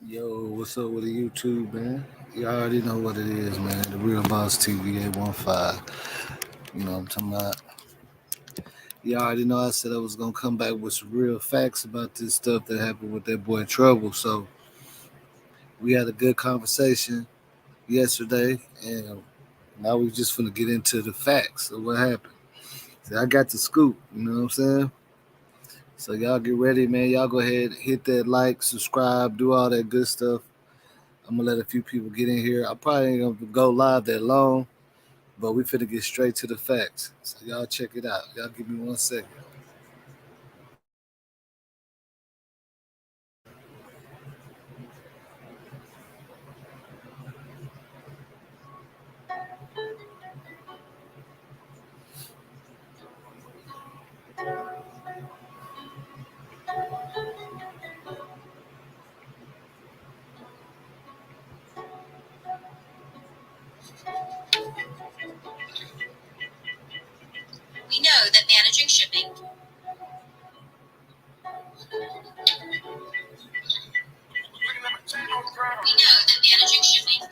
Yo, what's up with the YouTube, man? You already know what it is, man. The Real Boss TV 815. You know what I'm talking about? You already know I said I was going to come back with some real facts about this stuff that happened with that boy Trouble. So we had a good conversation yesterday, and now we just finna get into the facts of what happened. See, I got the scoop, you know what I'm saying? So y'all get ready, man. Y'all go ahead, hit that like, subscribe, do all that good stuff. I'm gonna let a few people get in here. I probably ain't gonna go live that long, but we finna get straight to the facts. So y'all check it out. Y'all give me 1 second. We know that managing shipping. We know that managing shipping.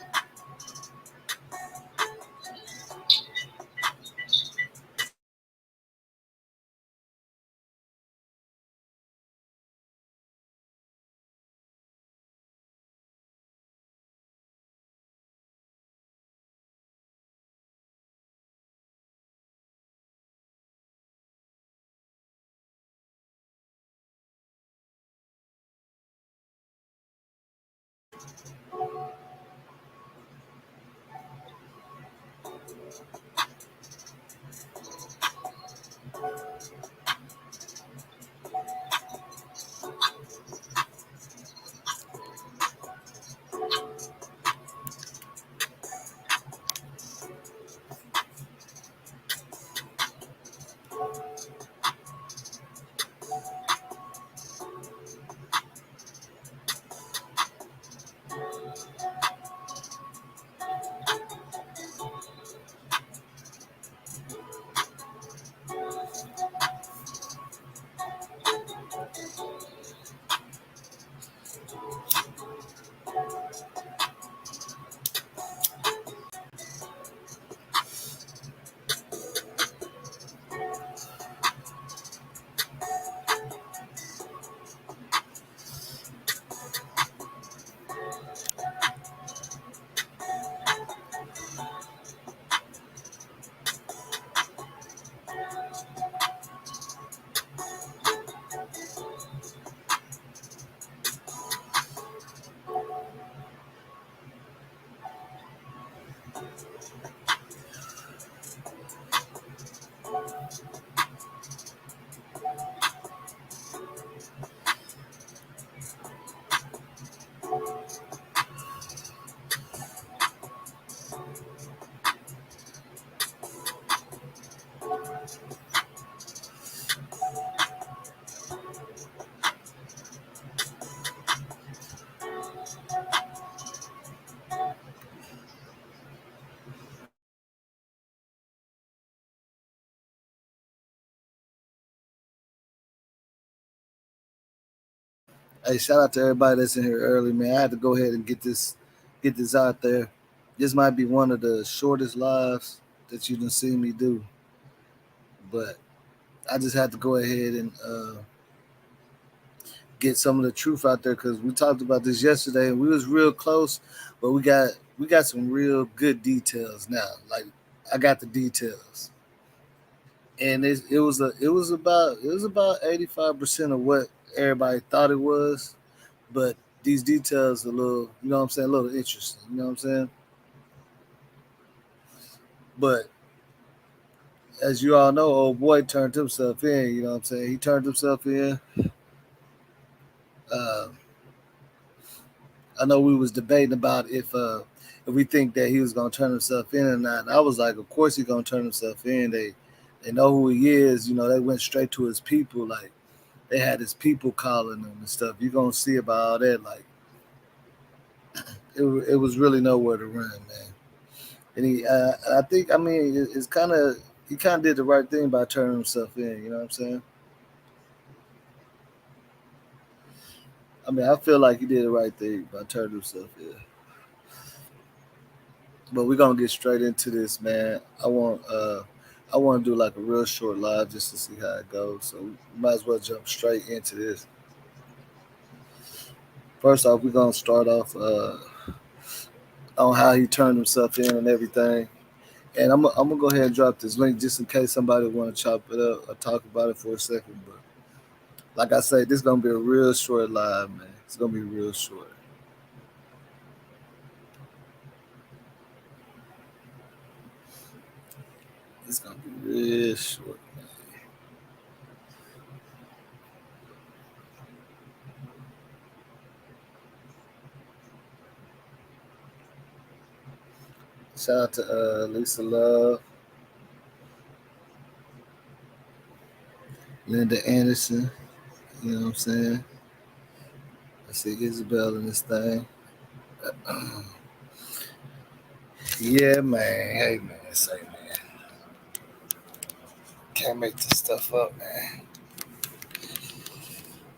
Hey, shout out to everybody that's in here early, man. I had to go ahead and get this out there. This might be one of the shortest lives that you done seen me do, but I just had to go ahead and get some of the truth out there because we talked about this yesterday and we was real close, but we got some real good details now. Like I got the details, and it was about 85% of what everybody thought it was, but these details a little, you know what I'm saying, a little interesting. You know what I'm saying? But as you all know, old boy turned himself in. You know what I'm saying? He turned himself in. Uh, I know we was debating about if we think that he was gonna turn himself in or not. And I was like, of course he's gonna turn himself in. They know who he is. You know, they went straight to his people. Like they had his people calling him and stuff. You gonna see about all that. Like it was really nowhere to run, man. And I think, I mean, it's kind of he kind of did the right thing by turning himself in. You know what I'm saying? I mean, I feel like he did the right thing by turning himself in. But we're gonna get straight into this, man. I want to do like a real short live just to see how it goes. So we might as well jump straight into this. First off, we're gonna start off on how he turned himself in and everything. And I'm gonna go ahead and drop this link just in case somebody want to chop it up or talk about it for a second. But like I said, this is gonna be a real short live, man. It's gonna be real short. It's gonna be real short. Shout out to Lisa Love, Linda Anderson. You know what I'm saying? I see Isabel in this thing. Yeah, man. Hey, man. Say, man. Can't make this stuff up, man.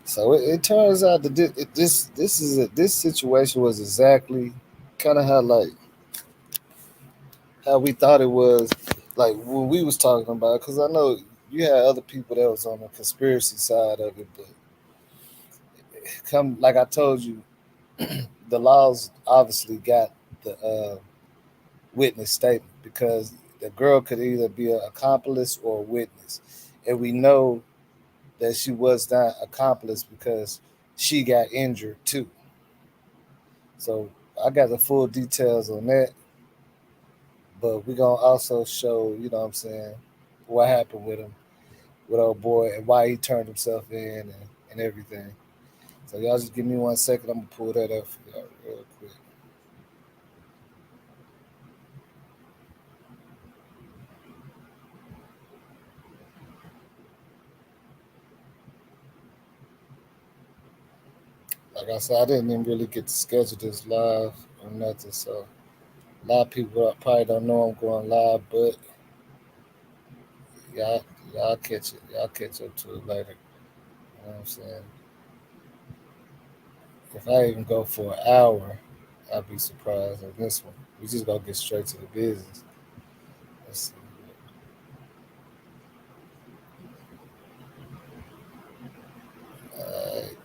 So it turns out that this situation was exactly kind of how we thought it was, like when we was talking about. Because I know you had other people that was on the conspiracy side of it, but come like I told you, the laws obviously got the witness statement because the girl could either be an accomplice or a witness, and we know that she was not accomplice because she got injured too. So I got the full details on that, but we're gonna also show, you know what I'm saying, what happened with him, with old boy, and why he turned himself in and everything. So y'all just give me 1 second. I'm gonna pull that up for y'all real quick. Like I said, I didn't even really get to schedule this live or nothing, so a lot of people probably don't know I'm going live, but y'all y'all catch it. Y'all catch up to it later. You know what I'm saying? If I even go for an hour, I'd be surprised on this one. We just gonna get straight to the business. Let's see. Alright.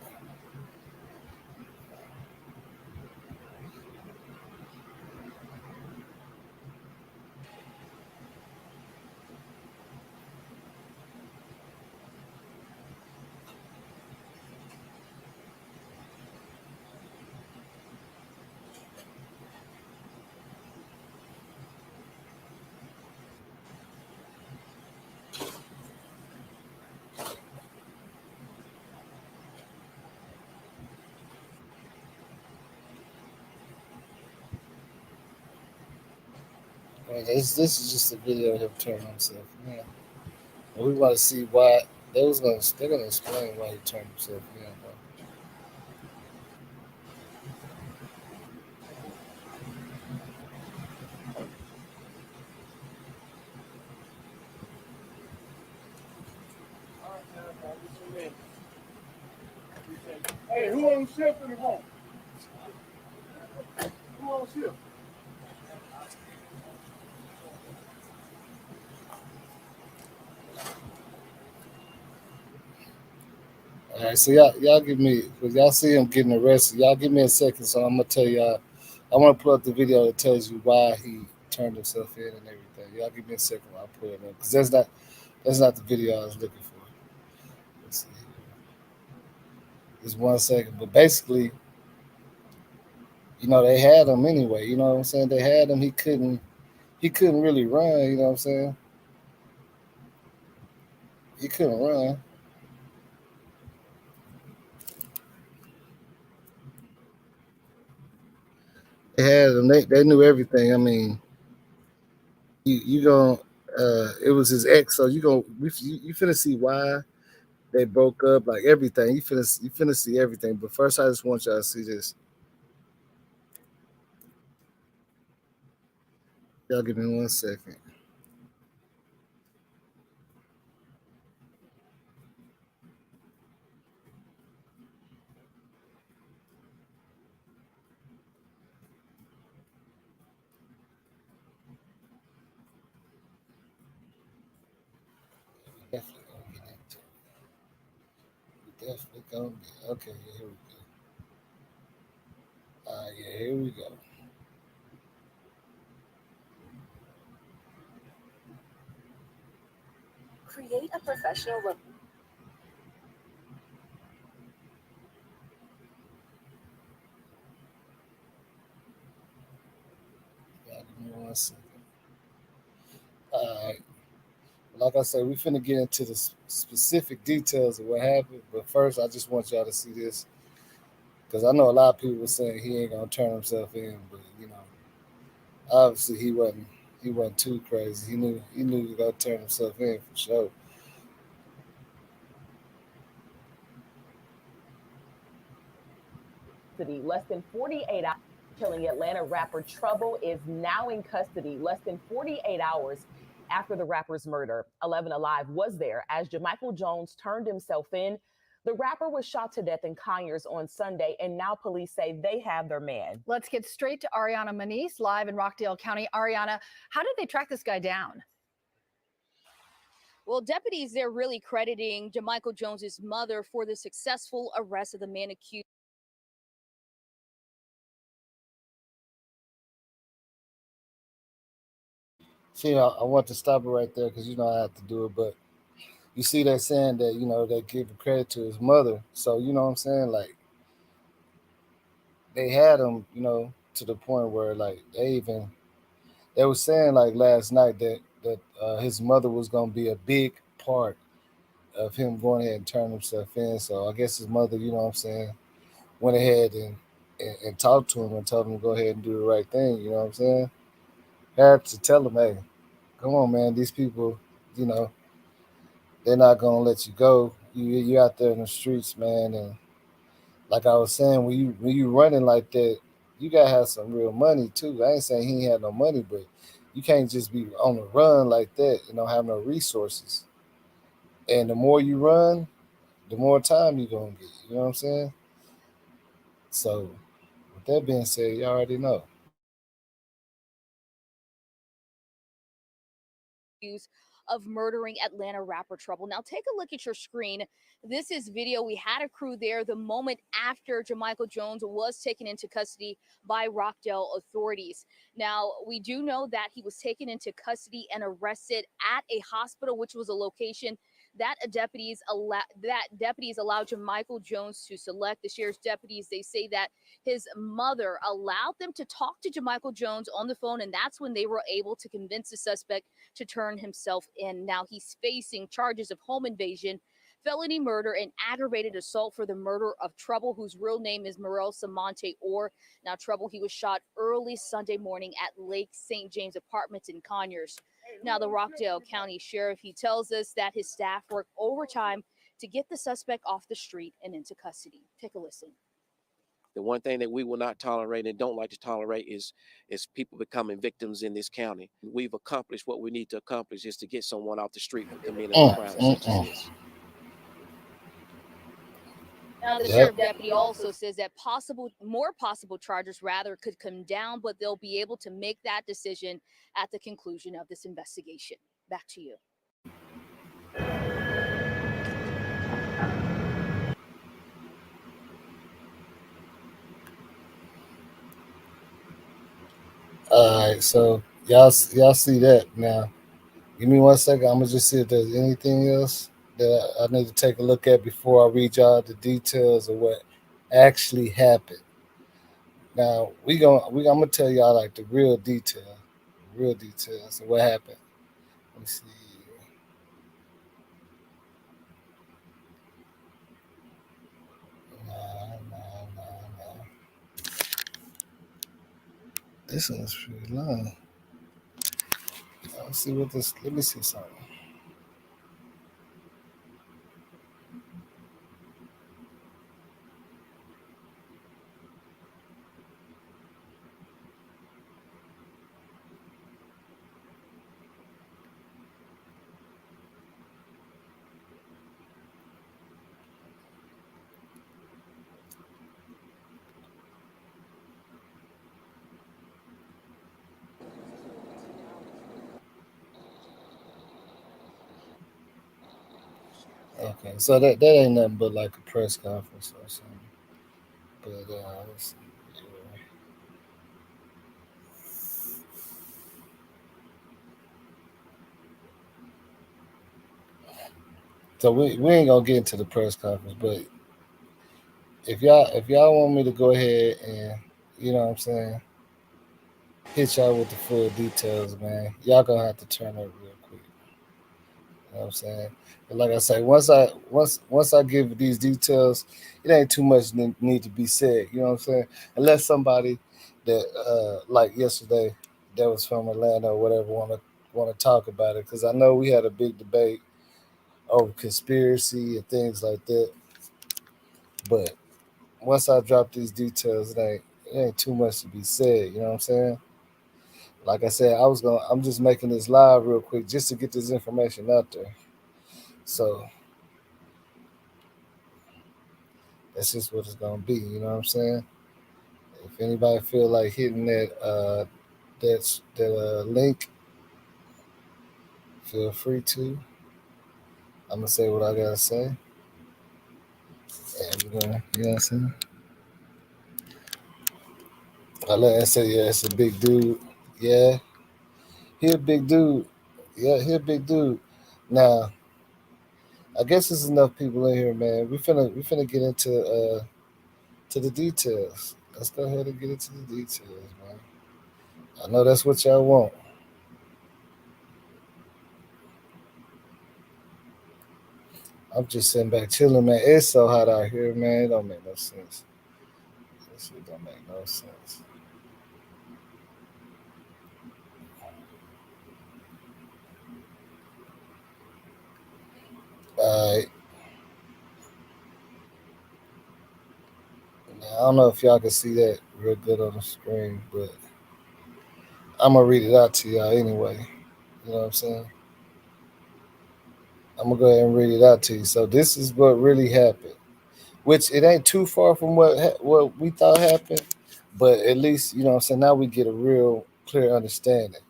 Well, this is just a video of him turning himself. Yeah. And we want to see why they're gonna explain why he turned himself in. Hey, who on shift in the room? Who on shift? All right, so y'all give me, because y'all see him getting arrested. Y'all give me a second, so I'm gonna tell y'all. I want to pull up the video that tells you why he turned himself in and everything. Y'all give me a second while I pull it up, because that's not the video I was looking for. Let's see, just 1 second. But basically, they had him anyway. You know what I'm saying? They had him. He couldn't really run. You know what I'm saying? He couldn't run. They had him. They knew everything. I mean, you going it was his ex, so you finna see why they broke up, like everything. You finna see everything. But first, I just want y'all to see this. Y'all give me 1 second. Definitely gonna get into it. We definitely gonna be. Okay, yeah, here we go. Yeah, here we go. Yeah, give me 1 second. All right. Like I said, we finna get into the specific details of what happened. But first, I just want y'all to see this because I know a lot of people were saying he ain't gonna turn himself in, but obviously he wasn't too crazy. He knew he got to turn himself in for sure. Less than 48 hours. Killing Atlanta rapper Trouble is now in custody less than 48 hours after the rapper's murder. 11 Alive was there as Jamichael Jones turned himself in. The rapper was shot to death in Conyers on Sunday, and now police say they have their man. Let's get straight to Ariana Maniz, live in Rockdale County. Ariana, how did they track this guy down? Well, deputies, they're really crediting Jamichael Jones's mother for the successful arrest of the man accused. See, I want to stop it right there because I have to do it, but you see that saying that they give credit to his mother. So you know what I'm saying, like they had him, to the point where like they were saying like last night that his mother was gonna be a big part of him going ahead and turning himself in. So I guess his mother, what I'm saying, went ahead and talked to him and told him to go ahead and do the right thing. You know what I'm saying? Had to tell him, hey, come on, man, these people, you know, they're not gonna let you go. You out there in the streets, man, and like I was saying, when you running like that, you gotta have some real money too. I ain't saying he ain't had no money, but you can't just be on the run like that and don't have no resources. And the more you run, the more time you gonna get. You know what I'm saying? So with that being said, you already know. Of murdering Atlanta rapper Trouble. Now, take a look at your screen. This is video. We had a crew there the moment after Jamichael Jones was taken into custody by Rockdale authorities. Now, we do know that he was taken into custody and arrested at a hospital, which was a location that deputies allowed Jamichael Jones to select. The sheriff's deputies, they say that his mother allowed them to talk to Jamichael Jones on the phone, and that's when they were able to convince the suspect to turn himself in. Now he's facing charges of home invasion, felony murder, and aggravated assault for the murder of Trouble, whose real name is Morel Samonte Orr. Now, Trouble, he was shot early Sunday morning at Lake St. James Apartments in Conyers. Now, the Rockdale County Sheriff, he tells us that his staff worked overtime to get the suspect off the street and into custody. Take a listen. The one thing that we will not tolerate and don't like to tolerate is people becoming victims in this county. We've accomplished what we need to accomplish is to get someone off the street for committing a crime such as this. Now, the sheriff deputy also says that more possible charges rather could come down, but they'll be able to make that decision at the conclusion of this investigation. Back to you. All right, so y'all see that now. Give me 1 second. I'm gonna just see if there's anything else that I need to take a look at before I read y'all the details of what actually happened. Now I'm gonna tell y'all like the real details of what happened. Let me see. Nah. This one's pretty long. Let's see what this. Let me see something. Okay, so that ain't nothing but like a press conference or something. But let's see. Yeah. So we ain't gonna get into the press conference, but if y'all want me to go ahead and what I'm saying, hit y'all with the full details, man, y'all gonna have to turn up real quick. You know what I'm saying? But like I say, once I give these details, it ain't too much need to be said. You know what I'm saying? Unless somebody that like yesterday that was from Atlanta or whatever want to talk about it, because I know we had a big debate over conspiracy and things like that. But once I drop these details, it ain't too much to be said. You know what I'm saying? Like I said, I'm just making this live real quick just to get this information out there. So that's just what it's gonna be. You know what I'm saying? If anybody feel like hitting that link, feel free to. I'm gonna say what I gotta say, and we're gonna, you know what I'm saying? I let that say, yeah, it's a big dude. Yeah, he a big dude. Yeah, he a big dude. Now, I guess there's enough people in here, man. We finna get into to the details. Let's go ahead and get into the details, man. I know that's what y'all want. I'm just sitting back chilling, man. It's so hot out here, man. It don't make no sense. This shit don't make no sense. All right. Now, I don't know if y'all can see that real good on the screen, but I'm gonna read it out to y'all anyway. You know what I'm saying? I'm gonna go ahead and read it out to you. So this is what really happened, which it ain't too far from what we thought happened, but at least you know what I'm saying. Now we get a real clear understanding.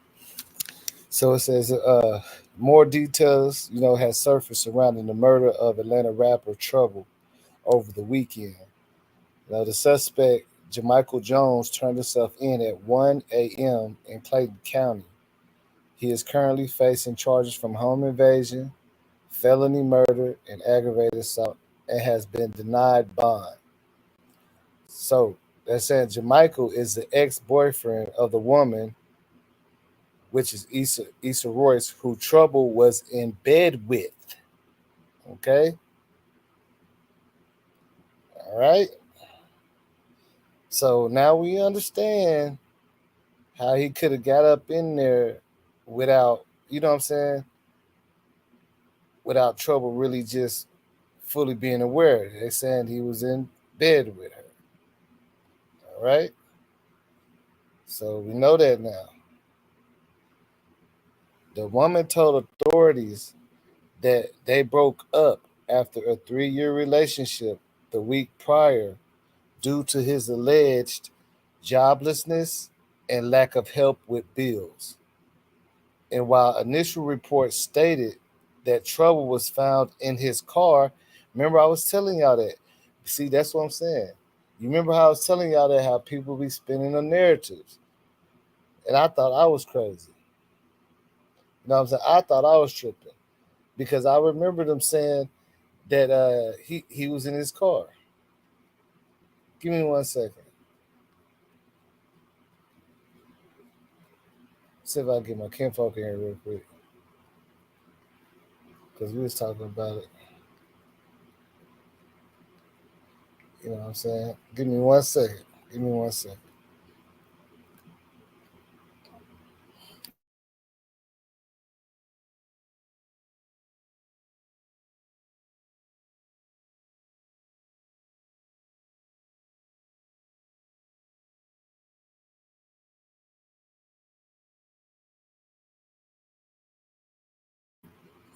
So it says, more details, has surfaced surrounding the murder of Atlanta rapper Trouble over the weekend. Now, the suspect, Jamichael Jones, turned himself in at 1 a.m. in Clayton County. He is currently facing charges from home invasion, felony murder, and aggravated assault, and has been denied bond. So they're saying Jamichael is the ex-boyfriend of the woman, which is Issa Royce, who Trouble was in bed with. Okay, all right. So now we understand how he could have got up in there without, you know what I'm saying, without Trouble really just fully being aware. They're saying he was in bed with her. All right. So we know that now. The woman told authorities that they broke up after a 3-year relationship the week prior due to his alleged joblessness and lack of help with bills. And while initial reports stated that Trouble was found in his car, remember I was telling y'all that. See, that's what I'm saying. You remember how I was telling y'all that how people be spinning the narratives. And I thought I was crazy. You know what I'm saying? I thought I was tripping. Because I remember them saying that he was in his car. Give me 1 second. See if I can get my kinfolk in here real quick. Because we was talking about it. You know what I'm saying? Give me 1 second. Give me 1 second.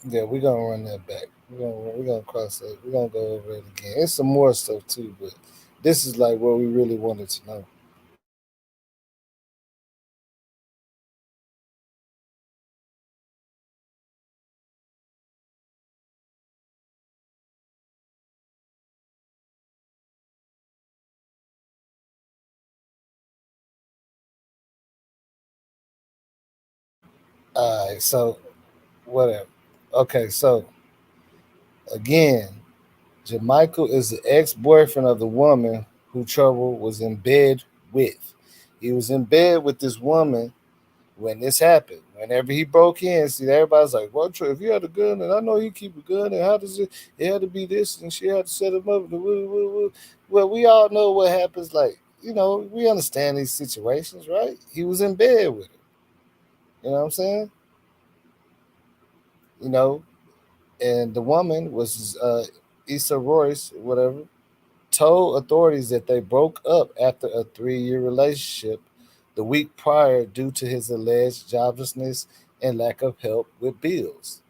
Yeah, we're gonna run that back. We're gonna cross that. We're gonna go over it again. It's some more stuff too, but this is like what we really wanted to know. All right, so whatever. Okay, so again, Jermichael is the ex-boyfriend of the woman who Trouble was in bed with. He was in bed with this woman when this happened. Whenever he broke in, see, everybody's like, "Well, if you had a gun, and I know you keep a gun, and how does it? It had to be this, and she had to set him up." Well, we all know what happens. Like, we understand these situations, right? He was in bed with her. You know what I'm saying? You know, and the woman was Issa Royce, whatever, told authorities that they broke up after a 3-year relationship the week prior due to his alleged joblessness and lack of help with bills.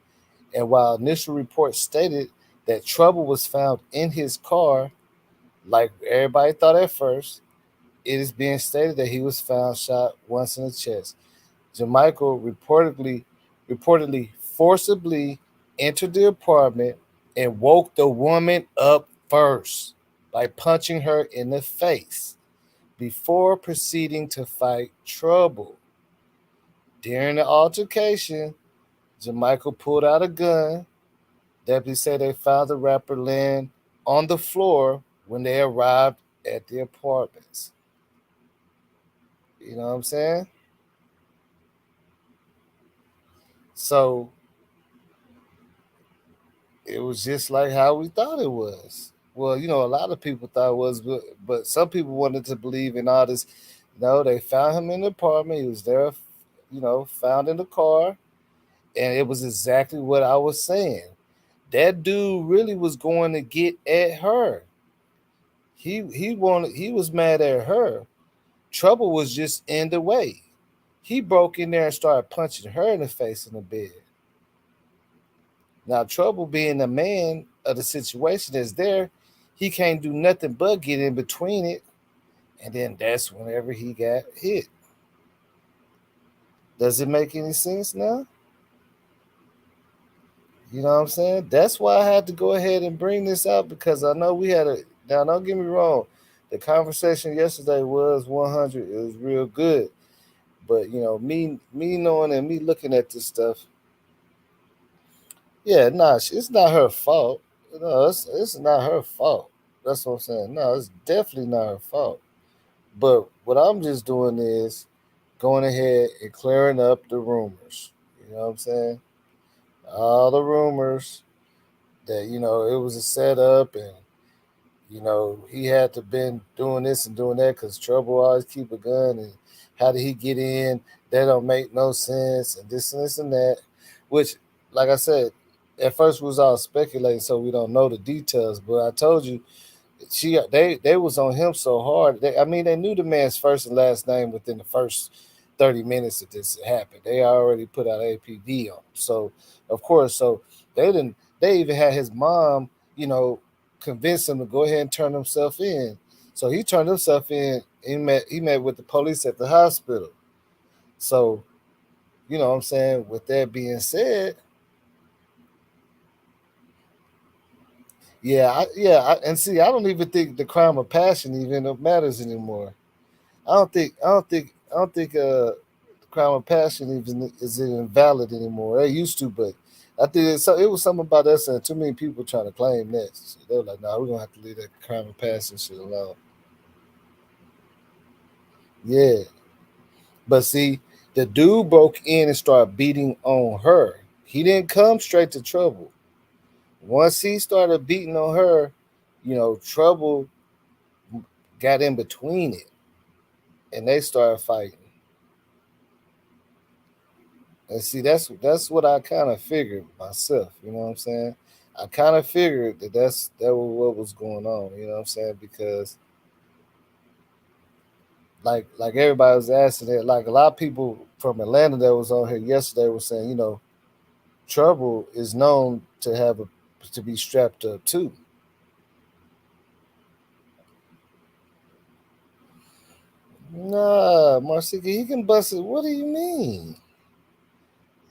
And while initial reports stated that Trouble was found in his car, like everybody thought at first, it is being stated that he was found shot once in the chest. Jermichael reportedly forcibly entered the apartment and woke the woman up first by punching her in the face before proceeding to fight Trouble. During the altercation, Jermichael pulled out a gun. Deputies say they found the rapper laying on the floor when they arrived at the apartments. You know what I'm saying? So it was just like how we thought it was. Well, a lot of people thought it was, but some people wanted to believe in all this. No, they found him in the apartment. He was there, found in the car, and it was exactly what I was saying. That dude really was going to get at her. He was mad at her. Trouble was just in the way. He broke in there and started punching her in the face in the bed. Now, Trouble being the man of the situation is there, he can't do nothing but get in between it. And then that's whenever he got hit. Does it make any sense now? You know what I'm saying? That's why I had to go ahead and bring this out, because I know we had a. Now, don't get me wrong. The conversation yesterday was 100. It was real good. But, me knowing and me looking at this stuff, yeah, nah, it's not her fault. No, it's not her fault. That's what I'm saying. No, it's definitely not her fault. But what I'm just doing is going ahead and clearing up the rumors. You know what I'm saying? All the rumors that, it was a setup, and, he had to been doing this and doing that because Trouble always keep a gun, and how did he get in? That don't make no sense, and this and that. Which, like I said, at first we was all speculating, so we don't know the details. But I told you, they was on him so hard. They knew the man's first and last name within the first 30 minutes that this happened. They already put out APD on him. So of course, they even had his mom, convince him to go ahead and turn himself in. So he turned himself in. He met with the police at the hospital. So, you know what I'm saying? With that being said, and see, I don't even think the crime of passion even matters anymore. I don't think the crime of passion even is invalid anymore. They used to, but I think it was something about us, and too many people trying to claim that. So they were like, "Nah, we're gonna have to leave that crime of passion shit alone." Yeah, but see, the dude broke in and started beating on her. He didn't come straight to Trouble. Once he started beating on her, Trouble got in between it, and they started fighting. And see, that's what I kind of figured myself. You know what I'm saying? I kind of figured that was what was going on. You know what I'm saying? Because like everybody was asking it, like a lot of people from Atlanta that was on here yesterday was saying, Trouble is known to be strapped up too. Nah, Marcika, he can bust it. What do you mean?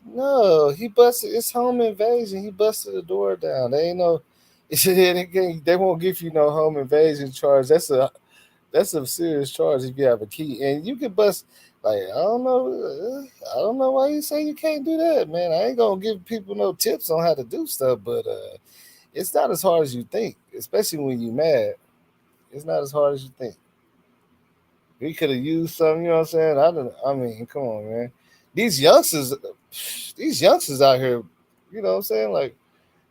No, he busted. It's home invasion. He busted the door down. They ain't no. They won't give you no home invasion charge. That's a serious charge if you have a key, and you can bust. Like I don't know why you say you can't do that, man. I ain't gonna give people no tips on how to do stuff, but it's not as hard as you think, especially when you mad. It's not as hard as you think. We could have used something, you know what I'm saying? I mean, come on, man. These youngsters, these youngsters out here, you know what I'm saying? Like,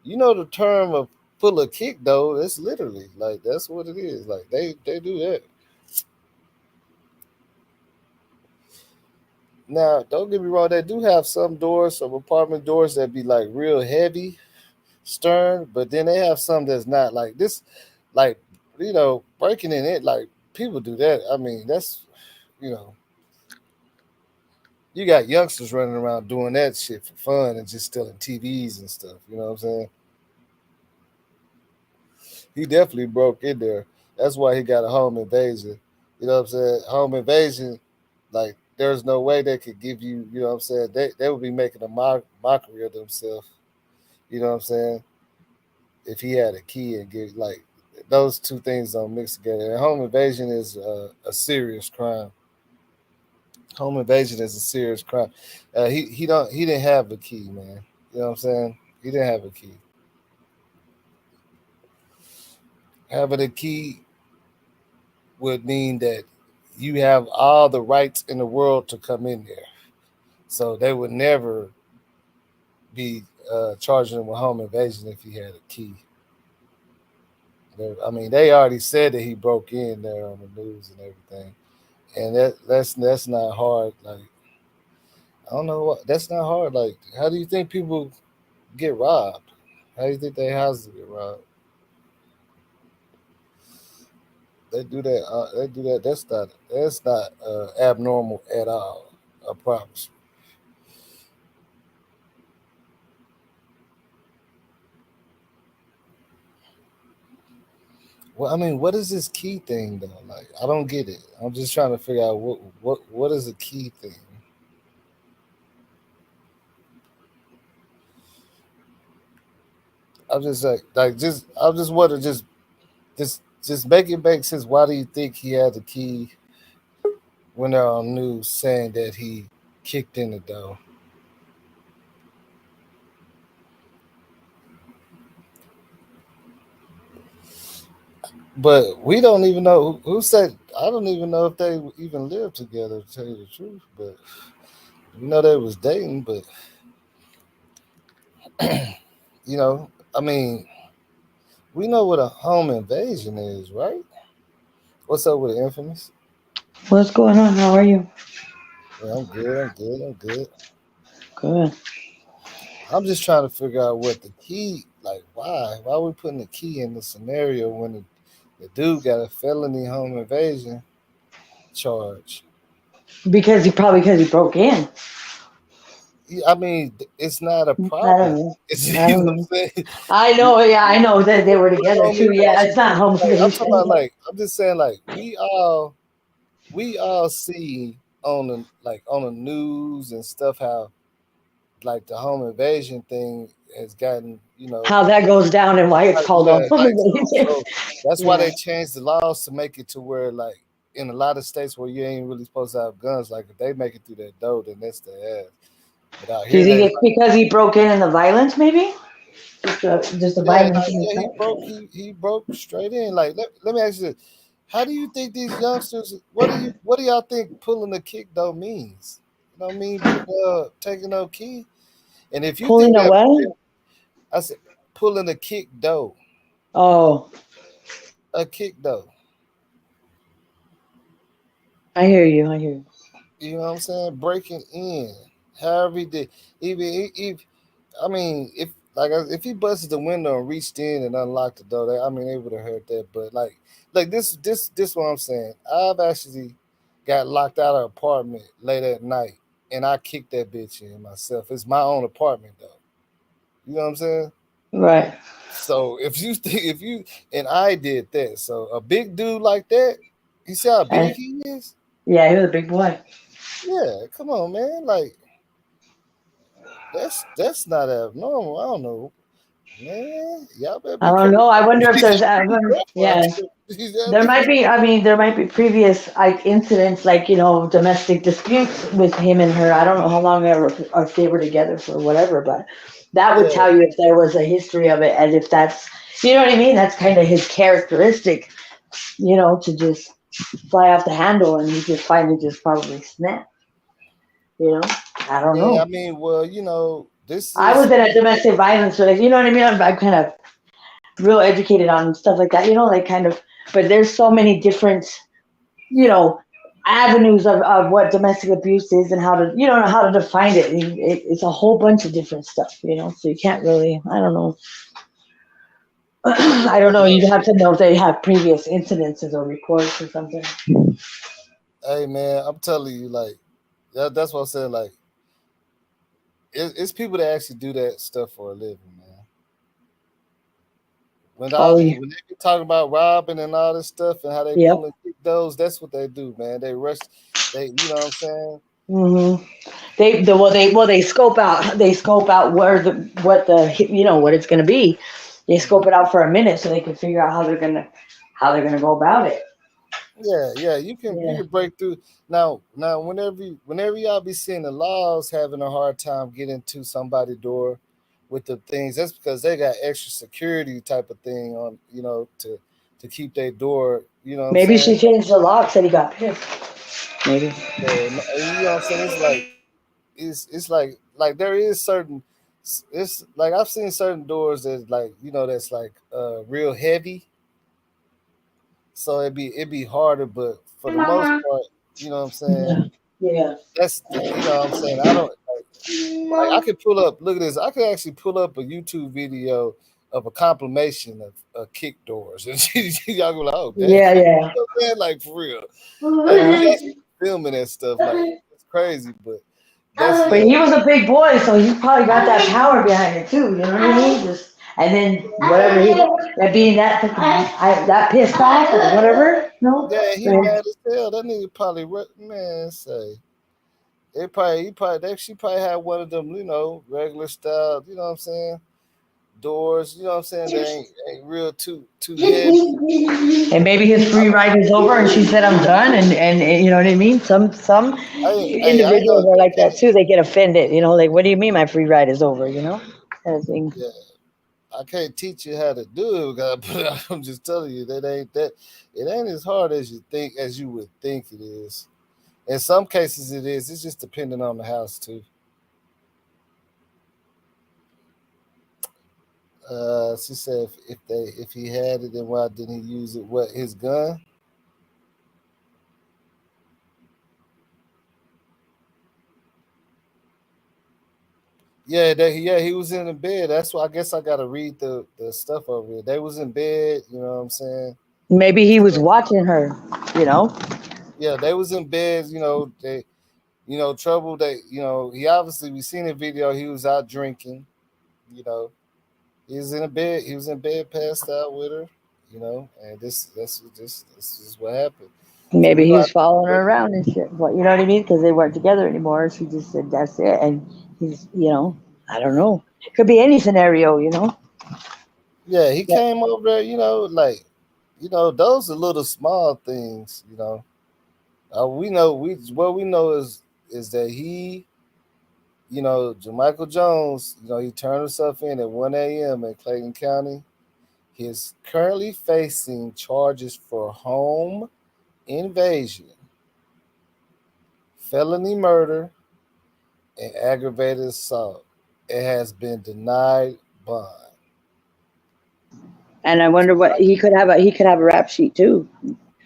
you know the term of pull a kick though. It's literally like that's what it is. Like they do that. Now, don't get me wrong. They do have some doors, some apartment doors that be like real heavy, stern, but then they have some that's not like this, like breaking in it. Like people do that. I mean, that's you know, you got youngsters running around doing that shit for fun and just stealing TVs and stuff. You know what I'm saying? He definitely broke in there. That's why he got a home invasion. You know what I'm saying? Home invasion, like there's no way they could give you. You know what I'm saying? They would be making a mockery of themselves. You know what I'm saying? If he had a key and give like those two things don't mix together. And home invasion is a serious crime. Home invasion is a serious crime. He didn't have a key, man. You know what I'm saying? He didn't have a key. Having a key would mean that you have all the rights in the world to come in there. So they would never be charging him with home invasion if he had a key. I mean, they already said that he broke in there on the news and everything, and that's not hard. Like I don't know what that's not hard. Like how do you think people get robbed? How do you think their houses get robbed? They do that. They do that. That's not abnormal at all. I promise. Well, I mean, what is this key thing though? Like, I don't get it. I'm just trying to figure out what is a key thing. I'm just like just I just want to just make it make sense. Why do you think he had the key when they're on news saying that he kicked in the door? But we don't even know who said. I don't even know if they even lived together. To tell you the truth, but we know they was dating. But I mean, we know what a home invasion is, right? What's up with the infamous? What's going on? How are you? Yeah, I'm good. I'm good. I'm good. Good. I'm just trying to figure out what the key, like, why? Why are we putting the key in the scenario when the dude got a felony home invasion charge? Because he broke in. I mean, it's not a I don't problem. know. It's I you know don't what know. I'm saying. I know. Yeah, I know that they were together Home too. Yeah, it's invasion. not home Like, I'm talking about invasion. like I'm just saying like we all see on the news and stuff how like the home invasion thing has gotten How that goes down and why it's called yeah, home like invasion. so that's why Yeah. they changed the laws to make it to where like in a lot of states where you ain't really supposed to have guns, like if they make it through that door, then that's their ass. But out Do you here think they it's because he broke in the violence? Maybe just the yeah, violence in yeah, he itself. broke he broke straight in. Like let me ask you this. How do you think these youngsters what do y'all think pulling a kick though means? You know what I mean? Taking no key. And if you think Pulling that away. I said pulling a kick though. Oh, A kick though. I hear you. I hear you. You know what I'm saying? Breaking in. However he did. Even if I mean if he busted the window and reached in and unlocked the door, I mean they would have heard that. But like this what I'm saying. I've actually got locked out of an apartment late at night and I kicked that bitch in myself. It's my own apartment though. You know what I'm saying? Right. So if you think if you and I did that, so a big dude like that, you see how big I, he is? yeah, he was a big boy. Yeah, come on, man. Like that's not abnormal. I don't know. Man, y'all better be I don't careful. know. I wonder if He's there's, yeah. I There mean, might be. I mean, there might be previous like incidents, like domestic disputes with him and her. I don't know how long ever or if they were together for whatever, but that would yeah, tell you if there was a history of it, and if that's, you know what I mean. That's kind of his characteristic, to just fly off the handle, and he just finally just probably snapped. I don't yeah. I know. mean, well, this I is was in a domestic violence, so like, you know what I mean. I'm kind of real educated on stuff like that, like kind of. But there's so many different you know, avenues of what domestic abuse is and how to, how to define it. It's a whole bunch of different stuff, so you can't really, I don't know. I don't know. look. You'd have to know if they have previous incidences or reports or something. Hey, man, I'm telling you, like that's what I said. Like, it's people that actually do that stuff for a living, man. Oh, yeah. When they be talking about robbing and all this stuff and how they Yep. pull and kick those, that's what they do, man. They rush, you know what I'm saying? Hmm. They scope out what it's gonna be. They scope it out for a minute so they can figure out how they're gonna go about it. Yeah, you Yeah. can break through now. Whenever y'all be seeing the laws having a hard time getting to somebody's door with the things, that's because they got extra security type of thing on, to keep their door. You know what I'm Maybe saying? she changed the locks and he got pissed. Maybe. And you know what I'm saying? It's like it's like there is certain. It's like I've seen certain doors that like that's like real heavy, so it'd be harder, but for the most part, you know what I'm saying. Yeah. Yeah. You know what I'm saying. I don't like I could pull up. Look at this. I could actually pull up a YouTube video of a compilation of kick doors, and y'all go like, oh damn, Yeah, yeah. man, like for real. Like you actually filming that stuff, like it's crazy, but that's But he was a big boy, so he probably got that power behind it too. You know what I mean? Just and then whatever that being that pissed off or whatever. No. yeah. He mad as hell. That nigga probably man say. She probably had one of them, regular style, you know what I'm saying, doors, you know what I'm saying, they ain't real too heavy. And maybe his free ride is over, and she said, "I'm done." And you know what I mean? Some I ain't individuals gonna are like that too. They get offended. Like, what do you mean my free ride is over? Kind of thing. yeah, I can't teach you how to do it, but I'm just telling you that it ain't as hard as you would think it is. In some cases it is. It's just depending on the house too. She said if he had it, then why didn't he use it? What, his gun? Yeah, he was in the bed. That's why I guess I gotta read the stuff over here. They was in bed, you know what I'm saying? Maybe he was watching her. You know. Yeah, they was in bed, they trouble, he obviously, we seen the video, he was out drinking, you know. He was in bed passed out with her, and this is what happened. So Maybe we he gonna was have to following break her it. around and shit. What you know what I mean? Because they weren't together anymore. She just said that's it, and he's, I don't know. It could be any scenario. Yeah, he But came over there, like, those are little small things, we know what we know is that he, Jermichael Jones, he turned himself in at 1 a.m. in Clayton County. He is currently facing charges for home invasion, felony murder, and aggravated assault. It has been denied bond. and I wonder what he could have a rap sheet too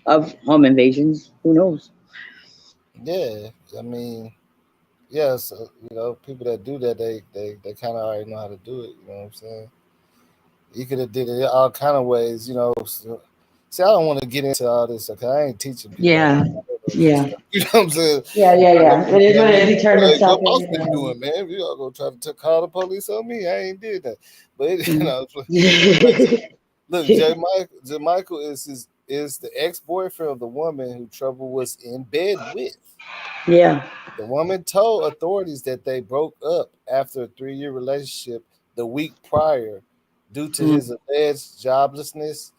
of home invasions. Who knows? Yeah, I mean, yeah, so, people that do that, they kind of already know how to do it. You know what I'm saying? You could have did it all kind of ways. So, see, I don't want to get into all this. Okay, I ain't teaching people how to Yeah, do murders and yeah, stuff. You know what I'm saying? yeah. It is That what it is. nigga, He turned what himself most been in. doing, man. You all gonna try to call the police on me? I ain't did that. But look, Yeah. look, J. Michael is the ex boyfriend of the woman who Trouble was in bed with. Yeah. The woman told authorities that they broke up after a 3-year relationship the week prior, due to his alleged joblessness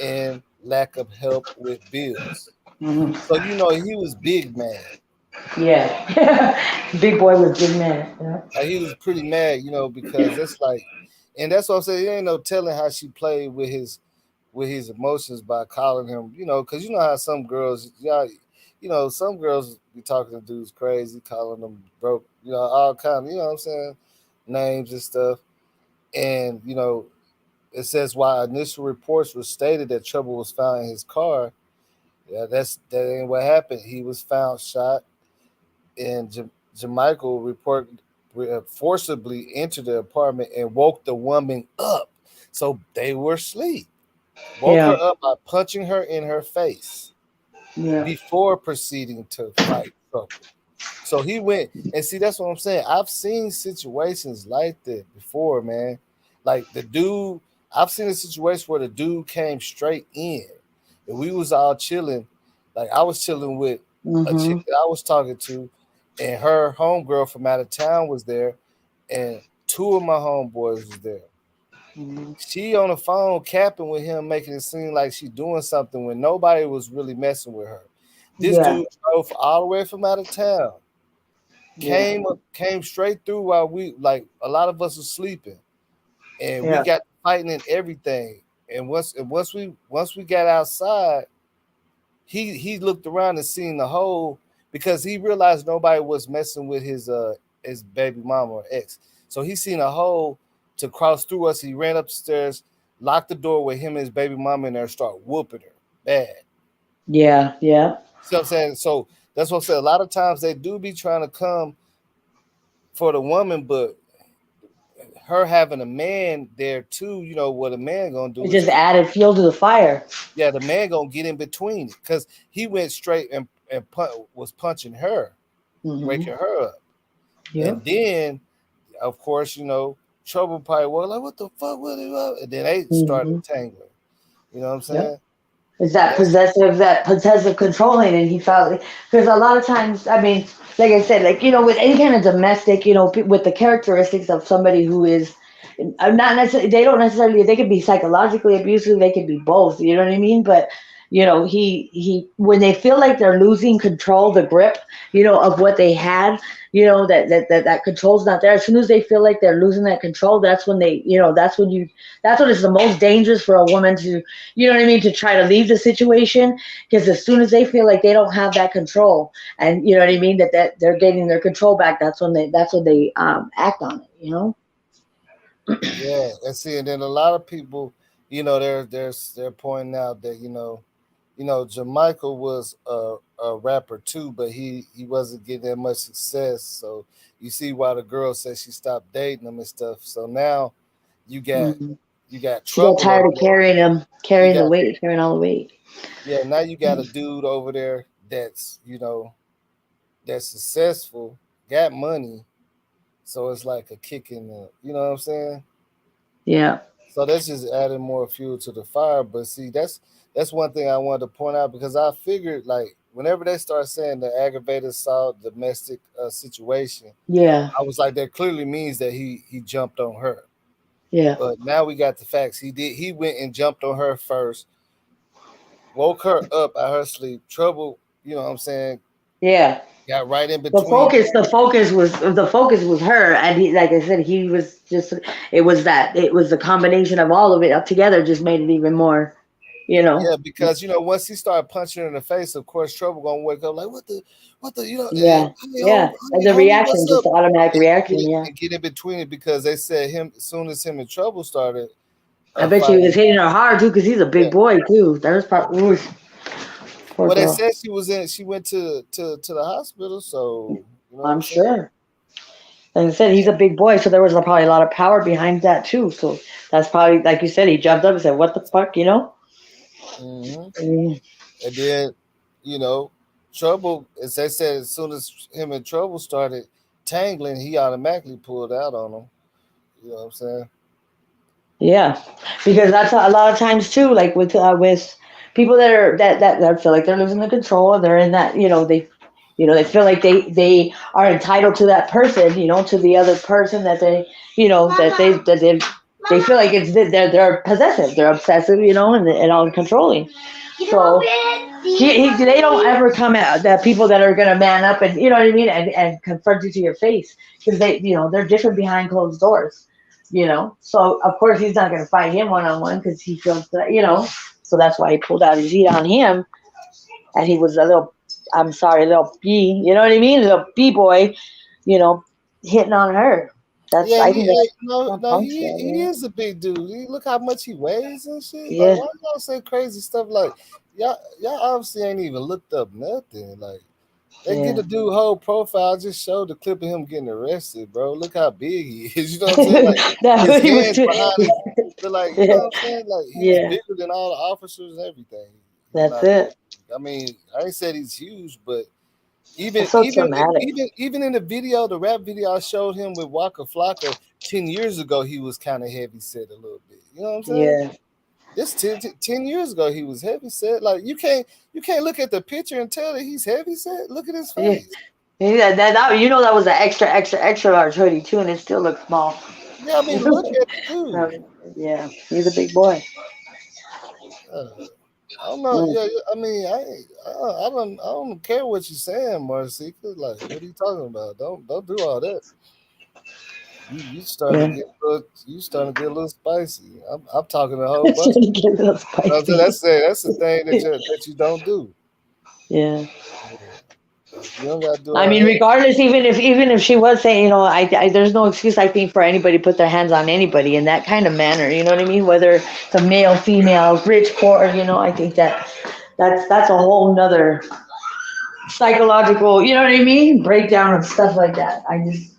and lack of help with bills. Mm-hmm. So you know he was big mad. Yeah. Big boy with big man. Yeah. Like he was pretty mad, you know, because that's like, and that's what I'm saying. There ain't no telling how she played with his emotions by calling him, you know, because you know how some girls, yeah, you know, some girls be talking to dudes crazy, calling them broke, you know, all kind of, you know what I'm saying, names and stuff. And you know, it says while initial reports were stated that trouble was found in his car, yeah, that ain't what happened. He was found shot, and Jamichael report forcibly entered the apartment and woke the woman up. So they were asleep. Woke her Yeah. up by punching her in her face Yeah. before proceeding to fight trouble. So he went and see that's what I'm saying. I've seen situations like that before, man. Like the dude, I've seen a situation where the dude came straight in and we was all chilling. Like I was chilling with a chick Mm-hmm. that I was talking to, and her homegirl from out of town was there, and two of my homeboys was there. Mm-hmm. She on the phone capping with him, making it seem like she's doing something when nobody was really messing with her. This Yeah. dude drove all the way from out of town, Yeah. came straight through while we like a lot of us were sleeping, and we Yeah. got fighting and everything. And once we got outside, he looked around and seen the hole because he realized nobody was messing with his baby mama or ex. So he seen a hole to cross through us. He ran upstairs, locked the door with him and his baby mama in there, and start whooping her bad. Yeah. Yeah. See what I'm saying? So that's what I'm saying. A lot of times they do be trying to come for the woman, but her having a man there too, you know what a man gonna It do is just added fuel to the fire. yeah, the man gonna get in between it because he went straight and was punching her, Mm-hmm. waking her up, Yep. and then of course you know trouble probably was like what the fuck what is up, and then they started Mm-hmm. tangling. You know what I'm Yep. saying? Is That's that possessive controlling, and he felt because a lot of times, I mean, like I said, like with any kind of domestic, with the characteristics of somebody who is not necessarily, they don't necessarily, they could be psychologically abusive, they could be both, you know what I mean? But he when they feel like they're losing control, the grip, of what they had, that control's not there. As soon as they feel like they're losing that control, that's when that's when it's the most dangerous for a woman to, you know what I mean, to try to leave the situation, because as soon as they feel like they don't have that control, and you know what I mean, that they're getting their control back, that's when they act on it. yeah, and see, and then a lot of people, they're pointing out that Jamaica was a rapper too, but he wasn't getting that much success. So you see why the girl said she stopped dating him and stuff. So now you got Mhm. you got She got trouble tired over of there. You got carrying all the weight. yeah, now you got a dude over there that's successful, got money. So it's like a kick in the, you know what I'm saying? Yeah. So that's just adding more fuel to the fire. But see, that's one thing I wanted to point out because I figured like whenever they start saying the aggravated assault, domestic situation, Yeah. I was like that clearly means that he jumped on her. Yeah. But now we got the facts. He went and jumped on her first, woke her up out her sleep, trouble. You know what I'm saying? Yeah. Got right in The between focus, them. the focus was her, and he, like I said, he was just. It was the combination of all of it up together just made it even more. You know. Yeah, because once he started punching her in the face, of course, trouble gonna wake up like what the Yeah. hey, Yeah. And the homie, reaction, what's just up? the automatic And reaction. Yeah. get in between it because they said him as soon as him and trouble started I bet you he was fighting. hitting her hard too, because he's a Yeah. big boy too. That was probably oof, poor Well, they girl. said she went to the hospital, so you know what I'm I'm saying? sure. Like I said, he's a big boy, so there was probably a lot of power behind that too. So that's probably, like you said, he jumped up and said, "What the fuck," you know? Hmm. Mm, And then, you know, trouble, as they said, as soon as him and trouble started tangling, he automatically pulled out on him. You know what I'm saying? yeah, because that's a lot of times too. Like with people that feel like they're losing the control, they're in that, they feel like they are entitled to that person, to the other person that they, that they They feel like they're possessive, they're obsessive, and all controlling. So they don't ever come at the people that are gonna man up and you know what I mean and confront you to your face because they're different behind closed doors. So of course he's not gonna fight him one on one because he feels that. So that's why he pulled out his heat on him, and he was a little, I'm sorry, little B, you know what I mean, little B boy, hitting on her. Yeah, I think that's he is a big dude. Look how much he weighs and shit. yeah. Like, why y'all say crazy stuff like y'all obviously ain't even looked up nothing. Like, they get a dude whole profile. Just show the clip of him getting arrested, bro. Look how big he is. You know what I'm saying? Like That his hoodie was hands too. behind his, but like you know what I'm saying? Like he's Yeah, bigger than all the officers and everything. that's it. I mean, I ain't said he's huge, but even It's so even traumatic. even in the video, the rap video I showed him with Waka Flocka 10 years ago, he was kind of heavy set a little bit. You know what I'm saying? Yeah. This 10 years ago, he was heavy set. Like you can't look at the picture and tell that he's heavy set. Look at his Yeah. face. Yeah, that was an extra large hoodie too, and it still looks small. Yeah, I mean, look at the dude. Yeah, he's a big boy. Uh, I don't know. Mm. Yeah, I mean, I don't care what you're saying, Marcy. 'Cause, like, what are you talking about? Don't do all that. You starting Yeah. to get a little spicy. I'm talking a whole It's bunch. gonna get a little You know what I'm saying? spicy. That's the thing that you don't do. Yeah. You don't gotta do I all mean, that. regardless, even if she was saying, there's no excuse, I think, for anybody to put their hands on anybody in that kind of manner. You know what I mean? Whether it's a male, female, rich, poor, I think that's a whole nother psychological, you know what I mean, breakdown of stuff like that. I just,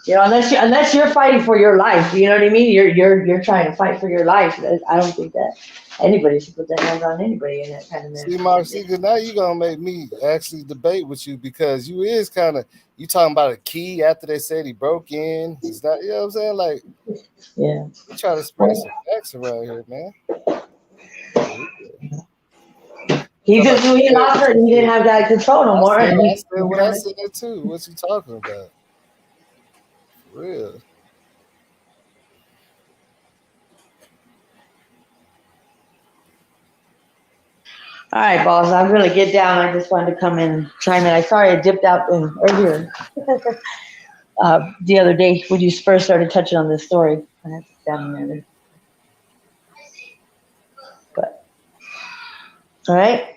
unless you're fighting for your life, you know what I mean. You're trying to fight for your life. I don't think that anybody should put their hands on anybody in that kind of See, manner. Marcy, because now you're gonna make me actually debate with you because you is kind of you talking about a key after they said he broke in. He's not. You know what I'm saying? Like Yeah. we try to spread some facts around here, man. He Talking just about knew you he said lost what her you and he didn't said. have that control no more. And I he said what I said too. What you talking about? For real. all right, boss. I'm gonna get down. I just wanted to come in and chime in. I sorry I dipped out earlier the other day when you first started touching on this story. I had to stand there. But all right,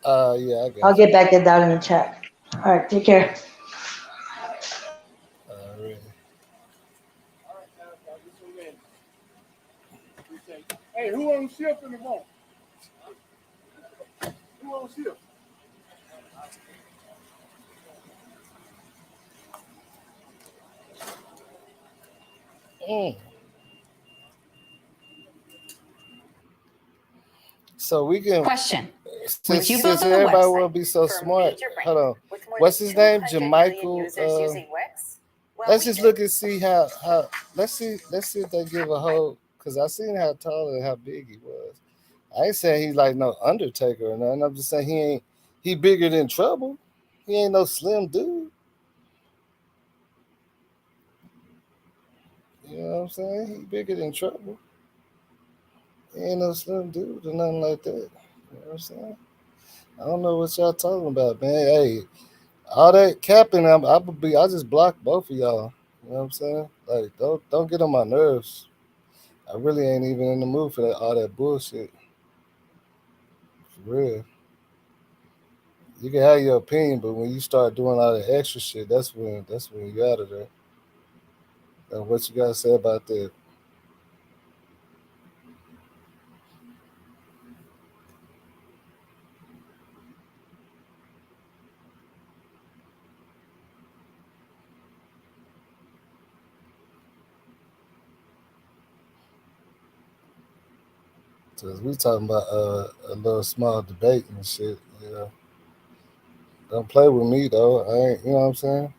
Yeah, I I'll got you. get back down in the chat. All right, take care. Really. Hey, who on shift in the morning? Who on shift? Mm. So we can Question. since With you both since on the everybody want website to be so for smart. Major Brand, Hold on. with more What's than his name? 200 million Jamichael. users using Wix. Well, Let's we just do. look and see how. Let's see if they give a whole. Cause I seen how tall and how big he was. I ain't saying he's like no Undertaker or nothing. I'm just saying he bigger than Trouble. He ain't no slim dude. You know what I'm saying? He bigger than Trouble. He ain't no slim dude or nothing like that. You know what I'm saying? I don't know what y'all talking about, man. Hey, all that capping, I just block both of y'all. You know what I'm saying? Like, don't get on my nerves. I really ain't even in the mood for all that bullshit. For real. You can have your opinion, but when you start doing all the extra shit, that's when you out of there. What you gotta say about that? Cause we talking about a little small debate and shit. You know, don't play with me though. I ain't. You know what I'm saying?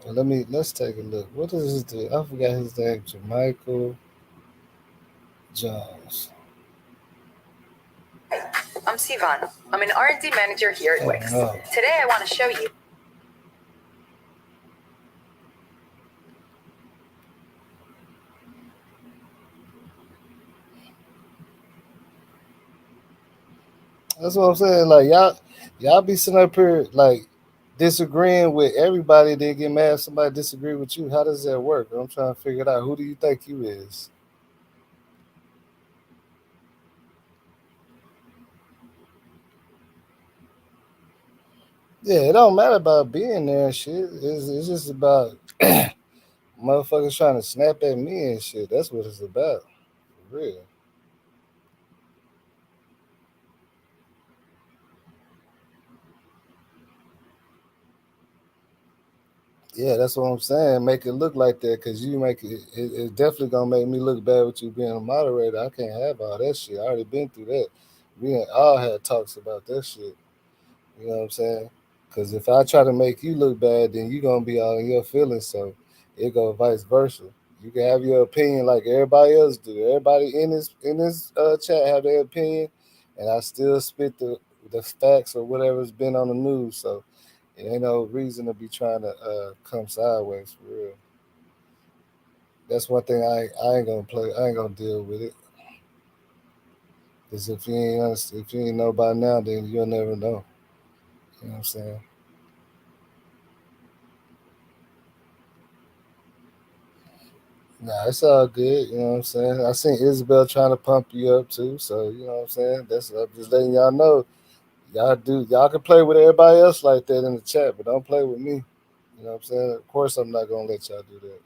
Well, let's take a look. What is his name? I forgot his name. Jermichael Jones. I'm Sivan. I'm an R&D manager here at Wix. Today I want to show you. That's what I'm saying. Like y'all be sitting up here like disagreeing with everybody. They get mad if somebody disagree with you. How does that work? I'm trying to figure it out. Who do you think you is? Yeah, it don't matter about being there and shit. It's just about motherfuckers trying to snap at me and shit. That's what it's about. For real. Yeah, that's what I'm saying. Make it look like that because you make it's definitely gonna make me look bad with you being a moderator. I can't have all that shit. I already been through that. We ain't all had talks about that shit. You know what I'm saying? Because if I try to make you look bad, then you gonna be all in your feelings. So it go vice versa. You can have your opinion like everybody else do. Everybody in this chat have their opinion, and I still spit the facts or whatever's been on the news. So it ain't no reason to be trying to come sideways for real. That's one thing I ain't gonna play. I ain't gonna deal with it. Cause if you ain't know by now, then you'll never know. You know what I'm saying? Nah, it's all good. You know what I'm saying? I seen Isabel trying to pump you up too. So you know what I'm saying? I'm just letting y'all know. Y'all can play with everybody else like that in the chat, but don't play with me. You know what I'm saying? Of course I'm not gonna let y'all do that.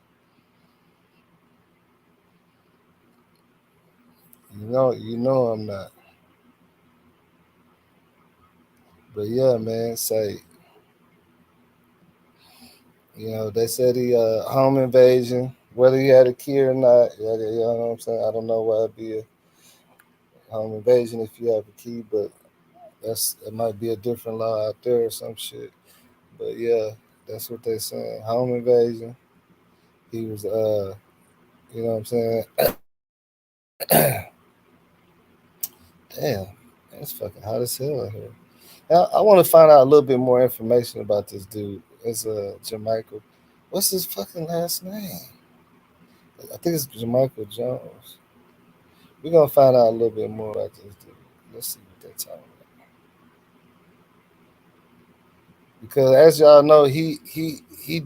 You know I'm not. But yeah, man, say they said he home invasion, whether he had a key or not. Yeah, you know what I'm saying? I don't know why it'd be a home invasion if you have a key, but it might be a different law out there or some shit. But yeah, that's what they saying. Home invasion. He was you know what I'm saying? Damn, it's fucking hot as hell out here. Now, I want to find out a little bit more information about this dude. It's Jermichael. What's his fucking last name? I think it's Jermichael Jones. We're gonna find out a little bit more about this dude. Let's see what they're talking about. Because as y'all know, he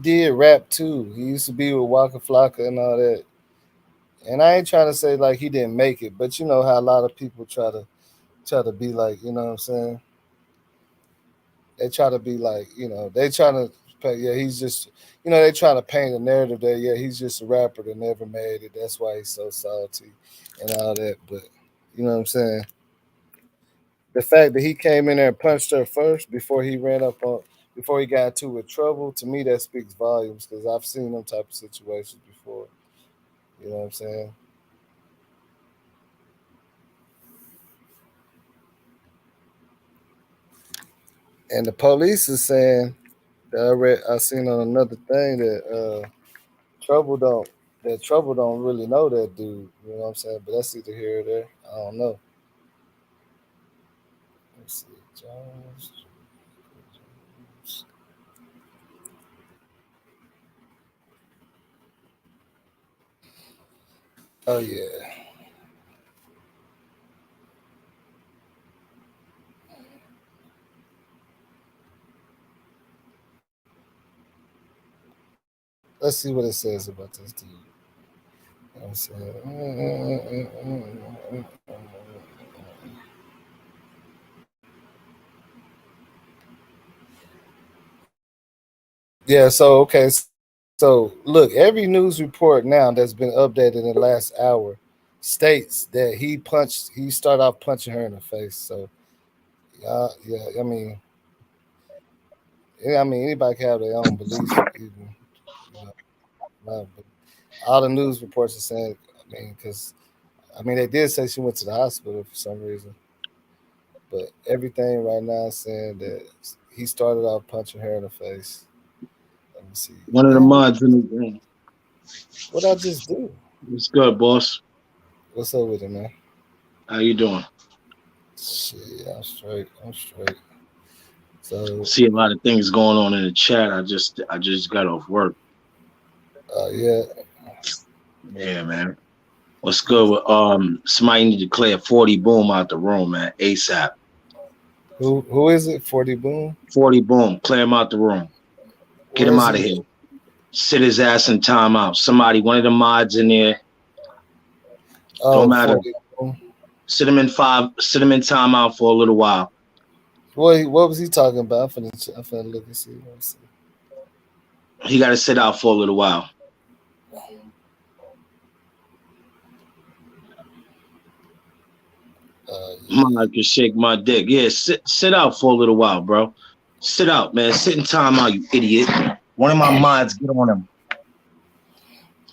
did rap too. He used to be with Waka Flocka and all that. And I ain't trying to say like he didn't make it, but you know how a lot of people try to be like, you know what I'm saying? They try to be like, they trying to yeah, he's just they trying to paint a narrative that yeah, he's just a rapper that never made it. That's why he's so salty and all that. But you know what I'm saying? The fact that he came in there and punched her first before he got into with trouble, to me that speaks volumes because I've seen them type of situations before. You know what I'm saying? And the police is saying that I seen on another thing that Trouble don't really know that dude. You know what I'm saying? But that's either here or there. I don't know. Let's see, Jones. Oh yeah. Let's see what it says about this dude. You know what I'm saying? Yeah, so okay. So look, every news report now that's been updated in the last hour states that he started off punching her in the face. So yeah, anybody can have their own beliefs, even, but all the news reports are saying, because they did say she went to the hospital for some reason, but everything right now is saying that he started off punching her in the face. Let me see. One of the mods in the room. What I just do? What's good, boss? What's up with it, man? How you doing? Shit, I'm straight. I'm straight. So, See a lot of things going on in the chat. I just got off work. yeah. Yeah, man. What's good with somebody need to clear 40 Boom out the room, man. ASAP. Who is it? 40 Boom? 40 Boom, clear him out the room. Get Where him is out of he? here. Sit his ass in timeout. Somebody, one of the mods in there. Oh, Don't matter. 40 Boom. Sit him in timeout for a little while. What was he talking about? I'm finna look and see. Let me see. He got to sit out for a little while. I can shake my dick. Yeah, sit out for a little while, bro. Sit out, man. Sit in timeout, you idiot. One of my mods, get on him.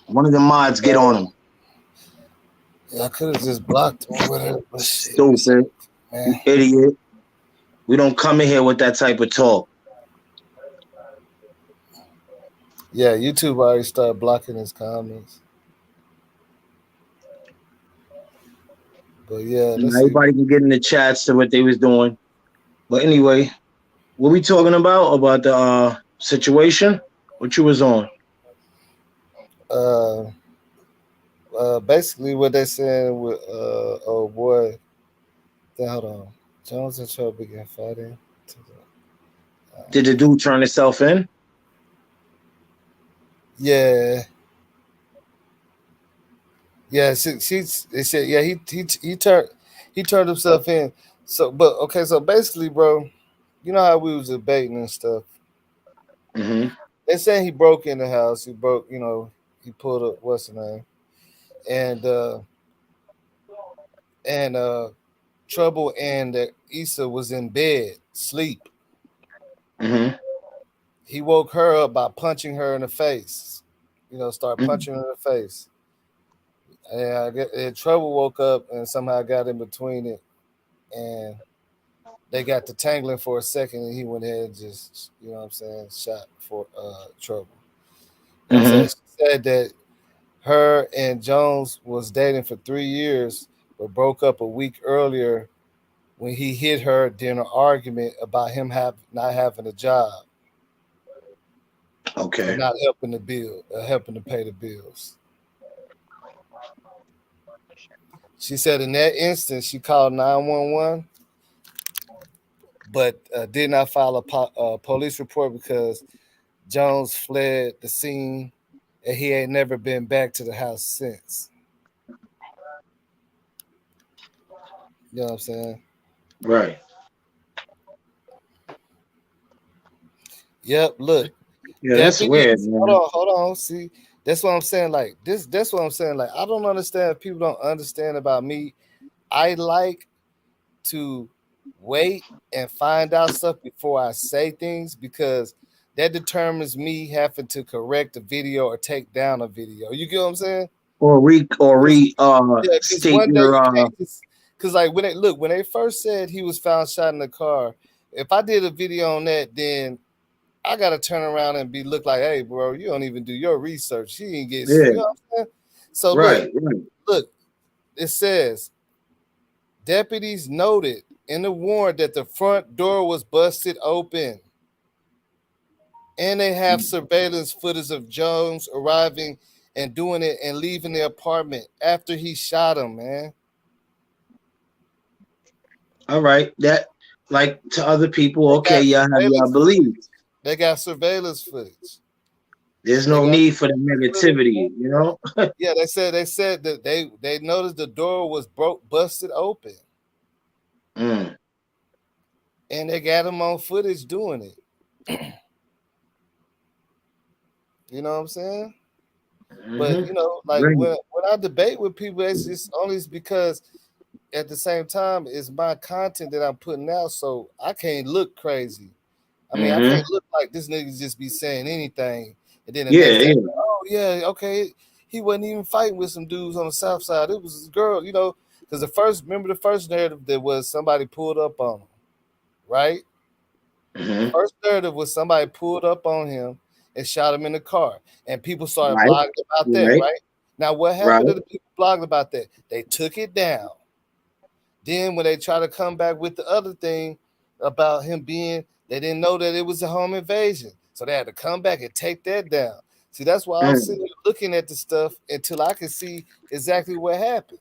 One of the mods, get on him. Yeah, I could have just blocked him or whatever. But shit, Stupid. man. You idiot. We don't come in here with that type of talk. Yeah, YouTube already started blocking his comments. But yeah, let's see. Everybody can get in the chats to what they was doing. But anyway, what we talking about? About the situation? What you was on? Basically what they saying with oh boy. Hold on. Jones and Cho began fighting. Did the dude turn himself in? Yeah. Yeah, they said yeah, he turned himself in. So but okay, so basically, bro, you know how we was debating and stuff. Mm-hmm. They saying he broke in the house. He broke, he pulled up what's the name? And Trouble and Issa was in bed, sleep. Mm-hmm. He woke her up by punching her in the face. Start punching her in the face. And Trouble woke up and somehow got in between it, and they got to tangling for a second, and he went ahead and just, shot for Trouble. Mm-hmm. She said that her and Jones was dating for 3 years, but broke up a week earlier when he hit her during an argument about him not having a job. Okay. And not helping to pay the bills. She said in that instance, she called 911, but did not file a police report because Jones fled the scene and he ain't never been back to the house since. You know what I'm saying? Right. Yep, look. Yeah, that's weird, man. Hold on. See, that's what I'm saying. Like this, that's what I'm saying. Like, I don't understand. People don't understand about me. I like to wait and find out stuff before I say things because that determines me having to correct a video or take down a video. You get what I'm saying? State your because like when they first said he was found shot in the car, if I did a video on that, then I gotta turn around and look like, hey, bro, you don't even do your research. He didn't get, you know what I'm saying? So look, it says deputies noted in the warrant that the front door was busted open, and they have surveillance footage of Jones arriving and doing it and leaving the apartment after he shot him, man. All right, that like to other people, okay, y'all have y'all believe. They got surveillance footage. There's no need for the negativity, you know. Yeah, they said that they noticed the door was busted open, and they got him on footage doing it. You know what I'm saying? But like when I debate with people, it's just only because at the same time it's my content that I'm putting out, so I can't look crazy. I mean, I can't look like this nigga just be saying anything, and then the next day, oh yeah, okay, he wasn't even fighting with some dudes on the south side. It was his girl, because the first narrative that was somebody pulled up on him, right? The first narrative was somebody pulled up on him and shot him in the car, and people started blogging about that, right? Now, what happened to the people blogging about that? They took it down. Then when they try to come back with the other thing about him being, they didn't know that it was a home invasion. So they had to come back and take that down. See, that's why I'm sitting looking at the stuff until I can see exactly what happened.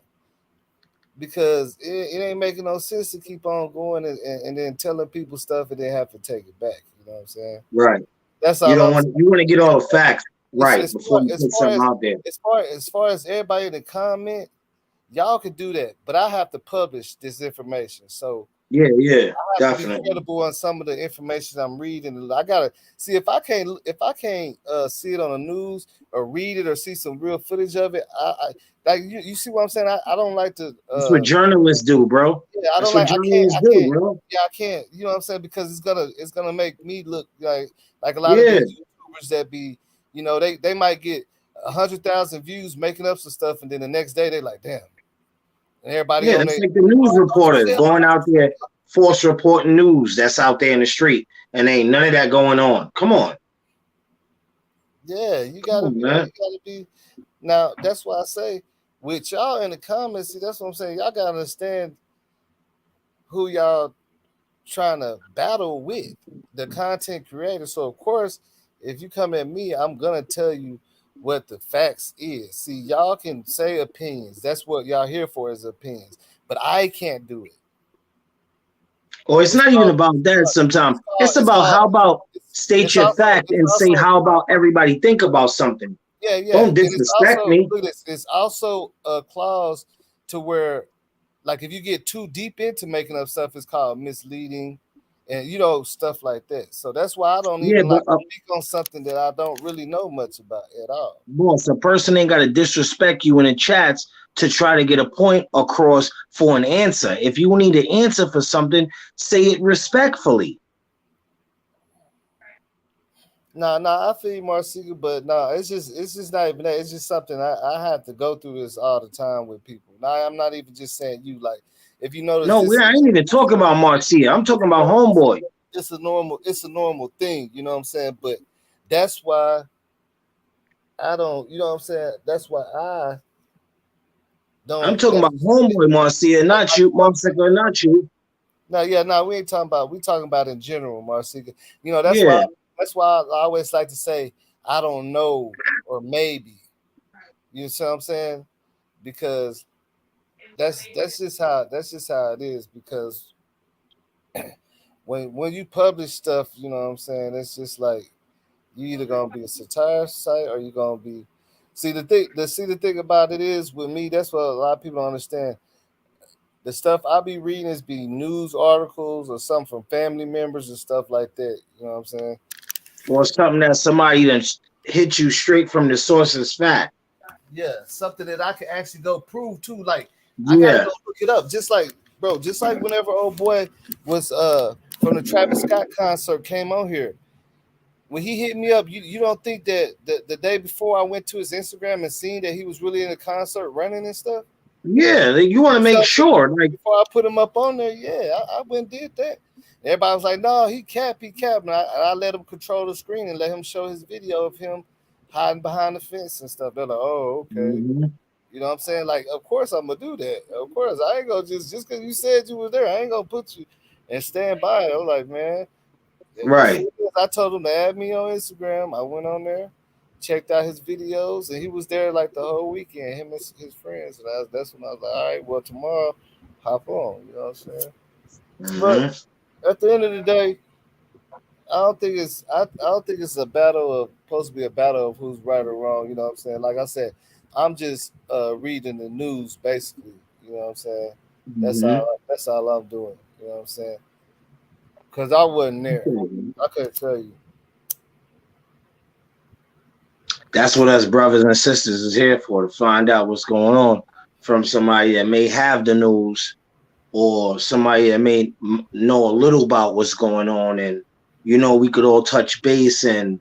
Because it ain't making no sense to keep on going and then telling people stuff and then have to take it back. You know what I'm saying? Right. That's You all don't I'm want saying. you want to get all the facts right As before you put something out there. As far as everybody in the comment, y'all can do that, but I have to publish this information. So Yeah, I have definitely. to be credible on some of the information I'm reading. I gotta see if I can't see it on the news or read it or see some real footage of it. I like you see what I'm saying? I don't like to That's what journalists do, bro. yeah, That's what journalists do, bro. Yeah, I can't. You know what I'm saying? Because it's gonna make me look like a lot of these YouTubers that be, you know, they might get 100,000 views making up some stuff, and then the next day they like, damn. And everybody on That's there, like the news reporters going out there, force reporting news that's out there in the street, and ain't none of that going on. Come on. Yeah, you gotta be. Now that's why I say with y'all in the comments. See, that's what I'm saying. Y'all gotta understand who y'all trying to battle with, the content creator. So of course, if you come at me, I'm gonna tell you what the facts is. See, y'all can say opinions. That's what y'all here for is opinions. But I can't do it. Or it's not even about that sometimes. It's about how about state your fact and say how about everybody think about something. Yeah. Don't disrespect me. Look at this. It's also a clause to where, like, if you get too deep into making up stuff, it's called misleading, and you know stuff like that. So that's why I don't even like to speak on something that I don't really know much about at all. Boss, a person ain't got to disrespect you in the chats to try to get a point across for an answer. If you need an answer for something, say it respectfully. No, I feel you, Marcia, but no, it's just not even that. It's just something I have to go through this all the time with people. Now, I'm not even just saying you. Like, if you notice, no, I ain't even talking about Marcia. I'm talking about homeboy. It's a normal thing. You know what I'm saying? But that's why I don't. You know what I'm saying? That's why I don't. I'm talking about homeboy, Marcia, not you, Marcia, not you. No, we ain't talking about. We talking about in general, Marcia. You know, that's why. That's why I always like to say I don't know or maybe. You see what I'm saying? Because that's just how it is. Because when you publish stuff, you know what I'm saying, it's just like you either gonna be a satire site or you gonna be. See the thing about it is with me. That's what a lot of people don't understand. The stuff I be reading is be news articles or something from family members and stuff like that. You know what I'm saying? Or something that somebody that hit you straight from the source's fact. Yeah, something that I can actually go prove too. Like I gotta go look it up. Just like whenever old boy was from the Travis Scott concert came on here. When he hit me up, you don't think that the day before I went to his Instagram and seen that he was really in the concert running and stuff? Yeah, you want to make sure. Like before I put him up on there, I went and did that. Everybody was like, "No, he capped." And I let him control the screen and let him show his video of him hiding behind the fence and stuff. They're like, "Oh, okay." You know what I'm saying? Like, of course I'm gonna do that. Of course, I ain't gonna just because you said you was there, I ain't gonna put you and stand by it. I was like, man, right. I told him to add me on Instagram. I went on there, checked out his videos, and he was there like the whole weekend. Him and his friends, and that's when I was like, all right, well tomorrow, hop on. You know what I'm saying? But at the end of the day, I don't think it's a battle of supposed to be a battle of who's right or wrong. You know what I'm saying? Like I said, I'm just reading the news basically. You know what I'm saying? That's all I'm doing. You know what I'm saying? Because I wasn't there. I couldn't tell you. That's what us brothers and sisters is here for, to find out what's going on from somebody that may have the news or somebody that may know a little about what's going on, and we could all touch base and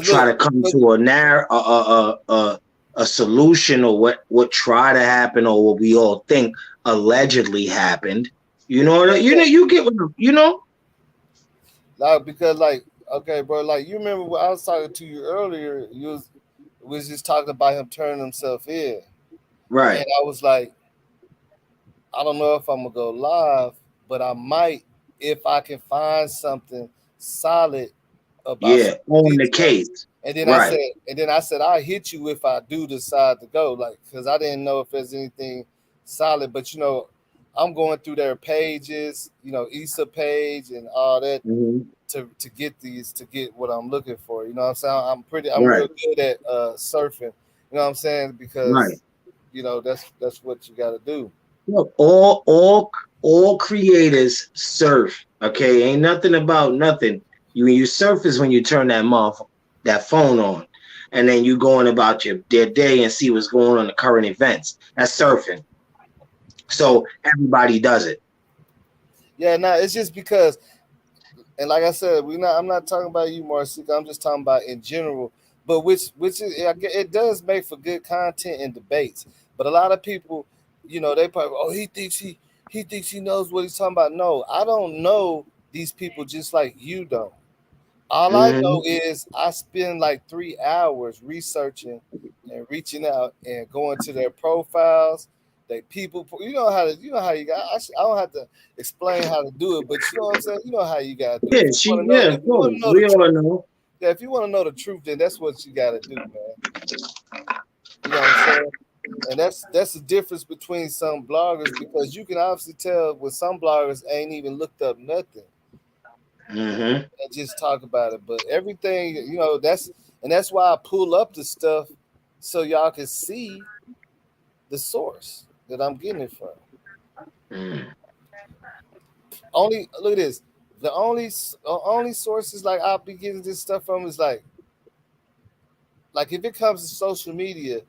try to come to a solution, or what try to happen, or what we all think allegedly happened. You get what Like, because okay, bro, like you remember when I was talking to you earlier, you was just talking about him turning himself in. Right. And I was like, I don't know if I'm gonna go live, but I might if I can find something solid about Yeah, some on the details. case. And then Right. I said I'll hit you if I do decide to go, like, because I didn't know if there's anything solid. But I'm going through their pages, Issa page and all that Mhm. to get what I'm looking for. You know what I'm saying? I'm Right. real good at surfing. You know what I'm saying? Right. Because that's what you got to do. Look, all creators surf. Okay, ain't nothing about nothing. You surf is when you turn that phone on, and then you going about their day and see what's going on the current events. That's surfing. Yeah, So everybody does it. yeah. No, it's just because, and like I said, I'm not talking about you, Marcika. I'm just talking about in general. But which is it does make for good content and debates. But a lot of people, they probably, oh, he thinks he knows what he's talking about. No, I don't know these people just like you don't. All I know Hmm. is I spend like 3 hours researching and reaching out and going to their profiles. They people, you know how you got. I don't have to explain how to do it, but you know what I'm saying. You know how you gotta do it. Yeah, If you want to know, of if you want course. to know the We all truth, know. yeah. If you want to know the truth, then that's what you gotta do, man. You know what I'm saying? And that's the difference between some bloggers because you can obviously tell when some bloggers ain't even looked up nothing Hmm. and just talk about it. But everything, that's why I pull up the stuff so y'all can see the source that I'm getting it from. Mm. Only look at this. The only sources like I'll be getting this stuff from is like if it comes to social media,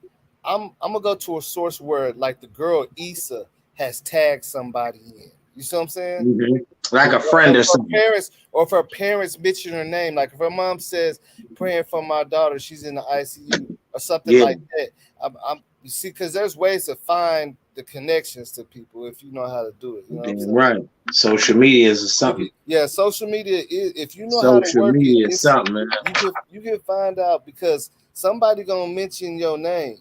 I'm gonna go to a source where like the girl Issa has tagged somebody in. You see what I'm saying? Hmm. Like a Or friend or if her something. parents, or if her parents mention her name, like if her mom says, "Praying for my daughter, she's in the ICU," or something Yeah. like that. You see, because there's ways to find the connections to people if you know how to do it. You know what I'm Damn saying? right. Social media is something. Yeah, social media is if you know how to Social work it, media is it's something, man. you can find out because somebody gonna mention your name.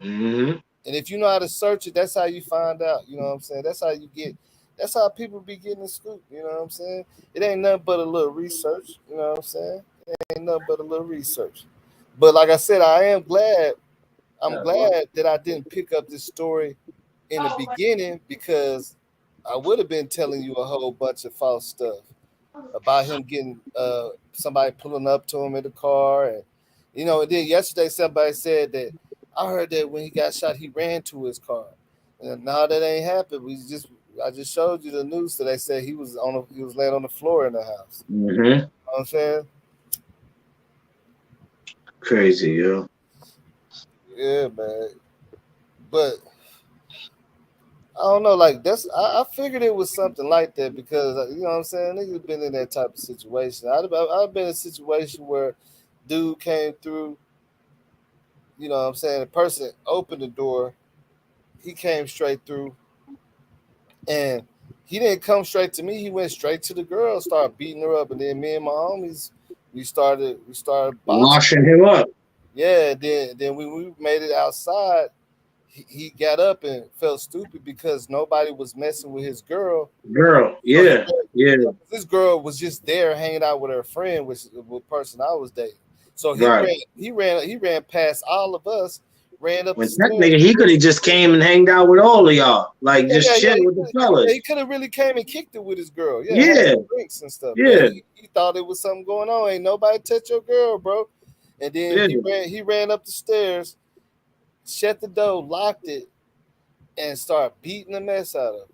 Hmm. And if you know how to search it, that's how you find out. You know what I'm saying? That's how people be getting the scoop. You know what I'm saying? It ain't nothing but a little research. You know what I'm saying? It ain't nothing but a little research. But like I said, I'm glad that I didn't pick up this story in the beginning because I would have been telling you a whole bunch of false stuff about him getting somebody pulling up to him in the car. And then yesterday somebody said that I heard that when he got shot he ran to his car. And now that ain't happened. I just showed you the news that they said he was laying on the floor in the house. Hmm. You know what I'm saying? Crazy, yo. Yeah, man. But I don't know, like I figured it was something like that because you know what I'm saying. Niggas been in that type of situation. I've been in a situation where dude came through. You know what I'm saying? The person opened the door. He came straight through, and he didn't come straight to me. He went straight to the girl, started beating her up, and then me and my homies we started boxing. Washing him up. Yeah. Then when we made it outside, he got up and felt stupid because nobody was messing with his girl. Girl. So Yeah. Yeah. this girl was just there hanging out with her friend, which is the person I was dating. So Right. he ran past all of us, ran up the When stairs. technically he could have just came and hanged out with all of y'all. Like Yeah, just yeah, chill yeah. with the fellas. He could have really came and kicked it with his girl. Yeah, had Yeah. some drinks and stuff. But Yeah. he thought it was something going on. Ain't nobody touch your girl, bro. And then Yeah. he ran up the stairs, shut the door, locked it, and started beating the mess out of her.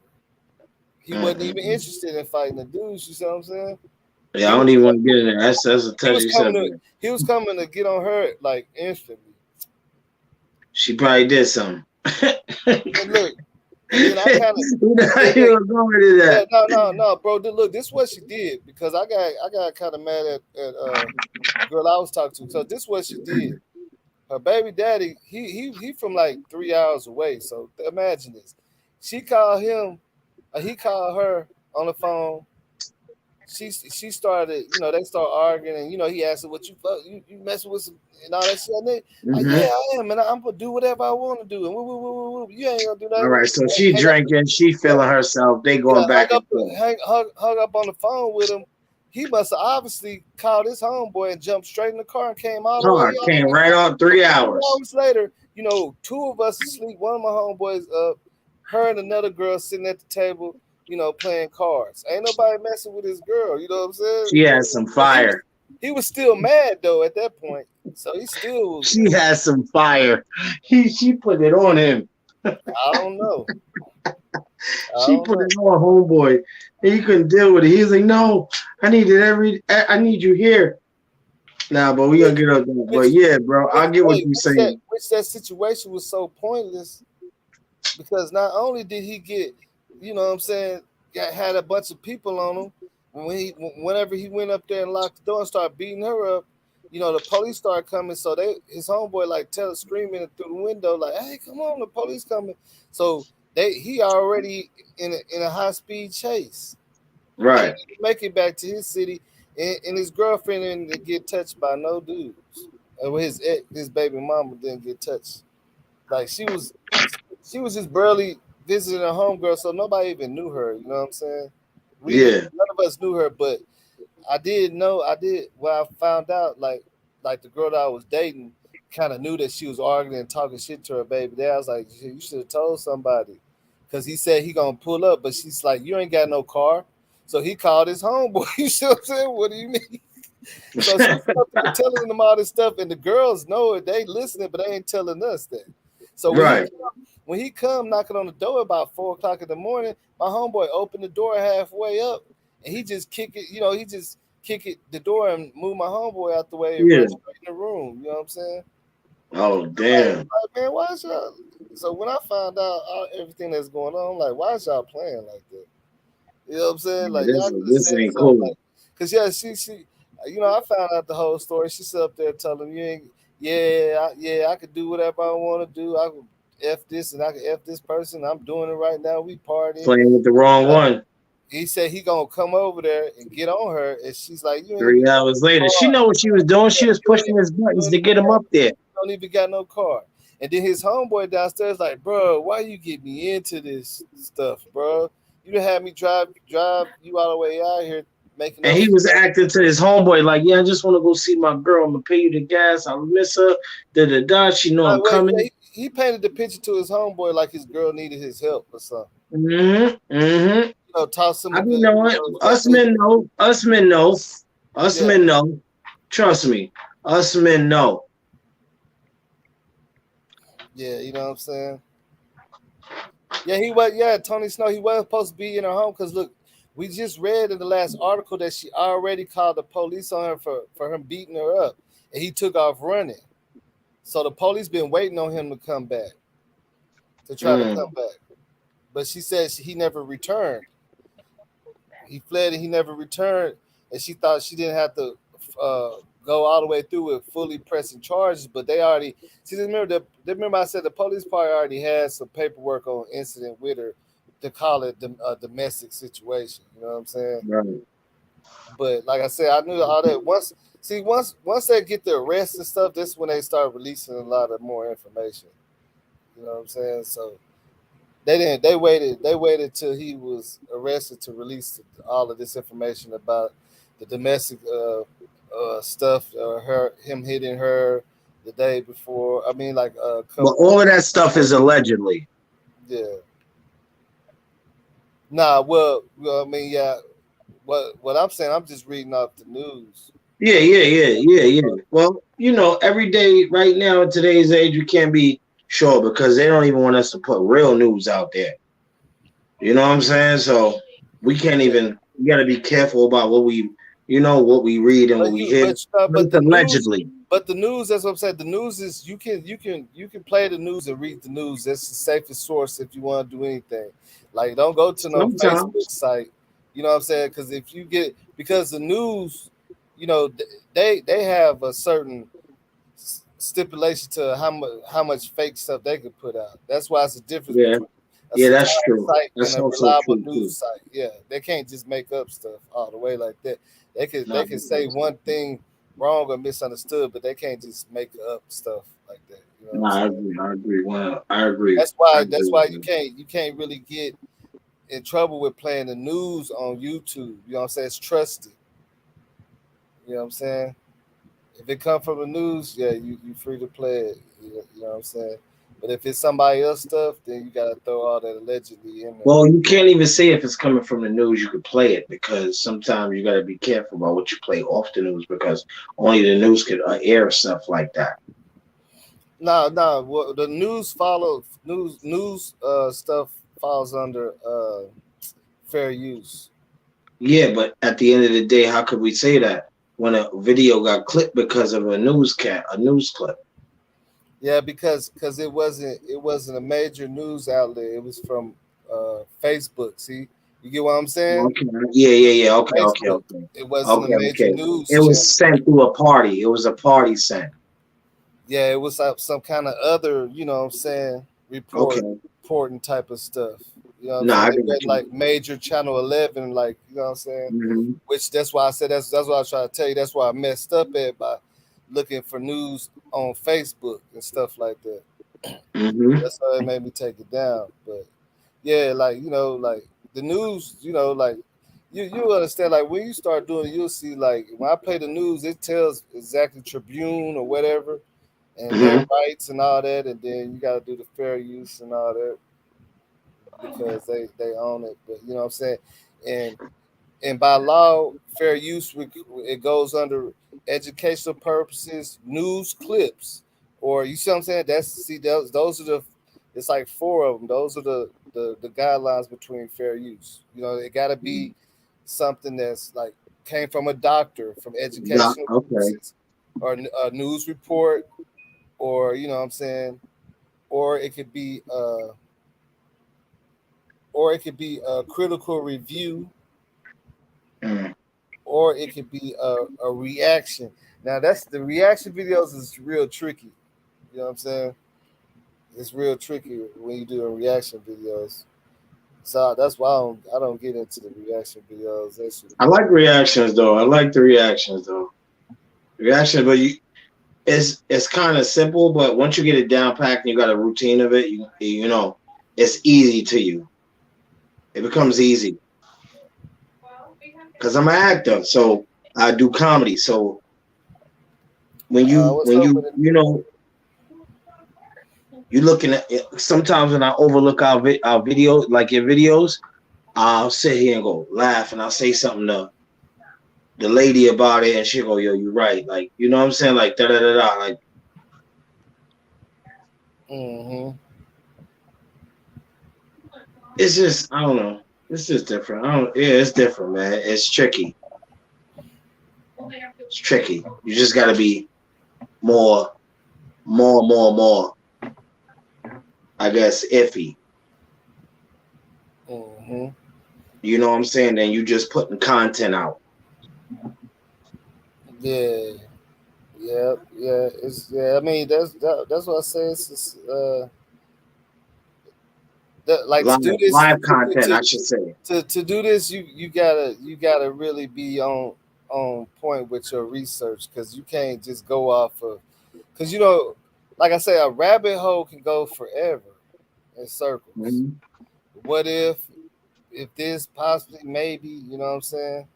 He wasn't even Mm-mm. interested in fighting the dudes. You see what I'm saying? Yeah, I He don't was even want to get in there. That's a he was touchy coming to subject. he was coming to get on her like instantly. She probably did something. And look, and then I kind of You know how then you look. were going to Yeah, that. no, bro. Look, this is what she did because I got kind of mad at the girl I was talking to. So this is what she did. Her baby daddy, he from like 3 hours away. So imagine this. She called him, he called her on the phone, she started, they start arguing, and he asked her, "What you messing with some, and all that shit?" And they, yeah, I am, and I'm gonna do whatever I want to do, and you ain't gonna do that. All right, so she drinking, she feeling herself. They going back and forth. Hung up on the phone with him. He must have obviously called his homeboy and jumped straight in the car and came all the way. Came right on 3 hours. 3 hours later, 2 of us asleep. One of my homeboys up, her and another girl sitting at the table, playing cards. Ain't nobody messing with his girl. You know what I'm saying? She had some fire. He was still mad though at that point. So he still was. She had some fire. She put it on him. I don't know. She put it on homeboy. And he couldn't deal with it. He's like, no, I need you here. Nah, but we gonna get up there. But yeah, bro, I get what you're saying. That situation was so pointless because not only did he get, had a bunch of people on him. Whenever he went up there and locked the door and started beating her up, the police started coming. So his homeboy screaming through the window like, "Hey, come on, the police coming!" So he already in a high speed chase. Right. He make it back to his city, and his girlfriend didn't get touched by no dudes. And his baby mama didn't get touched. Like she was just barely visiting her homegirl, so nobody even knew her. You know what I'm saying? None of us knew her, but I did know. Well, I found out like the girl that I was dating kind of knew that she was arguing and talking shit to her baby dad. I was like, you should have told somebody, because he said he gonna pull up, but she's like, you ain't got no car, so he called his homeboy. You see what I'm saying? What do you mean? So she's telling them all this stuff, and the girls know it. They listening, but they ain't telling us that. So when he come knocking on the door about 4 o'clock in the morning, my homeboy opened the door halfway up, and he just kick it, the door and move my homeboy out the way and run straight in the room. You know what I'm saying? Oh damn! Like, man, why is y'all? So when I found out everything that's going on, I'm like, why is y'all playing like that? You know what I'm saying? Like this ain't cool. Cause she, I found out the whole story. She sat up there telling him, I could do whatever I want to do. I could F this and I could F this person. I'm doing it right now. We partying. Playing with the wrong one. He said he gonna come over there and get on her, and she's like, 3 hours later, she know what she was doing. She was pushing his buttons to get him up there. Don't even got no car. And then his homeboy downstairs like, bro, why you get me into this stuff, bro? You done had me drive you all the way out here making. And he was acting to his homeboy like, yeah, I just want to go see my girl. I'm gonna pay you the gas. I miss her. She know I'm coming. Yeah, he painted the picture to his homeboy like his girl needed his help or something. Toss him. You know what? Us men know. Men know. Trust me. Us men know. Yeah, you know what I'm saying? Yeah, he was. Yeah, Tony Snow, he wasn't supposed to be in her home because look, we just read in the last article that she already called the police on her for him beating her up, and he took off running. So the police been waiting on him to come back, to try to come back, but she said he never returned. He fled and he never returned, and she thought she didn't have to go all the way through with fully pressing charges, but they already. See, remember I said the police probably already had some paperwork on incident with her to call it a domestic situation. You know what I'm saying? Right. But like I said, I knew all that. Once they get the arrest and stuff, this is when they start releasing a lot of more information. You know what I'm saying? So they didn't. They waited till he was arrested to release all of this information about the domestic stuff, him hitting her the day before. I mean, like, but all of that stuff is allegedly. Yeah. Nah. Well, I mean, yeah. What I'm saying, I'm just reading off the news. Yeah. Well, every day right now in today's age, you can't be sure because they don't even want us to put real news out there. You know what I'm saying? So we can't even. We got to be careful about what we read and what we hear. But allegedly. But the news, that's what I'm saying. The news is you can play the news and read the news. That's the safest source if you want to do anything. Like, don't go to no Facebook site. You know what I'm saying? Because the news, they have a certain stipulation to how much fake stuff they could put out. That's why it's a difference. Yeah, that's satire true. site That's and a also reliable true too. news site. Yeah, they can't just make up stuff all the way like that. They No, can say one thing wrong or misunderstood, but they can't just make up stuff like that. You know what no, I'm I saying? agree. I agree. Well, I agree. I That's agree why with you. you can't really get in trouble with playing the news on YouTube. You know what I'm saying? It's trusted. You know what I'm saying? If it come from the news, yeah, you free to play it. You know what I'm saying? But if it's somebody else stuff, then you gotta throw all that allegedly in there. Well, you can't even say if it's coming from the news, you could play it because sometimes you got to be careful about what you play off the news because only the news could air stuff like that. No. Well, the news stuff falls under fair use. Yeah, but at the end of the day, how could we say that when a video got clipped because of a news clip? Yeah, because it wasn't a major news outlet. It was from Facebook. See, you get what I'm saying? Okay. Yeah. Okay. Facebook. It wasn't a major Okay. news It channel. was sent through a party. It was a party sent. Yeah, it was some kind of other, you know what I'm saying, Okay. reporting type of stuff. You know what I'm No, saying? I It got wasn't you. like major channel 11, like, you know what I'm saying? Mm-hmm. Which that's why I said that's what I was trying to tell you. That's why I messed up at by looking for news on Facebook and stuff like that. Mm-hmm. That's why it made me take it down. But yeah, like, you know, like the news, you know, like you understand, like when you start doing it, you'll see, like when I play the news, it tells exactly Tribune or whatever and their Mm-hmm. rights and all that, and then you got to do the fair use and all that because they own it. But you know what I'm saying, and by law, fair use it goes under educational purposes, news clips, or you see what I'm saying. Those are the, it's like four of them. Those are the guidelines between fair use. You know, it got to be something that's like came from a doctor, from Yeah. educational Okay. purposes, or a news report, or you know what I'm saying, or it could be a critical review, Mm. or it could be a reaction. Now that's the reaction videos is real tricky. You know what I'm saying? It's real tricky when you do reaction videos. So that's why I don't get into the reaction videos. That should I be like reactions though. I like the reactions though. Reaction, but it's kind of simple. But once you get it down packed and you got a routine of it, you know, it's easy to you. It becomes easy because I'm an actor, so I do comedy. So what's up with it? you know you're looking at it, sometimes when I overlook our video, like your videos, I'll sit here and go laugh and I'll say something to the lady about it and she'll go, yo, you're right. Like, you know what I'm saying? Like da da da da. Like Mm-hmm. it's just I don't know. It's just different. It's different, man. It's tricky. It's tricky. You just gotta be more, more, I guess, iffy. Mm-hmm. You know what I'm saying? Then you just putting content out. Yeah. Yeah. I mean, that's what I say. It's just, like to do this Live content, I should say. to do this, you gotta really be on point with your research, because you can't just go off of, because you know, like I say, a rabbit hole can go forever in circles. Mm-hmm. What if this possibly maybe, you know what I'm saying?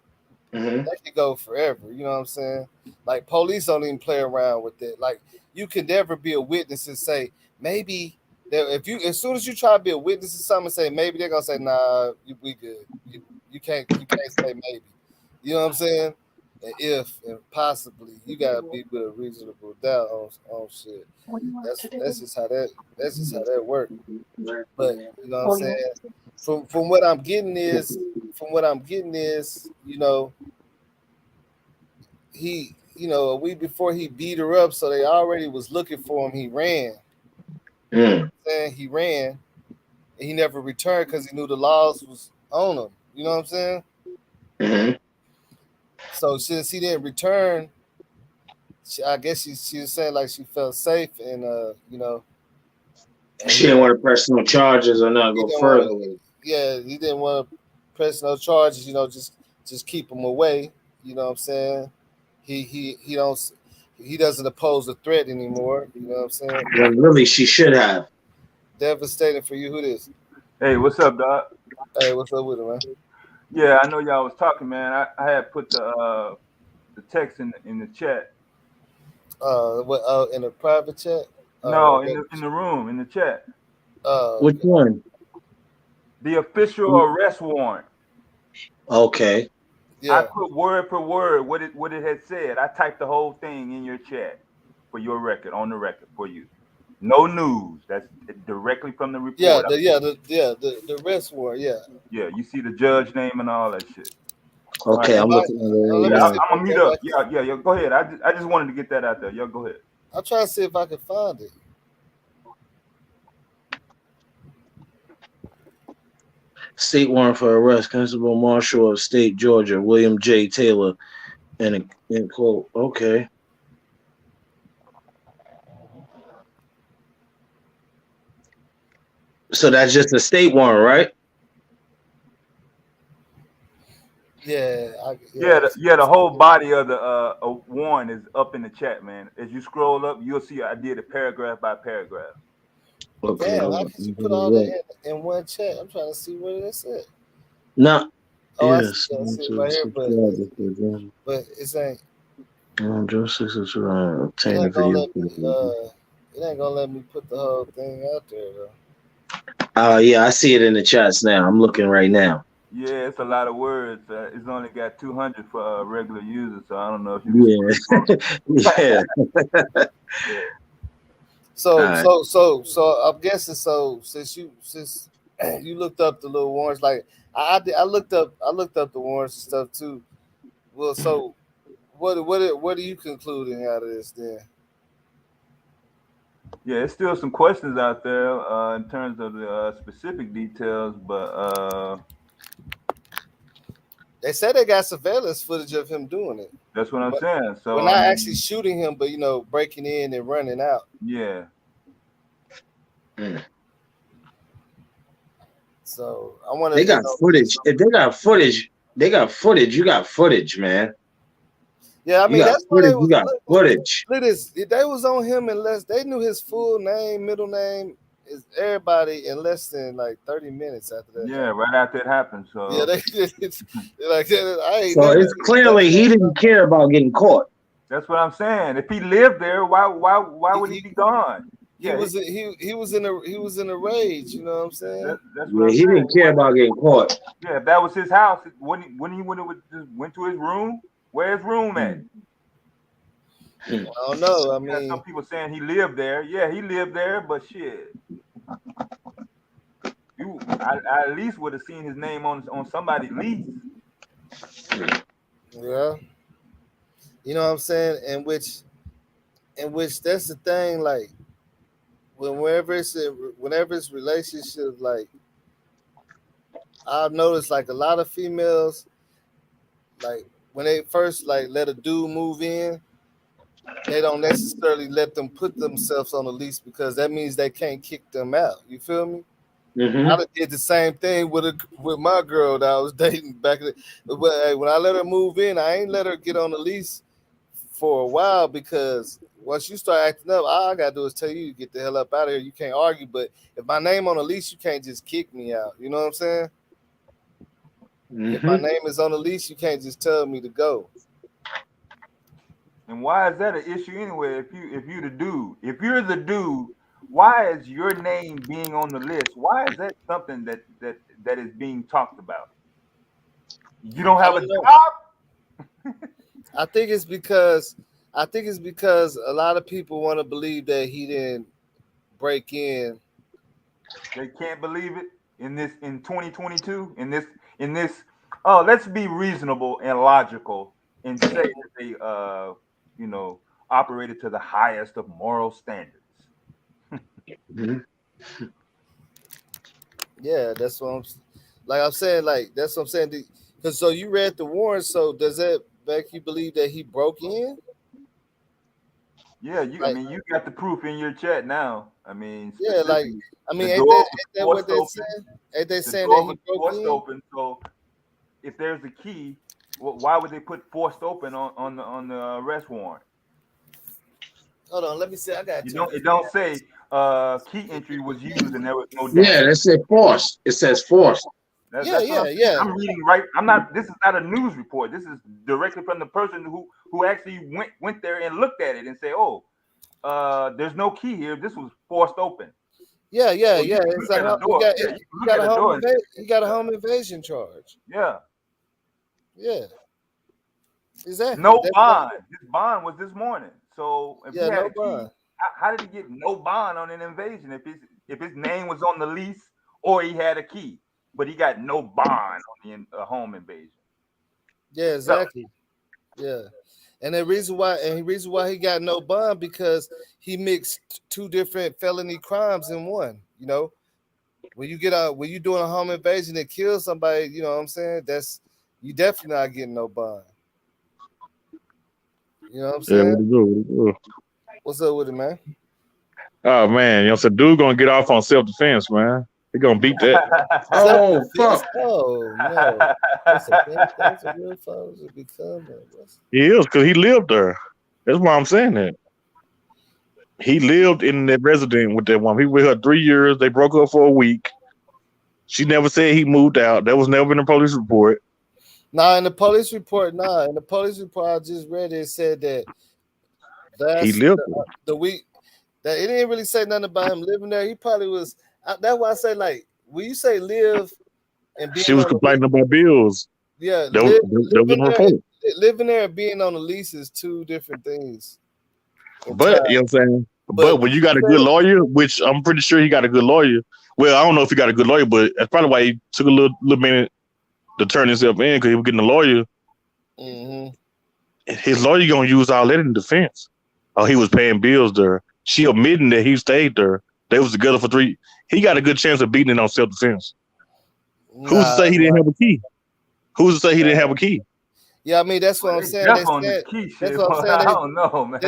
Mm-hmm. That could go forever. You know what I'm saying? Like police don't even play around with it. Like you can never be a witness and say maybe that if you, as soon as you try to be a witness to something and say maybe, they're gonna say nah, we good. You can't say maybe. You know what I'm saying? And if and possibly, you gotta be with a reasonable doubt on shit. That's just how that works. But you know what I'm saying? From what I'm getting is you know, he, you know, a week before he beat her up, so they already was looking for him. He ran. Mm. Saying he ran, and he never returned because he knew the laws was on him. You know what I'm saying? Mm-hmm. So since he didn't return, I guess she was saying like she felt safe, and you know, She didn't want to press no charges or not go further. Yeah, he didn't want to press no charges. You know, just keep him away. You know what I'm saying? He doesn't oppose the threat anymore. You know what I'm saying? When really she should have. Devastating for you. Who this? Hey, what's up, dog? Hey, what's up with it, man? Yeah, I know y'all was talking, man. I had put the text in the chat. What? In a private chat? No, in the room, in the chat. Which one? The official arrest warrant. Okay. Yeah. I put word for word what it had said. I typed the whole thing in your chat for your record, on the record for you. No news. That's directly from the report. Yeah, the arrest warrant. Yeah. Yeah, you see the judge name and all that shit. Okay, right, I'm looking at it. Yeah, I'm gonna mute up. Yeah. Go ahead. I just wanted to get that out there. Y'all go ahead. I'll try to see if I can find it. State warrant for arrest, Constable Marshal of State, Georgia, William J. Taylor, and in quote. Okay. So that's just a state warrant, right? Yeah. The whole body of the warrant is up in the chat, man. As you scroll up, you'll see I did it paragraph by paragraph. Okay. Damn, how could you put all that in one chat? I'm trying to see what it said. No. Oh, yes. I see it right here, but it's ain't. Obtain It ain't gonna let me put the whole thing out there though. Yeah, I see it in the chats now. I'm looking right now. Yeah, it's a lot of words. It's only got 200 for regular users, so I don't know if you. Yeah. Yeah. So I'm guessing. So since you looked up the little warrants, like I looked up the warrants and stuff too. Well, so what are you concluding out of this then? Yeah, there's still some questions out there in terms of the specific details, but they said they got surveillance footage of him doing it. That's what I'm saying. So we're not actually shooting him, but breaking in and running out. Yeah. So I want to. They got footage. If they got footage, they got footage. You got footage, man. Yeah, I mean that's footage. You got footage. Look at this. They was on him unless they knew his full name, middle name, is everybody in less than like 30 minutes after that. Yeah, right after it happened. So yeah, like I ain't. So it's clearly he didn't care about getting caught. That's what I'm saying. If he lived there, why would he be gone? He was in a rage. You know what I'm saying? That's what he didn't care about getting caught. Yeah, if that was his house, when he just went to his room, where's his room at? I don't know. I mean, some people saying he lived there. Yeah, he lived there, but shit, I at least would have seen his name on somebody's lease. Yeah, you know what I'm saying. In which that's the thing. Like, whenever it's relationship, like I've noticed, like a lot of females, like when they first like let a dude move in, they don't necessarily let them put themselves on the lease because that means they can't kick them out. You feel me? Mm-hmm. I did the same thing with my girl that I was dating back then. But when I let her move in, I ain't let her get on the lease for a while because once you start acting up, all I gotta do is tell you to get the hell up out of here. You can't argue, but if my name on the lease, you can't just kick me out. You know what I'm saying? Mm-hmm. If my name is on the lease, you can't just tell me to go. And why is that an issue anyway? If you're the dude, why is your name being on the list? Why is that something that is being talked about? You don't have a job? I think it's because a lot of people want to believe that he didn't break in. They can't believe it in 2022 in this. Oh, let's be reasonable and logical and say that they operated to the highest of moral standards. Mm-hmm. Yeah, that's what I'm saying. Like that's what I'm saying. Because so you read the warrant. So does that make you believe that he broke in? Yeah, I Like, mean, you got the proof in your chat now. I mean, yeah, like, specifically, I mean, the ain't door that, was ain't that what forced they open. saying? Ain't they The saying that door he was broke forced in? open. So if there's a key, why would they put forced open on the arrest warrant? Hold on, let me see. I got You to. don't. It don't say key entry was used and there was no Yeah, damage. that said force. It says force. Yeah, That's what yeah, I'm saying. yeah. I'm reading right. I'm not. This is not a news report. This is directly from the person who actually went there and looked at it and say, "Oh, there's no key here. This was forced open." Yeah, yeah, So you yeah. can It's look a at a you door. got Yeah, you you can look got at a a home door and invasion. You got a yeah, home invasion charge. yeah. Yeah, exactly. No That's what. bond. This bond was this morning. So if he Yeah, had no a key, bond. how did he get no bond on an invasion if his name was on the lease or he had a key, but he got no bond on the home invasion? Yeah, So exactly. Yeah, and the reason why he got no bond because he mixed two different felony crimes in one. You know, when you doing a home invasion and kill somebody, you know what I'm saying? That's you definitely not getting no bond. You know what I'm Yeah, saying? what it do? What it do? What's up with it, man? Oh man, you know, so dude gonna get off on self-defense, man. He gonna beat that. Self Oh defense? fuck. Oh no. It's a 10,000 real followers to become He is, because he lived there. That's why I'm saying that. He lived in that resident with that woman. He with her 3 years. They broke up for a week. She never said he moved out. That was never in the police report. Nah, in the police report, in the police report I just read it said that He that's lived there. the week that it didn't really say nothing about him living there. He probably was that's why I say like when you say live and She being was on the lease, complaining about bills. yeah, That was in the report. living there and being on the lease is two different things But, entirely. you know what I'm saying? But But when you got a good lawyer, which I'm pretty sure he got a good lawyer. Well, I don't know if he got a good lawyer, but that's probably why he took a little minute to turn himself in, because he was getting a lawyer. mm-hmm. His lawyer gonna use all that in defense. Oh, he was paying bills there. She admitting that he stayed there. They was together for 3. He got a good chance of beating it on self-defense. Who's to Nah, say he didn't have a key? Who's to say he didn't have a key? yeah, I mean that's what I'm they saying. They deaf on this said key that's shit. what I'm saying. I don't know, man.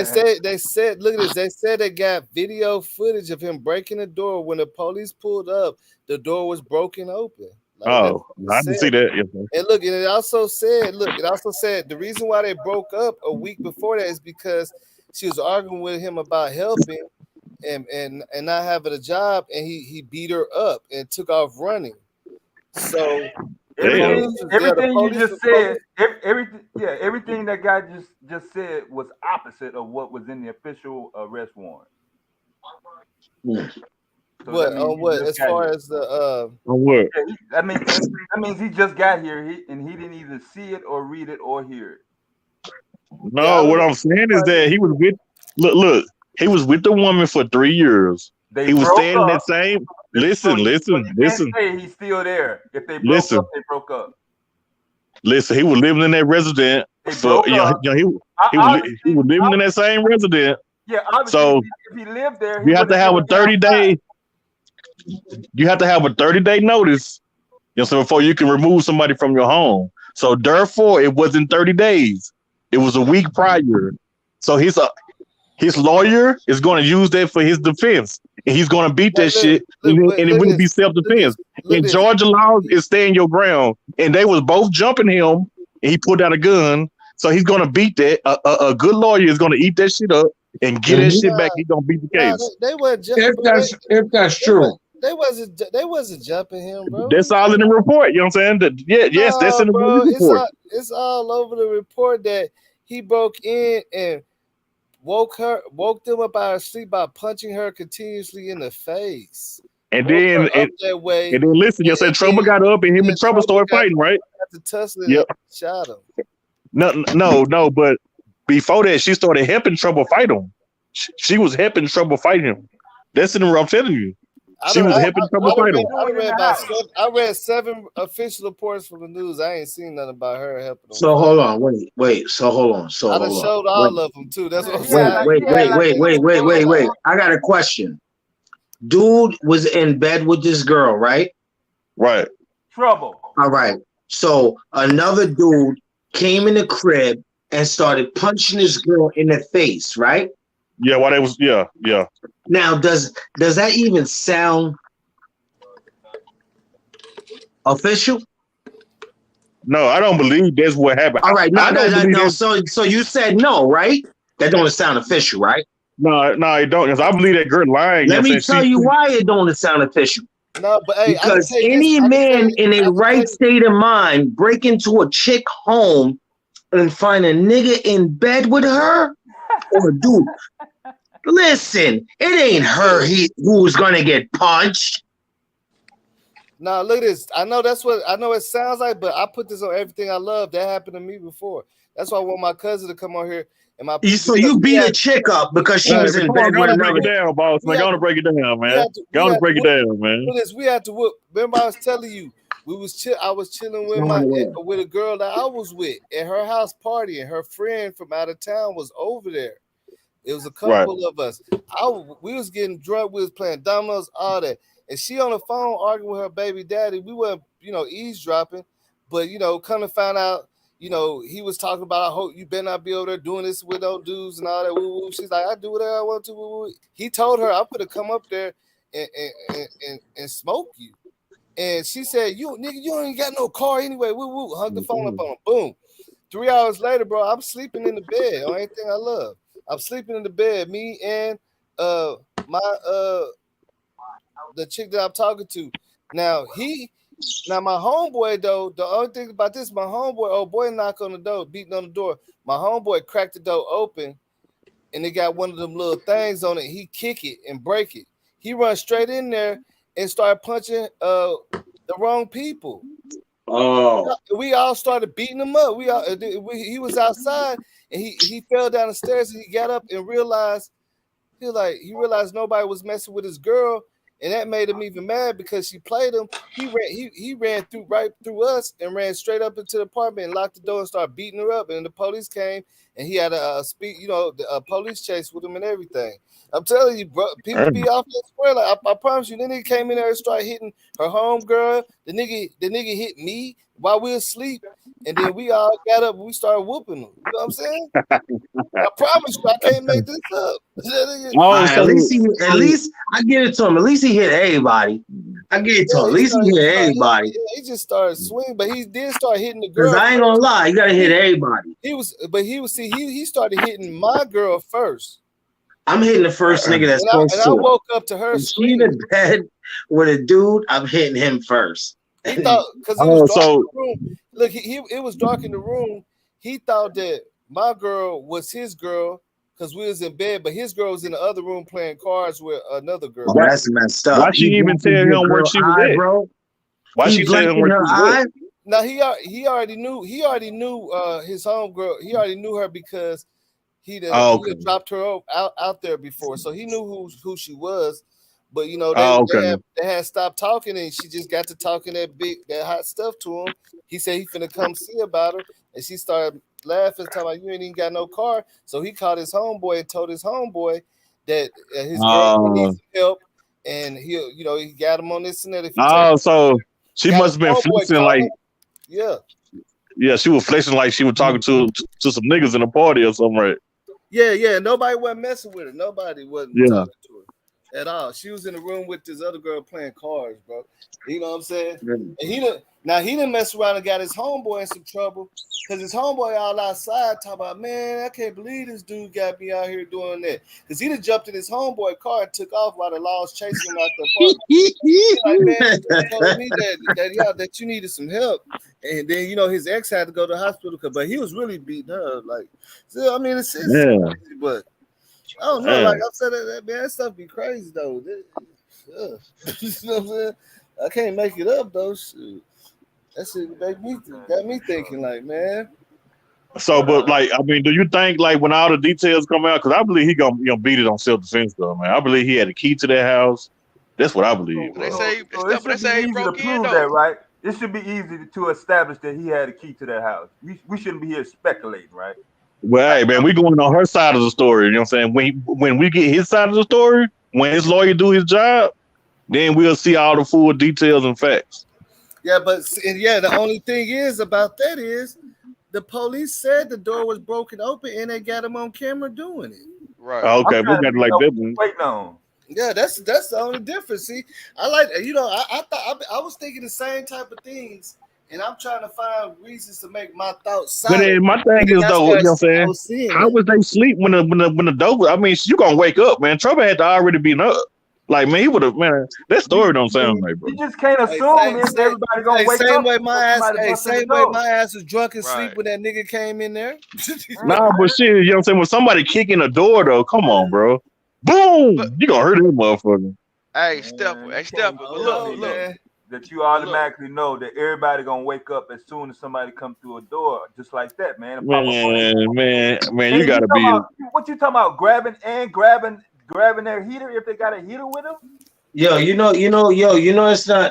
They said look at this. They said they got video footage of him breaking the door. When the police pulled up, the door was broken open. Like that's Oh, what it I didn't see said. that. Yes, sir. And look, and it also said the reason why they broke up a week before that is because she was arguing with him about helping and not having a job, and he beat her up and took off running. So the Damn. Everything you just said, everything that guy just said was opposite of what was in the official arrest warrant. So what that means on what he just as got far here. as the On what? Yeah, that means he just got here, and he didn't either see it or read it or hear it. No, what I'm saying is that he was with he was with the woman for 3 years. They He was broke staying in that up. same So listen. you can't say he's still there. If they broke Listen. up, they broke up. Listen, he was living in that resident They for broke up. he was living in that same resident. Yeah, obviously, So if he lived there, you have to have a 30-day. You have to have a 30-day notice, you know, so before you can remove somebody from your home. So therefore, it wasn't 30 days. It was a week prior. So his lawyer is going to use that for his defense, and he's going to beat that shit, and it wouldn't be self-defense. In Georgia law, it's stand your ground, and they was both jumping him, and he pulled out a gun. So he's going to beat that. A good lawyer is going to eat that shit up and get that shit back. He's going to beat the case. they weren't If that's true. They wasn't jumping him, bro. That's all in the report. You know what I'm saying? Yes, that's in the bro. report. It's all over the report that he broke in and woke them up out of sleep by punching her continuously in the face. And then that way. And then listen, you said Trouble got up and him and Trouble started fighting, right? Got to tussling Yep. and shot him. No, but before that, she started helping Trouble fight him. She was helping Trouble fight him. That's in the I'm telling you. She was helping Trouble fight him. I read 7 official reports from the news. I ain't seen nothing about her helping him. So hold on, wait. So hold on. I done showed all of them too. That's what I'm saying. Wait. I got a question. Dude was in bed with this girl, right? Right. Trouble. All right. So another dude came in the crib and started punching this girl in the face, right? Yeah, why they was yeah. Now, does that even sound official? No, I don't believe that's what happened. All right, I don't believe no. that. So you said no, right? That don't sound official, right? No, it don't. Because I believe that girl lying. You know Let what me I'm tell saying? you why it don't sound official. No, but hey, I can Because tell you this. any I can tell man you, in a right state of mind break into a chick home and find a nigga in bed with her or dude. Listen, it ain't her who's gonna get punched. Now look at this. I know that's what I know it sounds like, but I put this on everything I love. That happened to me before. That's why I want my cousin to come on here and my people. So you beat a chick up because she All right, was but in come on, bed go with on and break another. it down, boss man. Go on and break it down, man. Go on and break it down, man. Look at this. We had to whoop. Remember I was telling you, I was chilling with with a girl that I was with at her house party, and her friend from out of town was over there. It was a couple of us. We was getting drunk. We was playing dominoes, all that. And she on the phone arguing with her baby daddy. We weren't, eavesdropping. But, come to find out, he was talking about, I hope you better not be over there doing this with those dudes and all that. Woo, woo. She's like, I do whatever I want to. Woo, woo. He told her, I'm going to come up there and smoke you. And she said, nigga, you ain't got no car anyway. Woo, woo. Hung the phone up on him. Boom. 3 hours later, bro, I'm sleeping in the bed on anything I love. I'm sleeping in the bed, me and the chick that I'm talking to. Now my homeboy though, the only thing about this, my homeboy, old boy knock on the door, beating on the door. My homeboy cracked the door open and it got one of them little things on it. He kick it and break it. He run straight in there and started punching the wrong people. Oh, we all started beating him up. He was outside and he fell down the stairs and he got up and realized he realized nobody was messing with his girl, and that made him even mad because she played him. He ran right through us and ran straight up into the apartment and locked the door and started beating her up. And the police came and he had a police chase with him and everything. I'm telling you, bro, people be off the square. Like I promise you, the nigga came in there and started hitting her homegirl. The nigga hit me while we were asleep, and then we all got up and we started whooping him. You know what I'm saying? I promise you, I can't make this up. At least I give it to him. At least he hit everybody. I give it to him. At least he hit everybody. He just started swinging, but he did start hitting the girl. Because I ain't gonna lie, you gotta hit everybody. He started hitting my girl first. I'm hitting the first nigga that's close to her. And I woke up to her screaming. She in bed with a dude, I'm hitting him first. He thought, because it was dark in the room. Look, it was dark in the room. He thought that my girl was his girl because we was in bed, but his girl was in the other room playing cards with another girl. Oh, that's messed up. Why she even tell him where she was at, bro? Why she tell him where she was at? Now he already knew his homegirl. He already knew her because he dropped her out there before, so he knew who she was. But they had stopped talking, and she just got to talking that hot stuff to him. He said he finna come see about her, and she started laughing, talking about you ain't even got no car. So he called his homeboy and told his homeboy that his girl needs help, and he got him on this and that. So she must have been flexing like, yeah, she was flexing like she was talking to some niggas in a party or something, right? Yeah. Nobody wasn't messing with her. Nobody wasn't talking to her at all. She was in the room with this other girl playing cards, bro. You know what I'm saying? And he didn't mess around and got his homeboy in some trouble because his homeboy all outside talking about, man, I can't believe this dude got me out here doing that. Because he done jumped in his homeboy car and took off while the law was chasing him out the apartment. He's like, man, you told me that you needed some help. And then, his ex had to go to the hospital, but he was really beating her. Like, so, I mean, it's crazy, but I don't know. Like I said, that stuff be crazy though. You know what I'm saying? I can't make it up though. Shoot. That shit got me thinking like, man. So, but like, I mean, do you think like when all the details come out? Because I believe he gonna beat it on self-defense though, man. I believe he had a key to that house. That's what I believe. They say he broke in though. That, right? It should be easy to establish that he had a key to that house. We shouldn't be here speculating, right? Well, hey, man, we going on her side of the story. You know what I'm saying? When we get his side of the story, when his lawyer do his job, then we'll see all the full details and facts. Yeah, the only thing is about that is the police said the door was broken open and they got him on camera doing it. Oh, I'm okay, we trying to got figure like out that what one. you waiting on. Yeah, that's the only difference. See, I like I thought I was thinking the same type of things, and I'm trying to find reasons to make my thoughts But solid. then my thing And then is though, you know what I I'm saying? was seeing How that. was they sleep when the door was, I mean, you gonna wake up, man. Trouble had to already been up. Like, man, he would have, man, that story don't sound right, bro. You just can't Hey, assume everybody gonna wake same up way before somebody bust in the same way door. my ass was drunk and Right. sleep when that nigga came in there. Nah, but shit, you know what I'm saying? When somebody kicking a door though, come on, bro. Boom! But You gonna hurt that motherfucker. hey, Stepper, hey, Stepper. But look, man. That you automatically know that everybody gonna wake up as soon as somebody come through a door, just like that, man. And pop up on Man, And you gotta talking be. about, what you talking about? Grabbing their heater if they got a heater with them? Yo,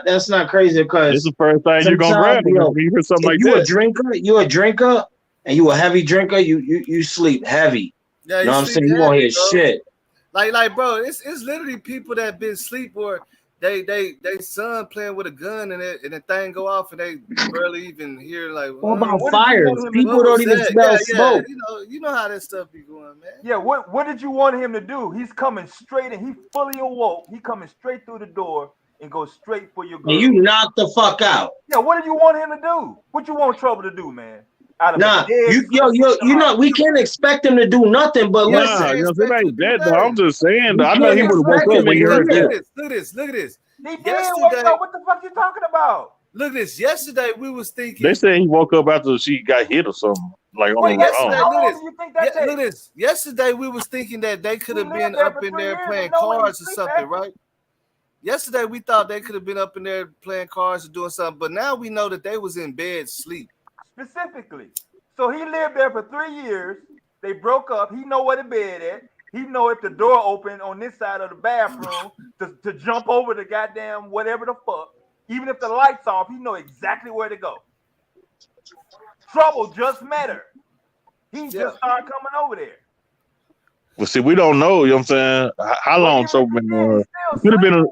that's not crazy This because the first thing you gonna sometimes, grab when you hear something if like you that. a drinker, and you a heavy drinker, you sleep heavy. Yeah, You know what I'm sleep saying? You won't heavy, hear bro. shit. Like, bro, it's literally people that been asleep or they son playing with a gun and the thing go off and they barely even hear like. What about what did you fires? want him to People What don't was even that? smell Yeah, smoke. you know how that stuff be going, man. Yeah, what did you want him to do? He's coming straight and he fully awoke. He coming straight through the door and goes straight for your girl. And you knock the fuck out. Yeah, what did you want him to do? What you want Trouble to do, man? Out of Nah, a dead you know, we can't expect him to do nothing. But Nah, listen, you know, it ain't that though. I'm just saying we though. I know can't he would have woke expect up him when to he heard hear. that. Look at this. He did Yesterday, wake up. What the fuck you talking about? look at this. Yesterday we was thinking. They said he woke up after she got hit or something. Like on Well, the yesterday, How look long at do this. you think that takes? Look at this. Yesterday we was thinking that they could have lived been there up for in 3 there years playing and know when he cards or sleep something, at. right? Yesterday we thought they could have been up in there playing cards or doing something, but now we know that they was in bed sleep. Specifically. So he lived there for 3 years. They broke up. He know where the bed at. He know if the door open on this side of the bathroom to jump over the goddamn whatever the fuck. Even if the lights off, he know exactly where to go. Trouble just met her. He just started coming over there. Well, see, we don't know. You know what I'm saying? How long Trouble been? Could have been a.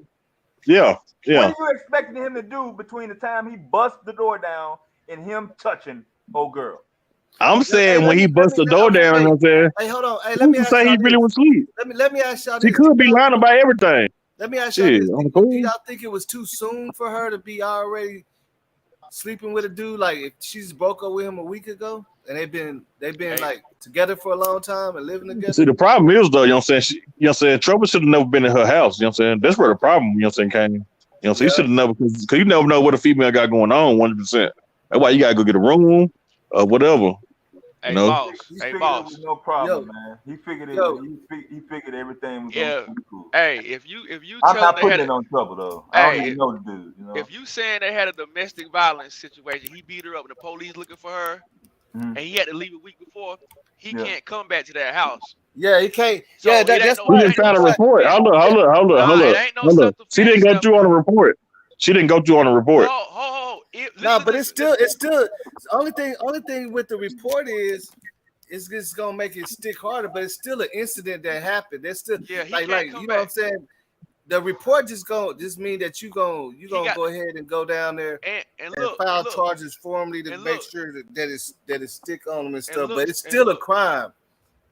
Yeah. What are you expecting him to do between the time he busts the door down and him touching old girl? I'm saying when he bust the door down, you know what I'm saying? Hey, hold on. Hey, Who's let me to ask say he y'all really this. was asleep? Let me ask y'all She this. could be lying about everything. Let me ask y'all Shit, this. I'm Do cool. y'all think it was too soon for her to be already sleeping with a dude? Like if she's broke up with him a week ago and they've been like together for a long time and living together? See, the problem is though, you know what I'm saying? You know what I'm saying? Trouble should have never been in her house. You know what I'm saying? That's where the problem, you know what I'm saying, came. You know, so you should have never, because you never know what a female got going on 100%. That's why you got to go get a room or whatever. Hey, you know? boss. He Hey, figured boss. it was no problem, man. He figured it. He figured everything was Yeah. cool. Hey, if you I'm tell not they putting had it on Trouble though. Hey, I don't even know the dude. You know. if you saying they had a domestic violence situation, he beat her up and the police looking for her, and he had to leave a week before, he can't come back to that house. Yeah, he can't. So yeah, that's She didn't sign a report. Hold up. She didn't go through on a report. She didn't go through on a report. No, but it's still the only thing with the report is it's just gonna make it stick harder, but it's still an incident that happened. There's still like you know what I'm saying. The report just mean that you gonna go ahead and go down there and file charges formally to make sure that it stick on them and stuff. But it's still a crime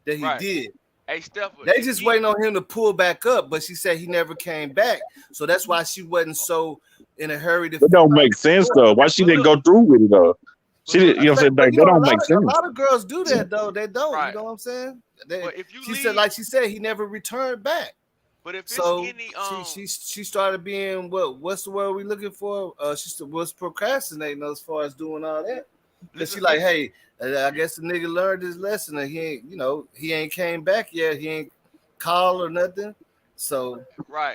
that he did. Hey, Steph, they just waiting on him to pull back up, but she said he never came back, so that's why she wasn't so in a hurry to. It don't make sense though. Why she didn't go through with it though? She didn't. You know what I'm saying? Like, that don't make sense. A lot of girls do that though. They don't. You know what I'm saying? She said he never returned back. But if so it's any, she started being what's the word we looking for? She was procrastinating as far as doing all that. Cause she like, hey, I guess the nigga learned his lesson and he ain't came back yet. He ain't called or nothing. So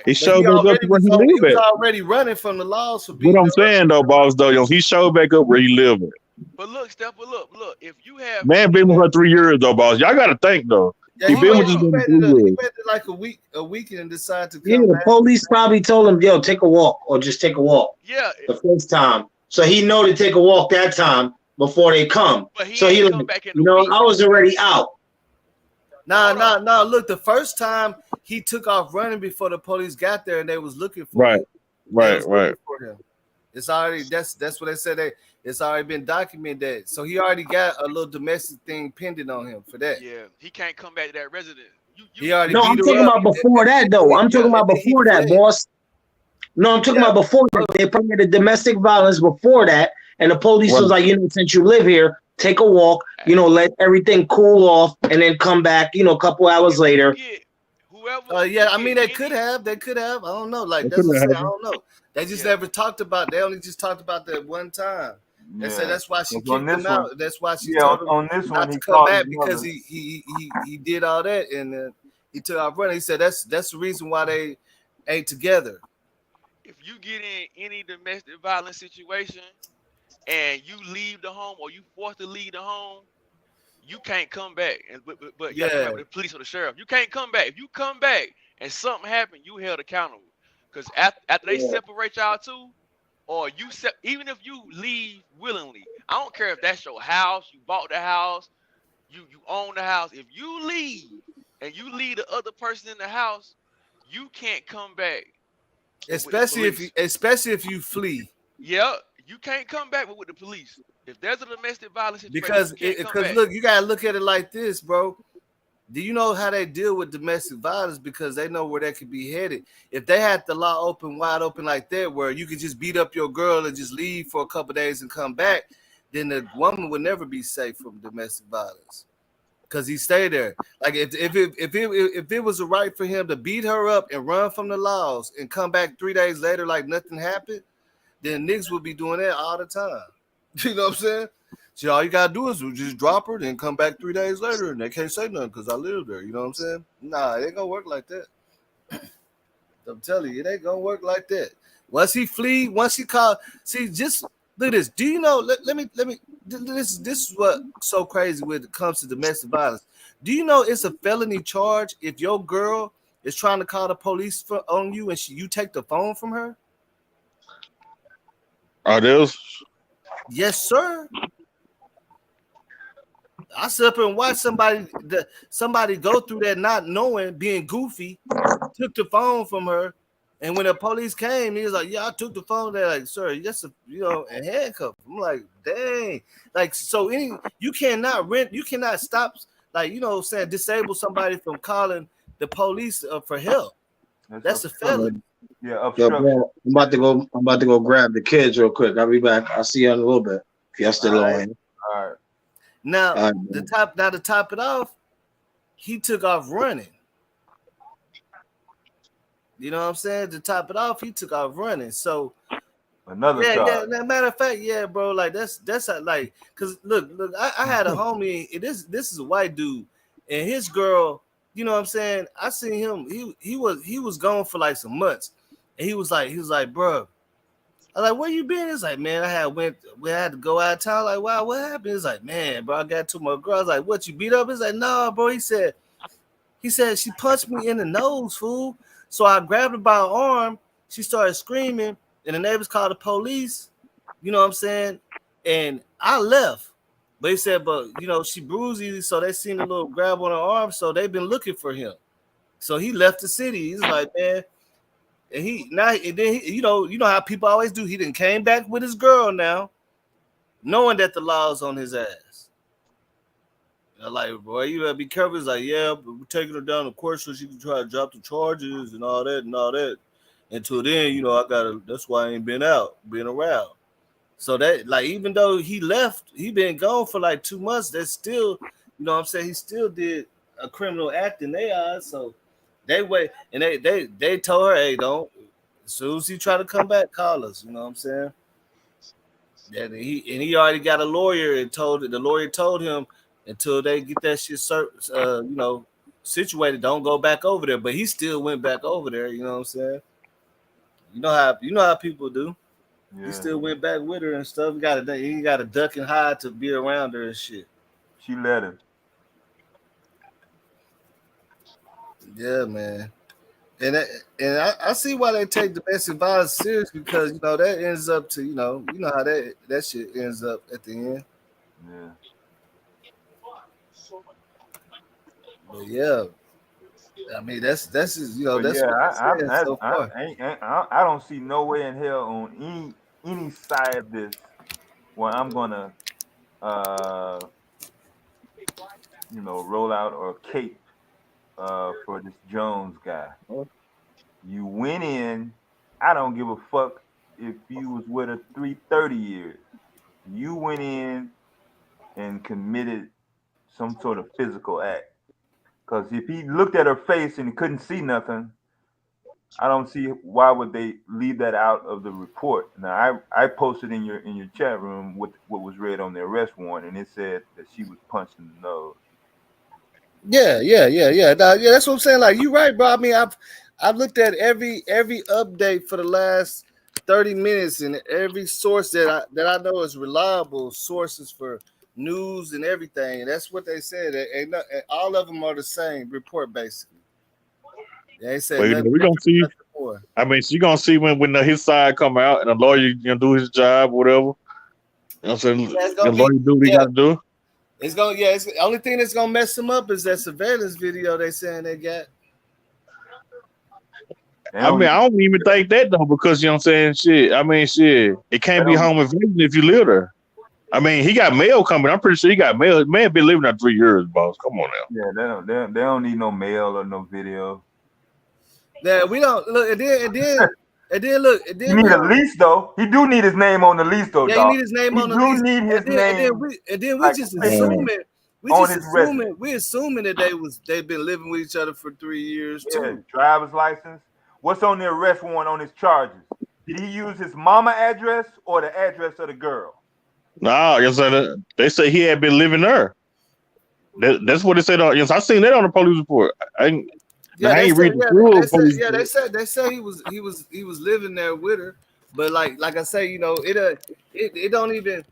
he showed back up where he lived at. Already running from the laws for What I'm saying though, boss, though, he showed back up where he lived at. But look, Steph, look. If you have man been with her 3 years though, boss. Y'all got to think though. Yeah, he been with this woman 3 years. He waited like a week and decided to come Yeah, the back. police probably told him, "Yo, take a walk," or just take a walk. Yeah. The first time, so he know to take a walk that time before they come. But so he like, I was already out. Nah. Look, the first time he took off running before the police got there and they was looking for him. Right. For him. It's already that's what they said. It's already been documented that. So he already got a little domestic thing pending on him for that. Yeah, he can't come back to that residence. He already No, beat I'm her talking up. about before that, though. I'm talking about before that, boss. No, I'm talking about before that. They permitted domestic violence before that, and the police was like, since you live here, take a walk, let everything cool off, and then come back, a couple hours later. Yeah, I mean, they could have. I don't know. Like, that's what I'm saying. I don't know. They just never talked about. They only just talked about that one time. They said that's why she kicked him out. That's why she told him not to come back because he did all that and he took off running. He said that's the reason why they ain't together. If you get in any domestic violence situation and you leave the home or you forced to leave the home, you can't come back. But you got to come back with the police or the sheriff. You can't come back. If you come back and something happened, you held accountable. Because after they separate y'all two, or even if you leave willingly, I don't care if that's your house, you bought the house, you own the house. If you leave and you leave the other person in the house, you can't come back. Especially if you flee. Yeah, you can't come back with the police. If there's a domestic violence situation, Because you can't come back. look, you gotta look at it like this, bro. Do you know how they deal with domestic violence? Because they know where they could be headed. If they had the law wide open like that, where you could just beat up your girl and just leave for a couple of days and come back, then the woman would never be safe from domestic violence. Because he stayed there. Like if it was a right for him to beat her up and run from the laws and come back 3 days later like nothing happened, then niggas would be doing that all the time. You know what I'm saying? So all you gotta do is just drop her, then come back 3 days later, and they can't say nothing because I live there. You know what I'm saying? Nah, it ain't gonna work like that. I'm telling you, it ain't gonna work like that. Once he flee, once he call, see, just look at this. Do you know? Let me. This is what so crazy when it comes to domestic violence. Do you know it's a felony charge if your girl is trying to call the police on you and you take the phone from her? Are those? Yes, sir. I sit up and watch somebody go through that not knowing, being goofy, took the phone from her, and when the police came, he was like, "Yeah, I took the phone." They're like, "Sir, yes, and handcuff." I'm like, "Dang!" Like, so you cannot stop, like, saying disable somebody from calling the police for help. That's a felony. Yeah, Yo, bro, I'm about to go grab the kids real quick. I'll be back. I'll see you in a little bit. If y'all still on. All right. Now to top it off, he took off running. You know what I'm saying? To top it off, he took off running. So another charge. Yeah. Matter of fact, yeah, bro. Like that's like, cause look, I had a homie. This is a white dude, and his girl. You know what I'm saying? I seen him. He was gone for like some months, and he was like, bro. I was like, where you been? It's like, man, we had to go out of town. Like, wow, what happened? It's like, man, bro, I got to my girl. I was like, what, you beat up? It's like, no, bro. He said she punched me in the nose, fool. So I grabbed her by her arm. She started screaming, and the neighbors called the police. You know what I'm saying? And I left. But he said, she bruised easy, so they seen a little grab on her arm, so they've been looking for him. So he left the city. He's like, man. And you know how people always do. He then came back with his girl now, knowing that the law's on his ass. I'm like, boy, you better be careful. He's like, yeah, but we're taking her down to court so she can try to drop the charges and all that. Until then, that's why I ain't been around. So that, like, even though he left, he been gone for like 2 months. That's still, you know what I'm saying? He still did a criminal act in their eyes. So they wait, and they told her, hey, don't. As soon as he try to come back, call us. You know what I'm saying? And he already got a lawyer, and the lawyer told him until they get that shit situated, don't go back over there. But he still went back over there. You know what I'm saying? You know how people do. Yeah. He still went back with her and stuff. He got to duck and hide to be around her and shit. She let him. Yeah, man. And I see why they take domestic violence serious, because that ends up to how that shit ends up at the end. Yeah. But yeah, I mean that's just, that's what so far. I don't see no way in hell on any side of this where I'm gonna roll out or cape for this Jones guy. You went in. I don't give a fuck if you was with her 30 years. You went in and committed some sort of physical act. Because if he looked at her face and he couldn't see nothing, I don't see why would they leave that out of the report. Now I posted in your chat room what was read on the arrest warrant, and it said that she was punched in the nose. Yeah. Nah, yeah, that's what I'm saying. Like, you right, bro. I mean, I've looked at every update for the last 30 minutes, and every source that I know is reliable sources for news and everything. And that's what they said. And all of them are the same report, basically. They said Well, nothing, we're gonna see. nothing more. I mean, you're gonna see when his side come out and the lawyer do his job, whatever. You know what I'm saying? Yeah, it's The gonna lawyer be, do what he got to do. It's gonna, it's the only thing that's gonna mess him up is that surveillance video they saying they got. I mean, I don't even think that though, because you know what I'm saying, shit. I mean, shit, it can't be home invasion if you live there. I mean, he got mail coming. I'm pretty sure he got mail. Man, been living there 3 years, boss. Come on now. Yeah, they don't need no mail or no video. Yeah, we don't look. And then look. And then he need a lease though. He do need his name on the lease though. Yeah, dog. he need his name he on the do lease. need his name. And then we like, just assuming. We his assuming that they've been living with each other for 3 years too. Driver's license. What's on the arrest warrant on his charges? Did he use his mama address or the address of the girl? Nah, yes, they say he had been living there. That's what they said. Yes, I seen that on the police report. They said he was living there with her, but like I say, you know, it don't even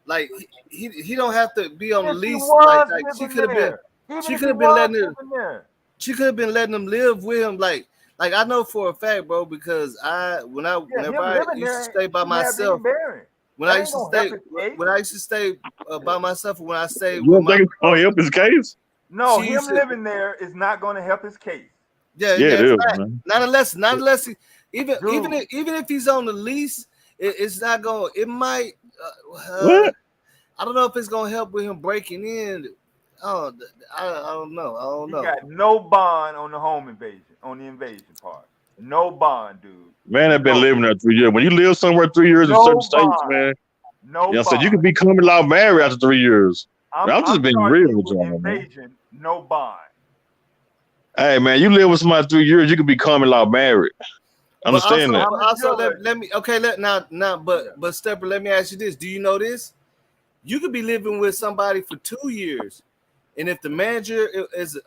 like he don't have to be on the lease. Like she could have been letting him live with him. Like I know for a fact, bro, because whenever I used to stay by myself. When I used to stay by myself, when I stayed with my girl, help his case? No, him living there is not going to help his case. Yeah, it is, man. Not unless he, even if he's on the lease, it's not going. It might. I don't know if it's going to help with him breaking in. Oh, I don't know. He got no bond on the home invasion, on the invasion part. No bond, dude. Man, I've been living there 3 years. When you live somewhere 3 years in certain states, man, you could be common law married after 3 years. I'm just being real with y'all, man. No bond. Hey, man, you live with somebody 3 years, you could be common law married. Understand that. Also, let me but Stepper, let me ask you this: do you know this? You could be living with somebody for 2 years, and if the manager is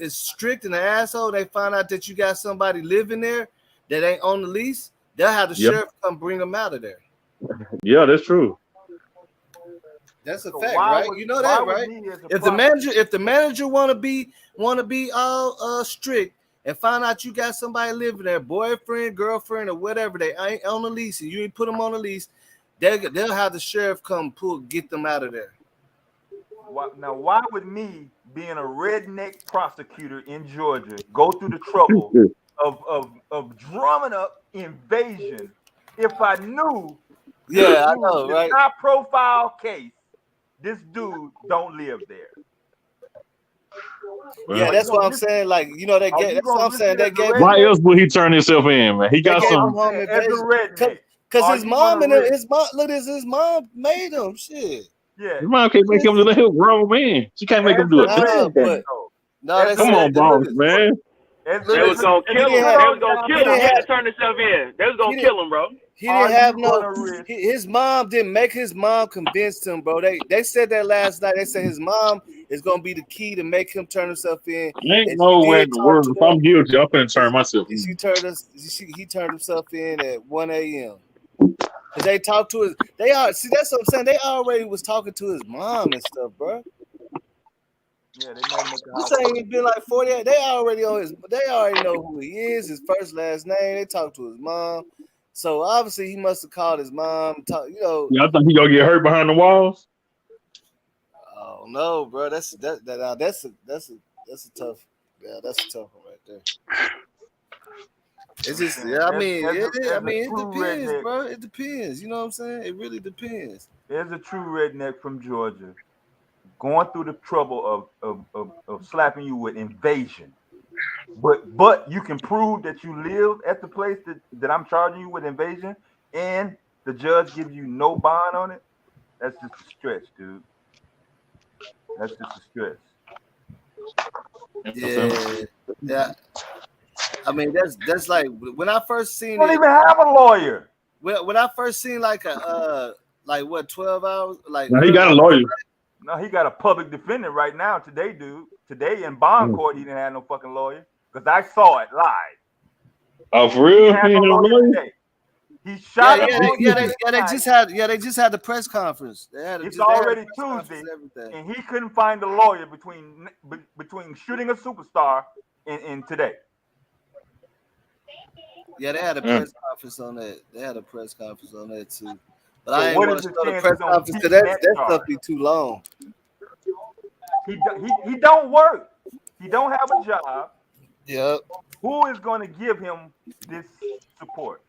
strict and an asshole, they find out that you got somebody living there that ain't on the lease, they'll have the sheriff come bring them out of there. Yeah, that's true. That's a fact, right? You know that, right? If the manager wanna be all strict and find out you got somebody living there, boyfriend, girlfriend, or whatever, they ain't on the lease, and you ain't put them on the lease, they'll have the sheriff come get them out of there. Now, why would me, being a redneck prosecutor in Georgia, go through the trouble of drumming up invasion if I knew I know, right? High profile case, this dude don't live there. Yeah, that's what I'm saying. Like, you know, they get. That's what I'm saying. They gave. Why else would he turn himself in, man? He got some. Because his mom and his mom. Look, his mom made him. Shit. Yeah. His mom can't make him do that. He's a grown man. She can't make him do it. No, come on, boss, man. They was gonna kill him. They was gonna kill him. He had to turn himself in. They was gonna kill him, bro. He didn't have no. His mom didn't make his mom convince him, bro. They said that last night. They said his mom is gonna be the key to make him turn himself in. Ain't no way in the world. If I'm guilty, I'm gonna turn myself in. He turned himself in at 1 a.m. Cause they talked to his. See, that's what I'm saying. They already was talking to his mom and stuff, bro. Yeah, they might make this ain't been like 48. They already know who he is, his first, last name. They talked to his mom. So obviously he must have called his mom. Yeah, I think he gonna get hurt behind the walls. Oh no, bro. That's a tough. Yeah, that's a tough one right there. It's just, it depends, bro. It depends. You know what I'm saying? It really depends. There's a true redneck from Georgia going through the trouble of slapping you with invasion. But you can prove that you live at the place that I'm charging you with invasion, and the judge gives you no bond on it. That's just a stretch, dude. That's just a stretch. Yeah, yeah. I mean, that's like when I first You seen don't it. even have a lawyer. When I first seen like a like what 12 hours like Now he early. got a lawyer. No, he got a public defender right now today, dude. Today in bond court, he didn't have no fucking lawyer because I saw it live. Oh, for He real? didn't have no lawyer today. He shot him on Tuesday They just had the press conference. It's already Tuesday, and he couldn't find a lawyer between shooting a superstar and today. Yeah, they had a press conference on that. They had a press conference on that too. But So I ain't what want is to the show the chances press on conference because beating that that stuff charge? be too long. He don't work. He don't have a job. Yep. Who is going to give him this support?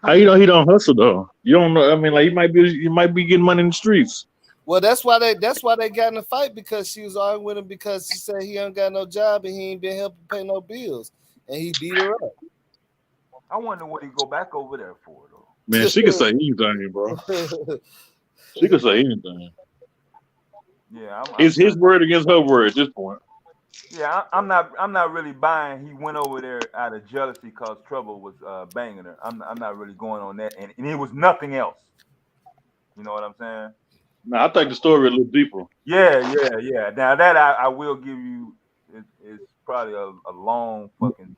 How you know he don't hustle though? You don't know. I mean, like you might be getting money in the streets. Well, that's why they got in the fight because she was arguing with him because she said he ain't got no job and he ain't been helping pay no bills, and he beat her up. I wonder what he go back over there for though. Man, she could say anything, bro. She could say anything. Yeah, It's his word against her word at this point. Yeah, I'm not really buying. He went over there out of jealousy because Trouble was banging her. I'm not really going on that, and it was nothing else. You know what I'm saying? No, I think the story a little deeper. Yeah. Now that I will give you, it's probably a long fucking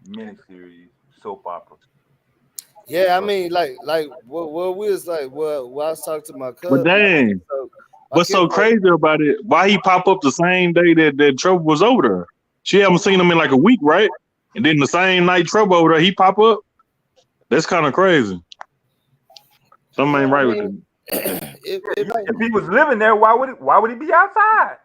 miniseries soap opera. Yeah, I mean, like what we was like, well, I was talking to my cousin. But dang, what's so crazy about it? Why he pop up the same day that Trouble was over there? She haven't seen him in like a week, right? And then the same night Trouble over there, he pop up. That's kind of crazy. Something ain't right with him. If he was living there, why would he be outside?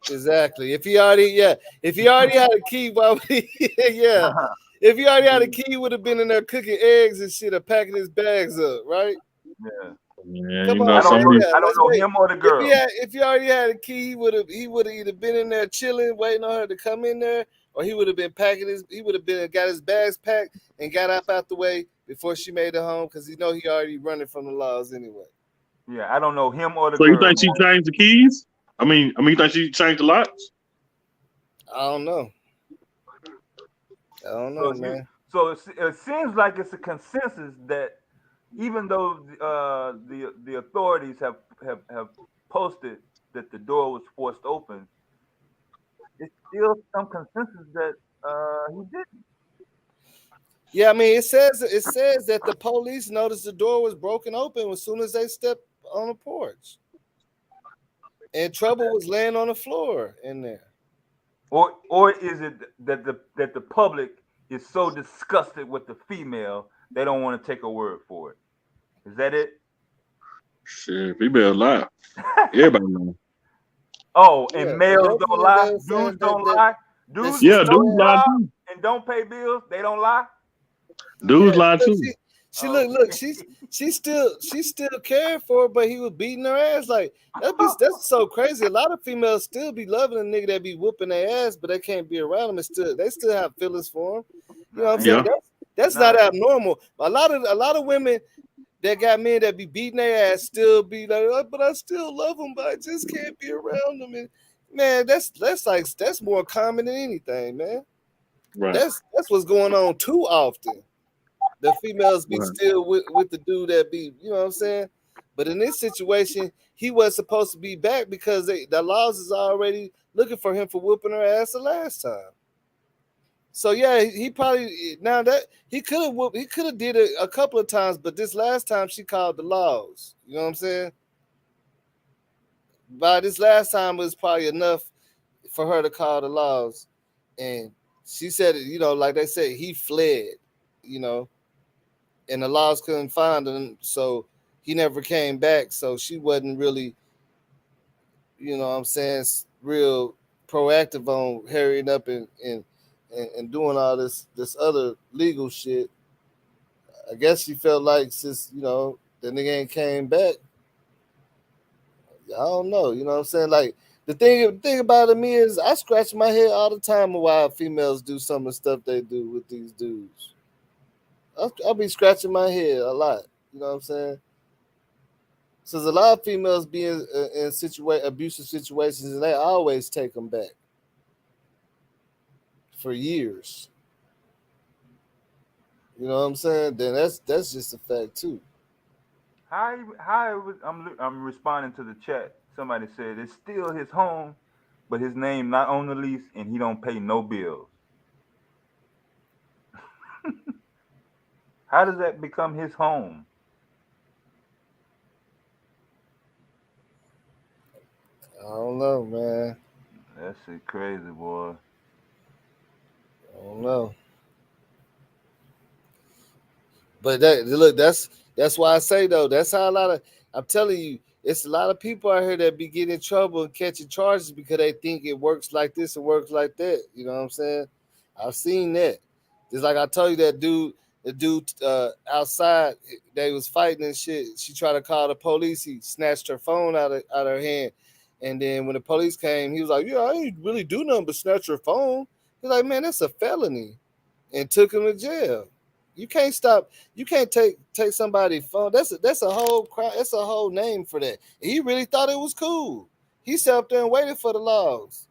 Exactly. If he already had a key, why would he? Yeah. If he already had a key, he would have been in there cooking eggs and shit or packing his bags up, right? Yeah, Come you on, know, I don't know him or the girl. If he already had a key, he would have either been in there chilling, waiting on her to come in there, or he would have been got his bags packed and got up out the way before she made it home because he already running from the laws anyway. Yeah, I don't know him or the so girl. You think she changed the keys? I mean, you think she changed the locks? I don't know. Man. So it seems like it's a consensus that even though the authorities have posted that the door was forced open, it's still some consensus that he didn't. Yeah, I mean it says that the police noticed the door was broken open as soon as they stepped on the porch, and Trouble was laying on the floor in there. Or is it that the public is so disgusted with the female they don't want to take a word for it? Is that it? Shit, female lie. Everybody know. Oh, and males don't lie. Dudes don't lie. Dudes don't lie and don't pay bills. They don't lie. Dudes lie too. Look, she still cared for her, but he was beating her ass. Like that's so crazy. A lot of females still be loving a nigga that be whooping their ass, but they can't be around him. And they still have feelings for him. You know what I'm saying? That's not abnormal. A lot of women that got men that be beating their ass still be like, oh, but I still love them, but I just can't be around them. And man, that's more common than anything, man. Right. That's what's going on too often. The females be still with the dude that be, you know what I'm saying? But in this situation, he was supposed to be back because the laws is already looking for him for whooping her ass the last time. So yeah, he probably now that he could have did it a couple of times, but this last time she called the laws. You know what I'm saying? By this last time it was probably enough for her to call the laws, and she said, you know, like they said, he fled, you know, and the laws couldn't find him, so he never came back. So she wasn't really, you know what I'm saying, real proactive on hurrying up and doing all this other legal shit. I guess she felt like since, you know, the nigga ain't came back, I don't know. You know what I'm saying? Like the thing about me is I scratch my head all the time of why females do some of the stuff they do with these dudes. I'll be scratching my head a lot. You know what I'm saying? So there's a lot of females be in abusive situations, and they always take them back for years. You know what I'm saying? Then that's just a fact too. I'm responding to the chat. Somebody said it's still his home, but his name not on the lease, and he don't pay no bills. How does that become his home? I don't know, man. That shit crazy, boy. I don't know. But look, that's why I say though, that's how a lot of I'm telling you, it's a lot of people out here that be getting in trouble and catching charges because they think it works like this and works like that. You know what I'm saying? I've seen that. Just like I told you the dude outside, they was fighting and shit. She tried to call the police. He snatched her phone out of her hand. And then when the police came, he was like, "Yeah, I ain't really do nothing but snatch her phone." He's like, "Man, that's a felony," and took him to jail. You can't stop. You can't take somebody's phone. That's a whole crime. That's a whole name for that. He really thought it was cool. He sat up there and waited for the laws.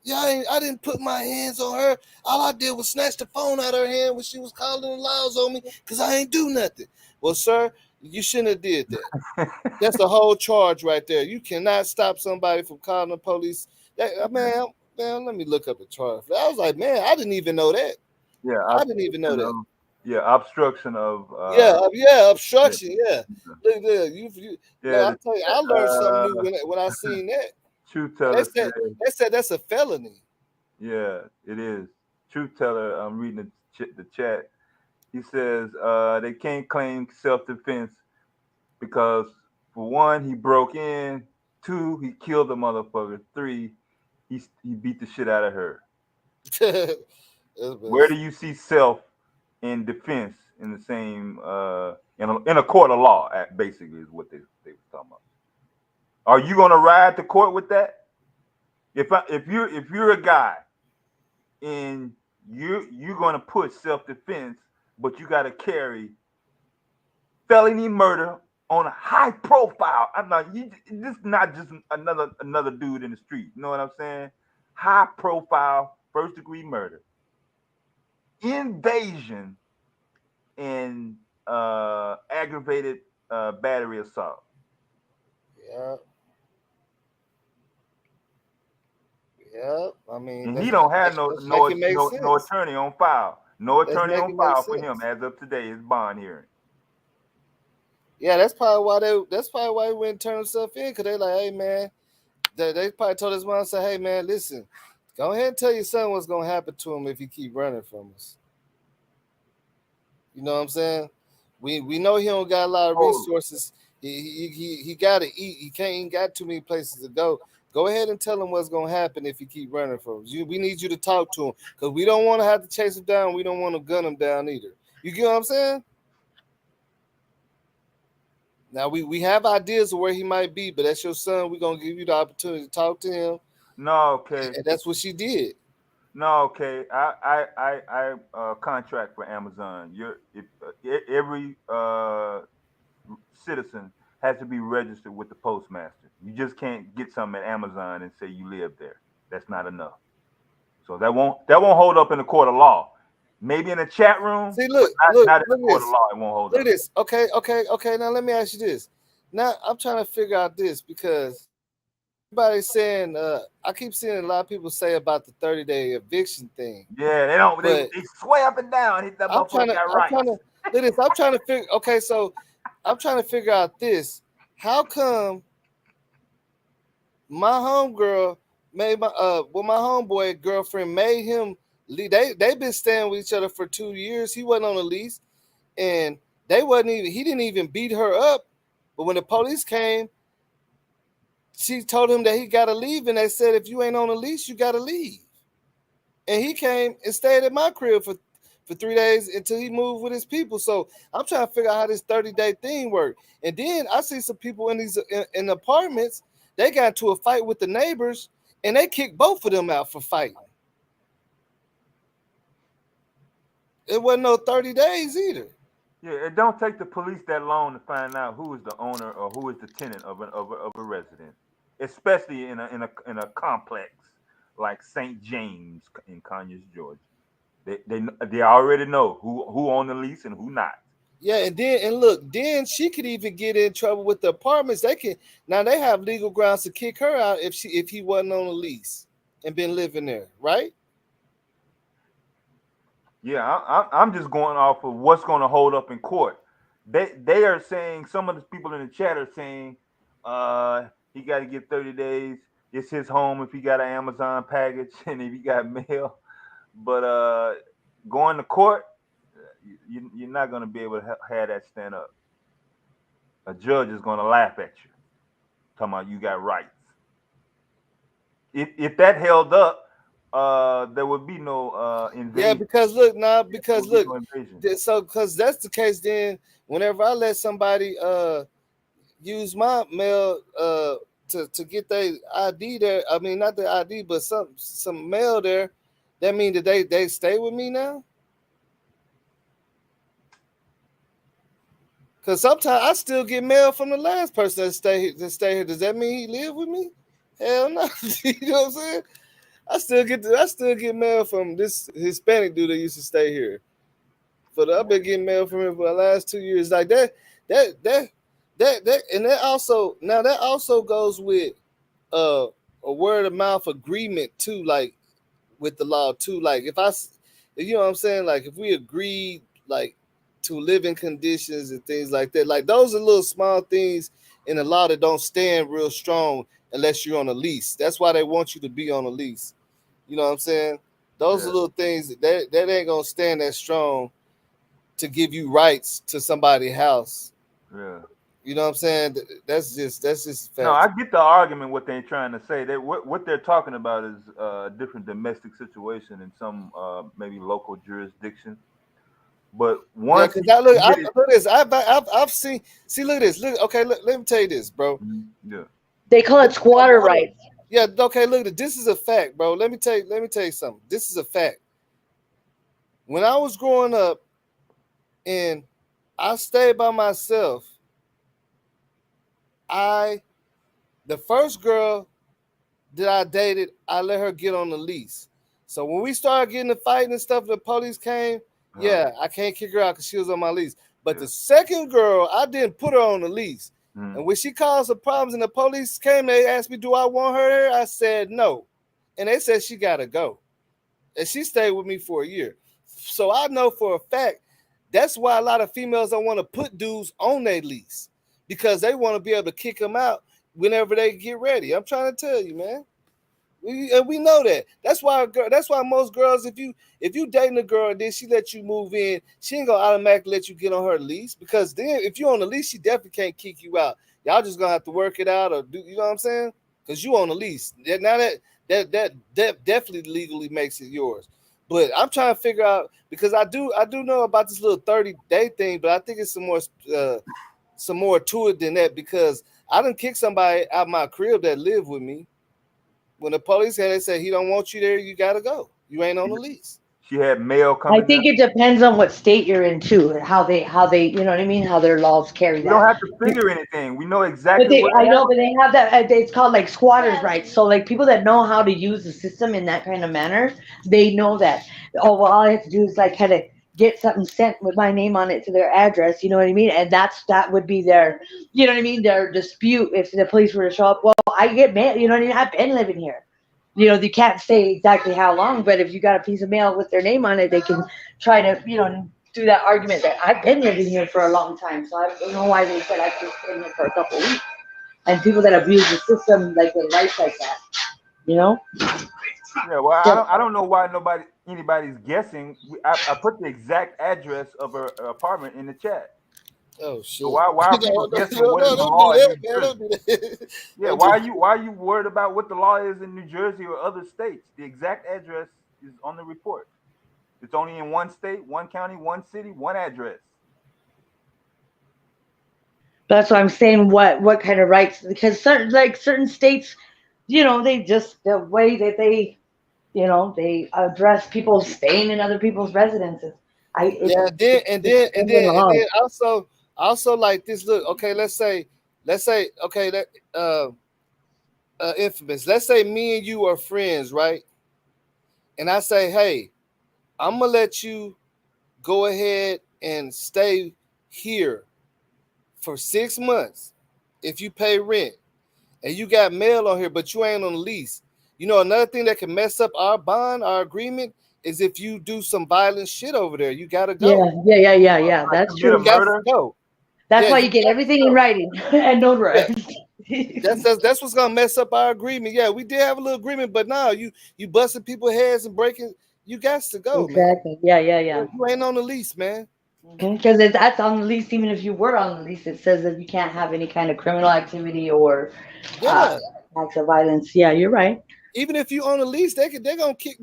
Yeah, I didn't put my hands on her. All I did was snatch the phone out of her hand when she was calling the laws on me because I ain't do nothing. Well, sir, you shouldn't have did that. That's a whole charge right there. You cannot stop somebody from calling the police. Man, let me look up the charge. I was like, man, I didn't even know that. Yeah, I didn't even know that. Obstruction of. Obstruction. Yeah, look there. You Yeah, I tell you, I learned something new when I seen that. Truth teller said, they said that's a felony. yeah, it is. Truth teller, I'm reading the chat. He says they can't claim self-defense because, for one, he broke in. Two, he killed the motherfucker. Three, he beat the shit out of her. Where do you see self in defense in the same in a court of law? Basically, is what they were talking about. Are you gonna ride to court with that? If you're a guy and you're gonna put self-defense, but you got to carry felony murder on a high profile. I'm not. This is not just another dude in the street. You know what I'm saying? High profile, first degree murder, invasion, and aggravated battery assault. Yeah. Yeah. I mean, And he don't have no attorney on file. No attorney on file for him as of today. His bond hearing. Yeah, that's probably why he wouldn't turn himself in, because they like, hey man, they probably told his mom, say, hey man, listen, go ahead and tell your son what's gonna happen to him if he keep running from us. You know what I'm saying? We know he don't got a lot of resources. He gotta eat. He ain't got too many places to go. Go ahead and tell him what's gonna happen if he keep running from us. We need you to talk to him because we don't want to have to chase him down. We don't want to gun him down either. You get what I'm saying? Now we have ideas of where he might be, but that's your son. We're gonna give you the opportunity to talk to him. No, okay. And that's what she did. No, okay. I contract for Amazon. Every citizen has to be registered with the postmaster. You just can't get something at Amazon and say you live there. That's not enough. So that won't hold up in the court of law. Maybe in a chat room. See, look, not in the court of law. It won't hold up. Look at this. Okay. Now let me ask you this. Now I'm trying to figure out this because everybody's saying I keep seeing a lot of people say about the 30-day eviction thing. Yeah, they don't. They swear up and down. I'm trying to figure. Okay, so I'm trying to figure out this. How come my homegirl made my my homeboy girlfriend made him leave? They've been staying with each other for 2 years. He wasn't on a lease, and he didn't even beat her up. But when the police came, she told him that he gotta leave, and they said, if you ain't on a lease, you gotta leave. And he came and stayed at my crib for 3 days until he moved with his people. So I'm trying to figure out how this 30-day thing works. And then I see some people in these in apartments they got into a fight with the neighbors, and they kicked both of them out for fighting. It wasn't no 30 days either. Yeah, it don't take the police that long to find out who is the owner or who is the tenant of a residence, especially in a complex like St. James in Conyers, Georgia. They already know who on the lease and who not. Yeah, and look, then she could even get in trouble with the apartments. They have legal grounds to kick her out if he wasn't on a lease and been living there, right? Yeah, I'm just going off of what's going to hold up in court. They are saying, some of the people in the chat are saying, he got to get 30 days. It's his home if he got an Amazon package and if he got mail. But going to court, you're not going to be able to have that stand up. A judge is going to laugh at you, talking about you got rights. If that held up, there would be no invasion. Yeah, because look, because that's the case. Then whenever I let somebody use my mail to get their ID there, I mean not the ID, but some mail there, that mean that they stay with me now. Because sometimes I still get mail from the last person that stay here. Does that mean he live with me? Hell no. You know what I'm saying? I still get mail from this Hispanic dude that used to stay here. I've been getting mail from him for the last 2 years. Like that, and that also goes with a word of mouth agreement too, like with the law too. Like if you know what I'm saying, like if we agreed like to living conditions and things like that, like those are little small things in the law that don't stand real strong unless you're on a lease. That's why they want you to be on a lease. You know what I'm saying? Those are little things that ain't gonna stand that strong to give you rights to somebody's house. Yeah. You know what I'm saying? That's just fact. No, I get the argument what they're trying to say. What they're talking about is a different domestic situation in some maybe local jurisdiction. But once I've seen. See, look at this. Look, okay, let me tell you this, bro. Yeah. They call it squatter rights. Yeah, okay, look, this is a fact, bro. Let me tell you something. This is a fact. When I was growing up and I stayed by myself, the first girl that I dated, I let her get on the lease. So when we started getting the fighting and stuff, the police came, I can't kick her out because she was on my lease. But the second girl, I didn't put her on the lease. And when she caused some problems and the police came, they asked me, do I want her there? I said no. And they said she got to go. And she stayed with me for a year. So I know for a fact, that's why a lot of females don't want to put dudes on their lease, because they want to be able to kick them out whenever they get ready. I'm trying to tell you, man. We know that. That's why most girls, if you dating a girl and then she let you move in, she ain't gonna automatically let you get on her lease, because then if you're on the lease, she definitely can't kick you out. Y'all just gonna have to work it out, or do, you know what I'm saying? Because you on the lease. Now that definitely legally makes it yours. But I'm trying to figure out, because I do know about this little 30-day thing, but I think it's some more to it than that, because I done kick somebody out my crib that lived with me. When the police had, they said he don't want you there, you gotta go. You ain't on the lease. She had mail coming. I think it depends on what state you're in too, and how they, you know what I mean, how their laws carry that. We don't have to figure anything. We know exactly. I know, but they have that. It's called like squatters' rights. So like people that know how to use the system in that kind of manner, they know that. Oh well, all I have to do is like kind of get something sent with my name on it to their address. You know what I mean? And that would be their, you know what I mean, their dispute if the police were to show up. Well, I get mail. You know what I mean? I've been living here. You know, they can't say exactly how long, but if you got a piece of mail with their name on it, they can try to, do that argument that I've been living here for a long time. So I don't know why they said I've just been here for a couple of weeks. And people that abuse the system, like with rights like that, Yeah, well, I don't know why anybody's guessing. I put the exact address of her apartment in the chat. Oh shit! So why are people guessing what is the law in New Jersey? Yeah, why are you worried about what the law is in New Jersey or other states? The exact address is on the report. It's only in one state, one county, one city, one address. That's why I'm saying what kind of rights, because certain states, they just the way that they they address people staying in other people's residences. Yeah, and then also like this. Look, okay, let's say okay, that infamous. Let's say me and you are friends, right? And I say, hey, I'm gonna let you go ahead and stay here for 6 months if you pay rent, and you got mail on here, but you ain't on the lease. Another thing that can mess up our bond, our agreement, is if you do some violent shit over there. You gotta go. Yeah. That's Commit a true. You got to murder. go. That's Yeah, why you you get got to everything in go. writing and Yeah, notarized. that's what's gonna mess up our agreement. Yeah, we did have a little agreement, but now you busting people's heads and breaking. You got to go, man. Exactly. Yeah. You ain't on the lease, man. Because that's on the lease. Even if you were on the lease, it says that you can't have any kind of criminal activity or uh, Yeah, acts of violence. Yeah, you're right. even if you own a lease, they're gonna kick.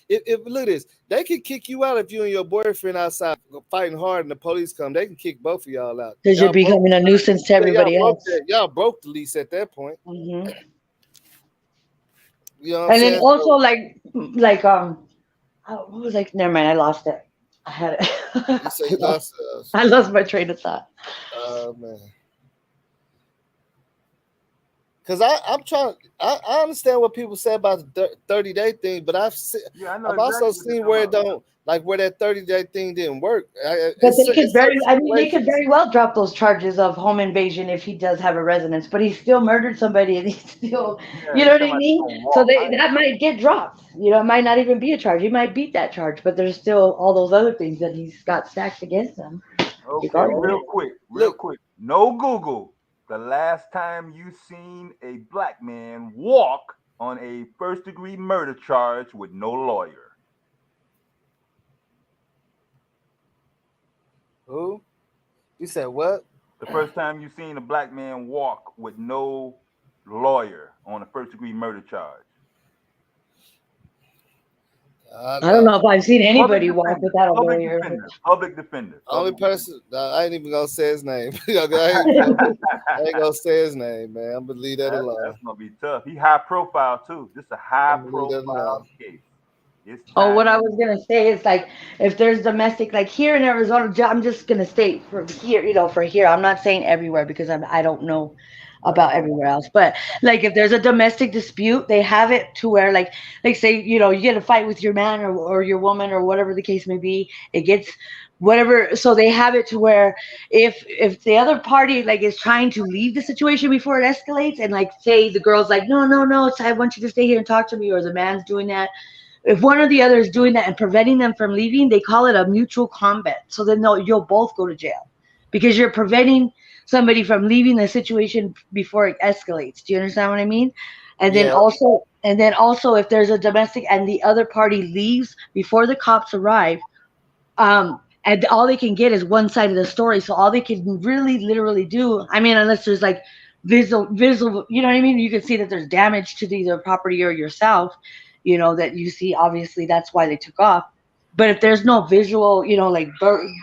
If look at this, they can kick you out if you and your boyfriend outside fighting hard and the police come. They can kick both of y'all out. Because you're Y'all broke. becoming a nuisance to Yeah, y'all everybody broke else. that. Y'all broke the lease at that point. hmm You know what I'm And then saying? also So what was like? Never mind, I lost it. I had it. you say you lost. I lost my train of thought. Man. Cause I'm trying. I understand what people say about the 30-day thing, but Yeah, I know I've exactly also what you're seen talking where it about. don't like where that 30-day thing didn't work. But It's they could certain very, I mean, they could situations. very well drop those charges of home invasion if he does have a residence, but he still murdered somebody and he still, Yeah, you you know what talking I about mean? gonna So walk. that might get dropped. It might not even be a charge. He might beat that charge, but there's still all those other things that he's got stacked against him, Okay, regardless. real Look, quick. No Google. The last time you seen a black man walk on a first degree murder charge with no lawyer. who? You said what? The first time you seen a black man walk with no lawyer on a first degree murder charge. I don't know if I've seen Public anybody walk defender. without a Public lawyer. defender. Public defender. Only Public defender. person I ain't even gonna say his name. I ain't gonna say his name, man. I'm gonna leave that alone. That's gonna be tough. He high profile too. This is a high I'm gonna leave that profile alone. case. It's Oh, time. what I was gonna say is like if there's domestic, like here in Arizona, I'm just gonna state for here, for here. I'm not saying everywhere because I don't know Right. about everywhere else. But like if there's a domestic dispute, they have it to where like say you get a fight with your man or your woman or whatever the case may be, it gets whatever. So they have it to where if the other party like is trying to leave the situation before it escalates, and like say the girl's like no, I want you to stay here and talk to me, or the man's doing that, if one or the other is doing that and preventing them from leaving, they call it a mutual combat. So then you'll both go to jail because you're preventing somebody from leaving the situation before it escalates. Do you understand what I mean? And then Yeah, also if there's a domestic and the other party leaves before the cops arrive, and all they can get is one side of the story. So all they can really literally do, I mean, unless there's like visual, you know what I mean? You can see that there's damage to either property or yourself, that you see, obviously that's why they took off. But if there's no visual, like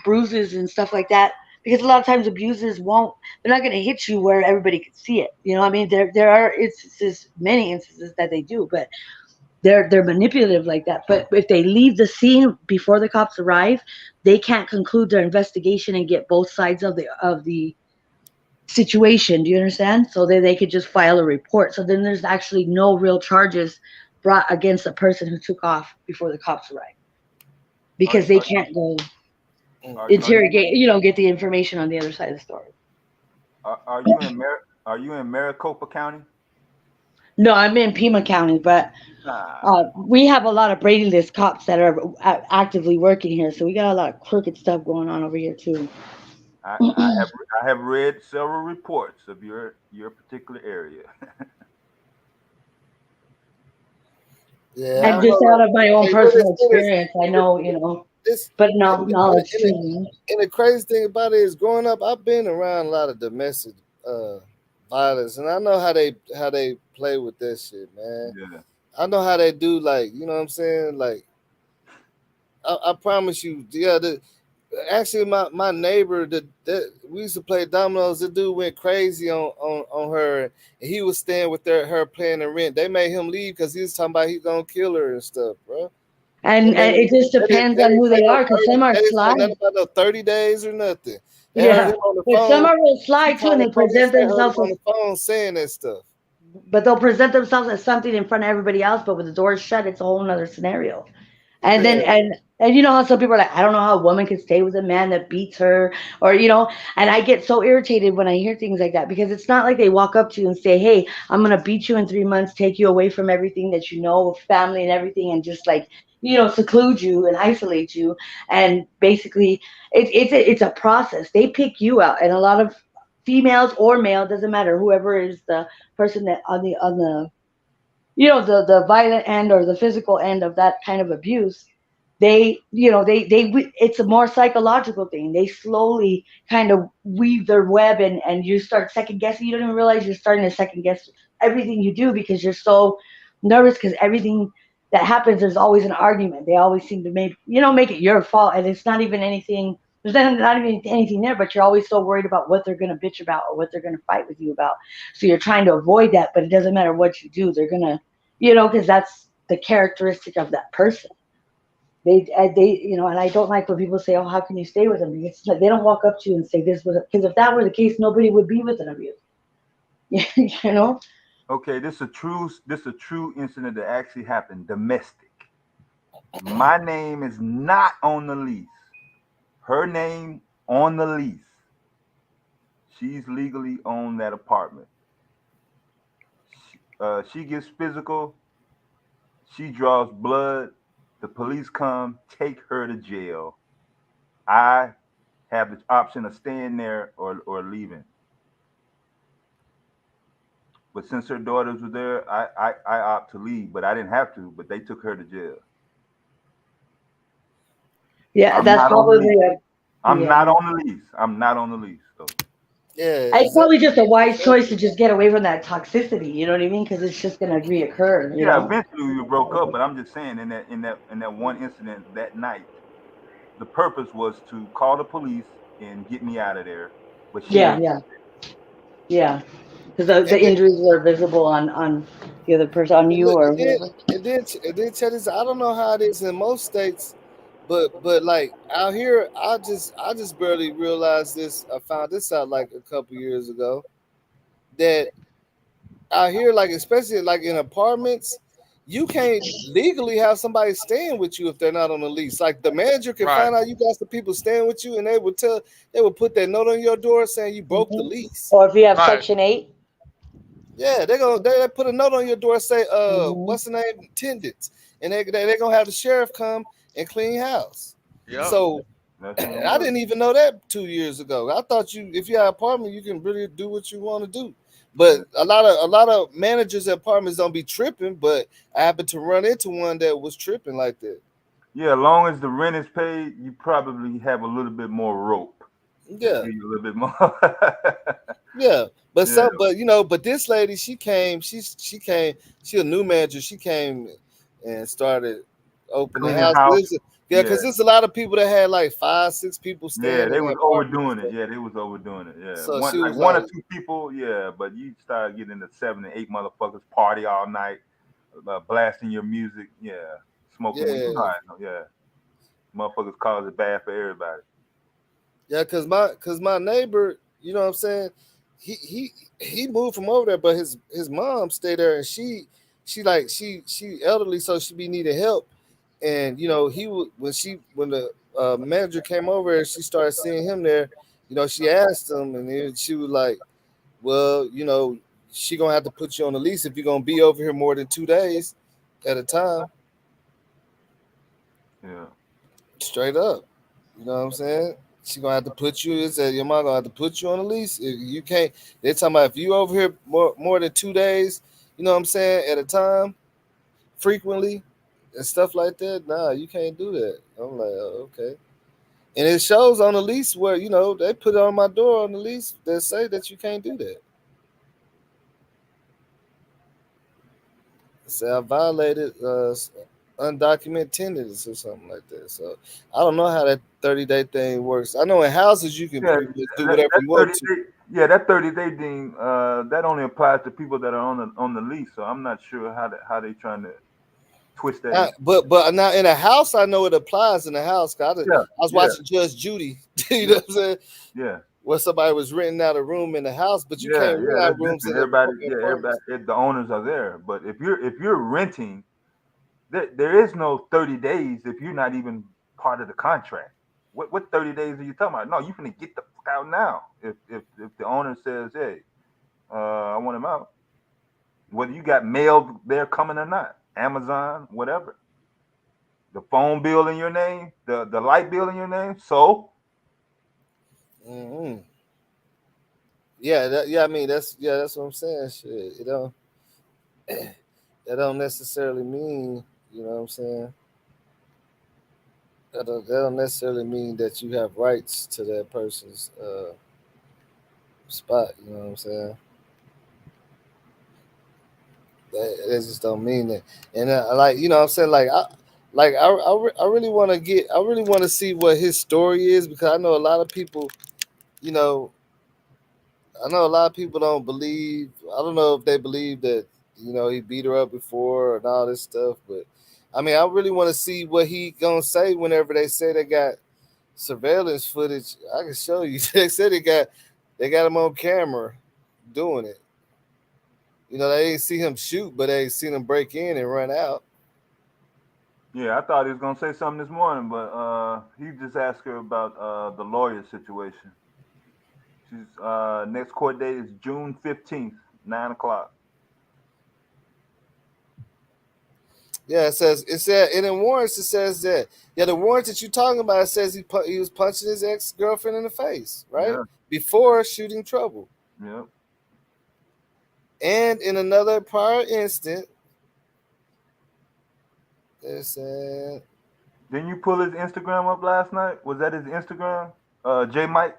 bruises and stuff like that, because a lot of times abusers they're not going to hit you where everybody can see it. I mean, there are instances, many instances that they do, but they're manipulative like that. But if they leave the scene before the cops arrive, they can't conclude their investigation and get both sides of the situation. Do you understand? So they could just file a report. So then there's actually no real charges brought against the person who took off before the cops arrive Are, because they are, can't go are, are you interrogate, get the information on the other side of the story. are you in Maricopa County? No, I'm in Pima County, but we have a lot of Brady list cops that are actively working here, so we got a lot of crooked stuff going on over here too. I have read several reports of your particular area. yeah. And I know. just out of my own Hey, look, personal it is. experience, I know, This but and, no and, knowledge and, the, too. and the crazy thing about it is, growing up, I've been around a lot of domestic violence, and I know how they play with that shit, man. Yeah. I know how they do, like, you know what I'm saying, like. I promise you, yeah. Actually, my neighbor that we used to play dominoes. The dude went crazy on her, and he was staying with her paying the rent. They made him leave because he was talking about he gonna kill her and stuff, bro. And it just depends They on didn't who say they no are, because some are they didn't say sly. nothing about no 30 days or nothing. They heard Yeah, him on the but some phone. are real She sly too, and called the they police. present They heard him themselves on as, the phone saying that stuff. but they'll present themselves as something in front of everybody else. But with the doors shut, it's a whole nother scenario. And then Yeah, and you know how some people are like, I don't know how a woman can stay with a man that beats her, or and I get so irritated when I hear things like that, because it's not like they walk up to you and say, hey, I'm gonna beat you in 3 months, take you away from everything that you know, family and everything, and just like seclude you and isolate you. And basically, it's a process. They pick you out, and a lot of females or male, doesn't matter, whoever is the person that on the the violent end or the physical end of that kind of abuse, it's a more psychological thing. They slowly kind of weave their web, and you start second guessing. You don't even realize you're starting to second guess everything you do, because you're so nervous, because everything that happens, there's always an argument. They always seem to make it your fault, and it's not even anything. There's not even anything there, but you're always so worried about what they're going to bitch about or what they're going to fight with you about. So you're trying to avoid that, but it doesn't matter what you do. They're going to, because that's the characteristic of that person. And I don't like when people say, "Oh, how can you stay with them?" Because it's like they don't walk up to you and say this was, because if that were the case, nobody would be with an abuse. you know? Okay, this a true incident that actually happened. Domestic. My name is not on the lease. Her name on the lease. She's legally on that apartment. She gets physical. She draws blood. The police come, take her to jail. I have the option of staying there or leaving. But since her daughters were there, I opt to leave. But I didn't have to. But they took her to jail. Yeah, I'm that's not on the probably lease. a I'm yeah. not on the lease. I'm not on the lease. So yeah, It's probably just a wise choice to exactly. just get away from that toxicity. You know what I mean? Because it's just gonna reoccur. yeah, eventually we broke up. But I'm just saying, in that one incident that night, the purpose was to call the police and get me out of there. But she Yeah, didn't. yeah, yeah. Because the And then, injuries are visible on the other person, on and you look, or whoever. and then check this. I don't know how it is in most states, but like out here, I just barely realized this. I found this out like a couple years ago that out here, like especially like in apartments, you can't legally have somebody staying with you if they're not on the lease. Like the manager can Right. find out you got some people staying with you, and they would put that note on your door saying you broke the Hmm. lease. Or if you have Right. Section 8. Yeah, they put a note on your door say Hmm. what's the name, attendance, and they gonna have the sheriff come and clean house. Yep. So That's what it I was. didn't even know that 2 years ago. I thought if you have an apartment, you can really do what you want to do. But Yeah. a lot of managers at apartments don't be tripping. But I happened to run into one that was tripping like that. Yeah, as long as the rent is paid, you probably have a little bit more rope. They Yeah, give you a little bit more. yeah. But Yeah. but this lady, she came, she a new manager. She came and started opening Cleaning house. house. Yeah, Yeah. because there's a lot of people that had like 5, 6 people Yeah, staying in they their was apartment and overdoing it. stuff. Yeah, they was overdoing it. Yeah, So she was one or like, two people. Yeah, but you start getting into 7 and 8 motherfuckers party all night, blasting your music. Yeah, smoking weed. yeah. Yeah, motherfuckers cause it bad for everybody. Yeah, cause my neighbor, you know what I'm saying, he moved from over there, but his mom stayed there, and she elderly, so she be needing help, and he would when the manager came over and she started seeing him there, she asked him, and then she was like, well, she gonna have to put you on the lease if you're gonna be over here more than 2 days at a time, Yeah, straight up. You know what I'm saying? She gonna have to put you. It said your mom gonna have to put you on the lease. If you can't, they're talking about if you over here more than 2 days. You know what I'm saying, at a time, frequently, and stuff like that. Nah, you can't do that. I'm like, oh, okay. And it shows on the lease where they put it on my door on the lease that say that you can't do that. Say I violated. undocumented tenants or something like that. So I don't know how that 30-day thing works. I know in houses you can Yeah, pretty much do whatever that you 30 want to. day, yeah, that 30-day thing, that only applies to people that are on the lease. So I'm not sure how they trying to twist that in. But now in a house, I know it applies in a house. 'Cause Yeah, I was yeah, watching Judge Judy. You know yeah, what I'm saying? yeah, Where somebody was renting out a room in the house, but you yeah, can't rent yeah. out That's rooms different. in Everybody, yeah, everybody, apartments. the owners are there. But if you're renting, there is no 30 days if you're not even part of the contract. What 30 days are you talking about? No, you finna get the fuck out now. If the owner says, hey, I want him out, whether you got mail there coming or not, Amazon, whatever. The phone bill in your name, the light bill in your name. So Hmm. Yeah, yeah. I mean, that's what I'm saying. Shit, you know, that don't necessarily mean, you know what I'm saying. That don't necessarily mean that you have rights to that person's spot. You know what I'm saying. That just don't mean that. And like you know, what I'm saying I really want to I really want to see what his story is because I know a lot of people. You know, I know a lot of people don't believe. I don't know if they believe that he beat her up before and all this stuff, but I mean, I really want to see what he gonna say whenever they say they got surveillance footage. I can show you. They said they got him on camera doing it. They ain't see him shoot, but they seen him break in and run out. yeah, I thought he was gonna say something this morning, but he just asked her about the lawyer situation. She's next court date is June 15th, 9 o'clock. Yeah, it said and in warrants it says that the warrant that you're talking about says he was punching his ex girlfriend in the face, right? Yeah, Before shooting trouble. yeah. And in another prior instant, they said, Didn't you pull his Instagram up last night? Was that his Instagram? J Mike,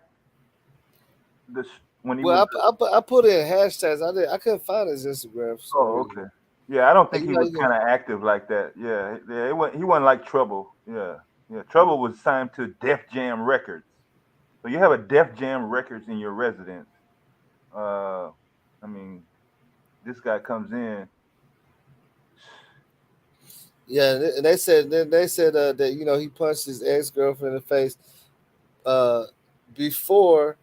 when he was. well, I put in hashtags. I couldn't find his Instagram for some Oh, reason. okay. Yeah, I don't Like, think he was kind of active like that. Yeah, yeah. He wasn't like Trouble. Yeah, yeah. Trouble was signed to Def Jam Records. So you have a Def Jam Records in your residence. I mean, this guy comes in. yeah, and they said that he punched his ex girlfriend in the face uh, before,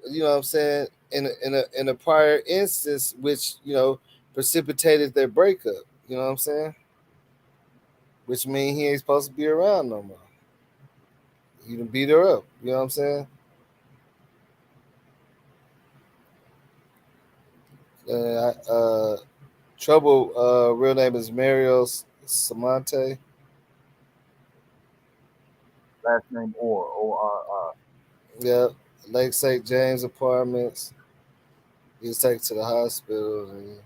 what I'm saying, in a prior instance, which precipitated their breakup. You know what I'm saying? Which means he ain't supposed to be around no more. He done beat her up. You know what I'm saying? And Trouble, real name is Mario Samante. Last name ORR. Yeah, Lake St. James Apartments. He was taken to the hospital. And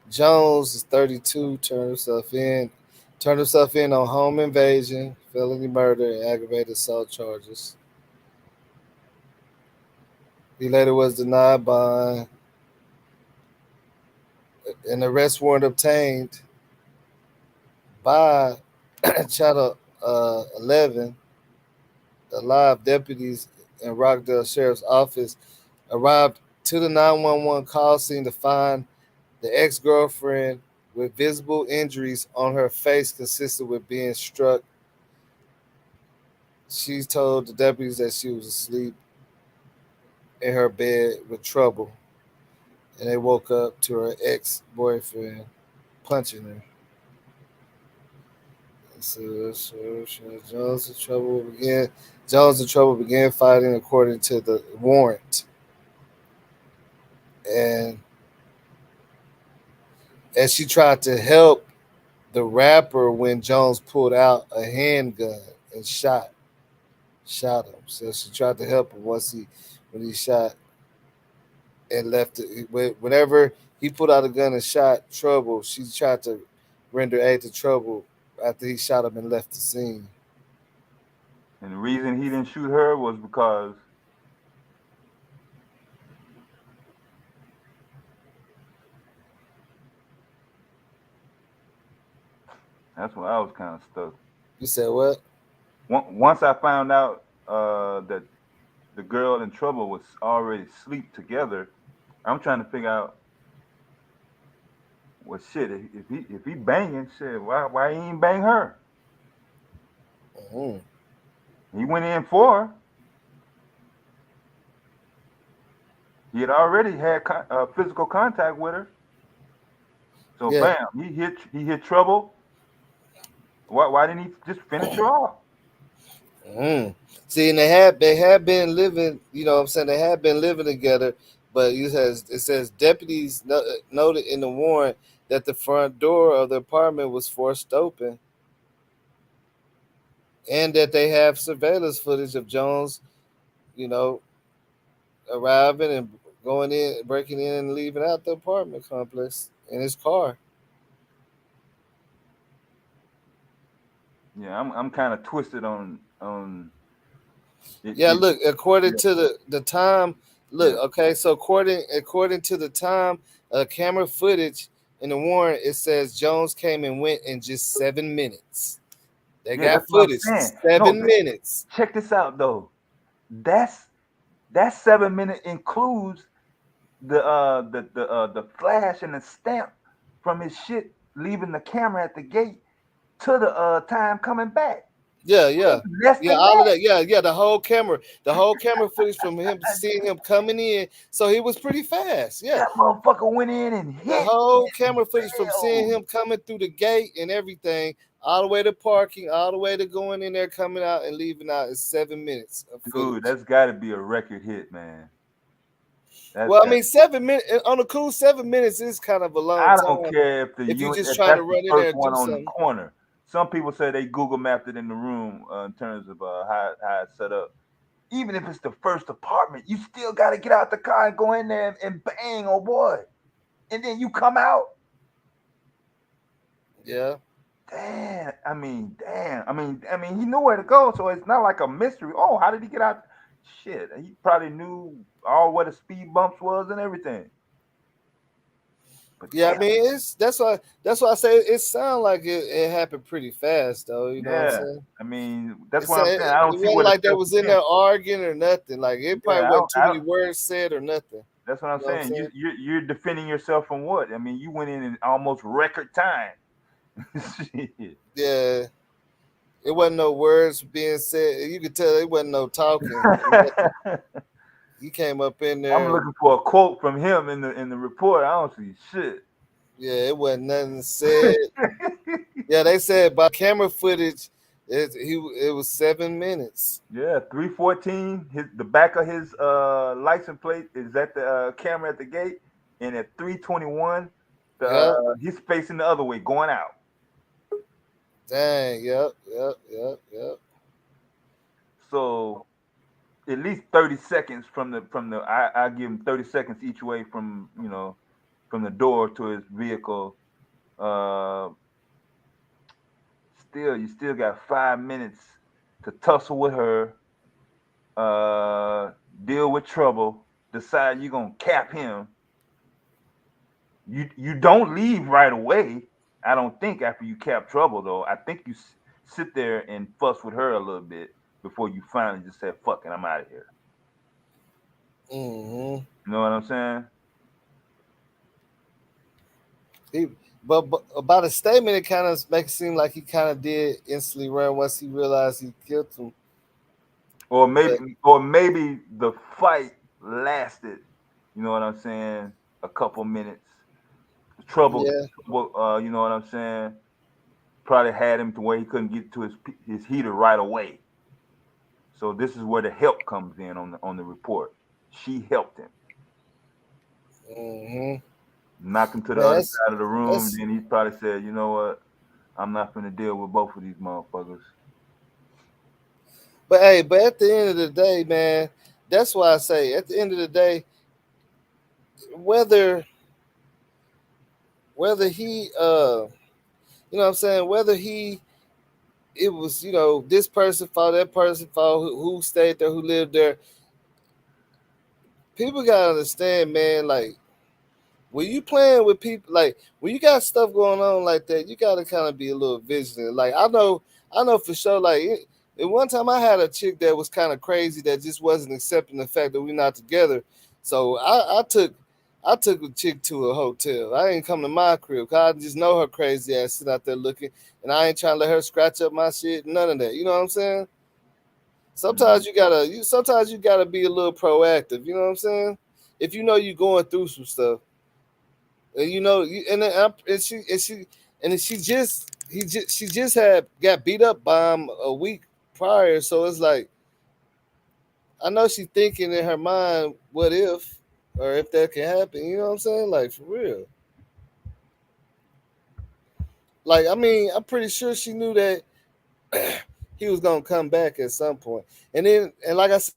Jones is 32. Turned himself in on home invasion, felony murder, and aggravated assault charges. He later was denied bond. An arrest warrant obtained by Channel 11. The live deputies in Rockdale Sheriff's Office arrived to the 911 call scene to find the ex-girlfriend with visible injuries on her face consistent with being struck. She told the deputies that she was asleep in her bed with trouble, and they woke up to her ex-boyfriend punching her. So Jones in trouble began. Jones in trouble began fighting according to the warrant, and as she tried to help the rapper when Jones pulled out a handgun and shot him. So she tried to help him when he shot and left it. Whenever he pulled out a gun and shot Trouble, she tried to render aid to Trouble after he shot him and left the scene. And the reason he didn't shoot her was because That's why I was kind of stuck. You said what? Once I found out that the girl in trouble was already asleep together, I'm trying to figure out, well, shit, if he banging, shit, why he ain't bang her? Mm-hmm. He went in for her. He had already had physical contact with her. So Yeah. bam, he hit trouble. Why didn't he just finish her off? Mm. See, and they had been living. You know, what I'm saying they had been living together. But it says deputies noted in the warrant that the front door of the apartment was forced open, and that they have surveillance footage of Jones, you know, arriving and going in, breaking in, and leaving out the apartment complex in his car. Yeah, I'm kind of twisted on Yeah, it. look, according Yeah, to the time, look, yeah, okay, so according to the time, camera footage in the warrant, it says Jones came and went in just 7 minutes. They yeah. got That's what I'm footage, saying. No, 7 minutes. check this out though. That's that 7 minute includes the flash and the stamp from his shit leaving the camera at the gate to the time coming back. Yeah, Less yeah, than all of that. that. Yeah, the whole camera footage from him seeing him coming in. So he was pretty fast. Yeah, That motherfucker went in and the hit whole and camera footage from seeing failed. him coming through the gate and everything, all the way to parking, all the way to going in there, coming out and leaving out is 7 minutes of Dude, footage. that's got to be a record hit, man. That's Well, I got. mean, 7 minutes on a cool 7 minutes is kind of a long I don't time care if the if you're unit just if trying to that's the run in there first and do one on the something. corner. Some people say they Google mapped it in the room in terms of how it's set up. Even if it's the first apartment, you still got to get out the car and go in there and bang, oh boy, and then you come out. Yeah, Damn, he knew where to go, so it's not like a mystery. Oh, how did he get out? Shit, he probably knew all where the speed bumps was and everything. But yeah. I damn, mean, that's why I say it sounds like it happened pretty fast, though. You know what I'm yeah, saying? that's It's what I'm saying. I don't it see wasn't where the like they self was in defense. there arguing or nothing. Like it Yeah, probably wasn't too many words said or nothing. that's what I'm You know what I'm saying. saying? You're defending yourself from what? I mean, you went in almost record time. Shit. Yeah, it wasn't no words being said. You could tell it wasn't no talking or nothing. He came up in I'm there. looking for a quote from him in the report. I don't see shit. Yeah, it wasn't nothing said. Yeah, they said by camera footage, it was 7 minutes. Yeah, 314. The back of his license plate is at the camera at the gate, and at 321, Yep. he's facing the other way, going out. Dang. Yep. So at least 30 seconds from the I give him 30 seconds each way from from the door to his vehicle. Uh, you still got 5 minutes to tussle with her, deal with trouble, decide you're gonna cap him. You don't leave right away. I don't think after you cap trouble though. I think you sit there and fuss with her a little bit before you finally just say, "Fuck it, I'm out of here." Mm-hmm. You know what I'm saying? But about a statement, it kind of makes it seem like he kind of did instantly run once he realized he killed him. Or But maybe the fight lasted. You know what I'm saying? A couple minutes. Trouble. yeah, You know what I'm saying? Probably had him to where he couldn't get to his heater right away. So this is where the help comes in on the report. She helped him, mm-hmm. knocked him to the Man, other side of the room. that's Then he probably said, "You know what? I'm not gonna deal with both of these motherfuckers." but hey, but at the end of the day, man, that's why I say at the end of the day, whether he you know what I'm saying, whether he it was, this person fought, that person fought, who stayed there, who lived there. People gotta understand, man, like when you playing with people, like when you got stuff going on like that, you gotta kind of be a little vigilant. Like I know for sure. Like at one time, I had a chick that was kind of crazy that just wasn't accepting the fact that we're not together. So I took a chick to a hotel. I ain't come to my crib. Cause I just know her crazy ass sitting out there looking, and I ain't trying to let her scratch up my shit. None of that. You know what I'm saying? Sometimes sometimes you gotta be a little proactive. You know what I'm saying? If you know you're going through some stuff, and you know, and she just she just had got beat up by him a week prior. So it's like I know she thinking in her mind, what if, or if that can happen. You know what I'm saying? Like for real. Like I mean, I'm pretty sure she knew that he was gonna come back at some point. And like I said,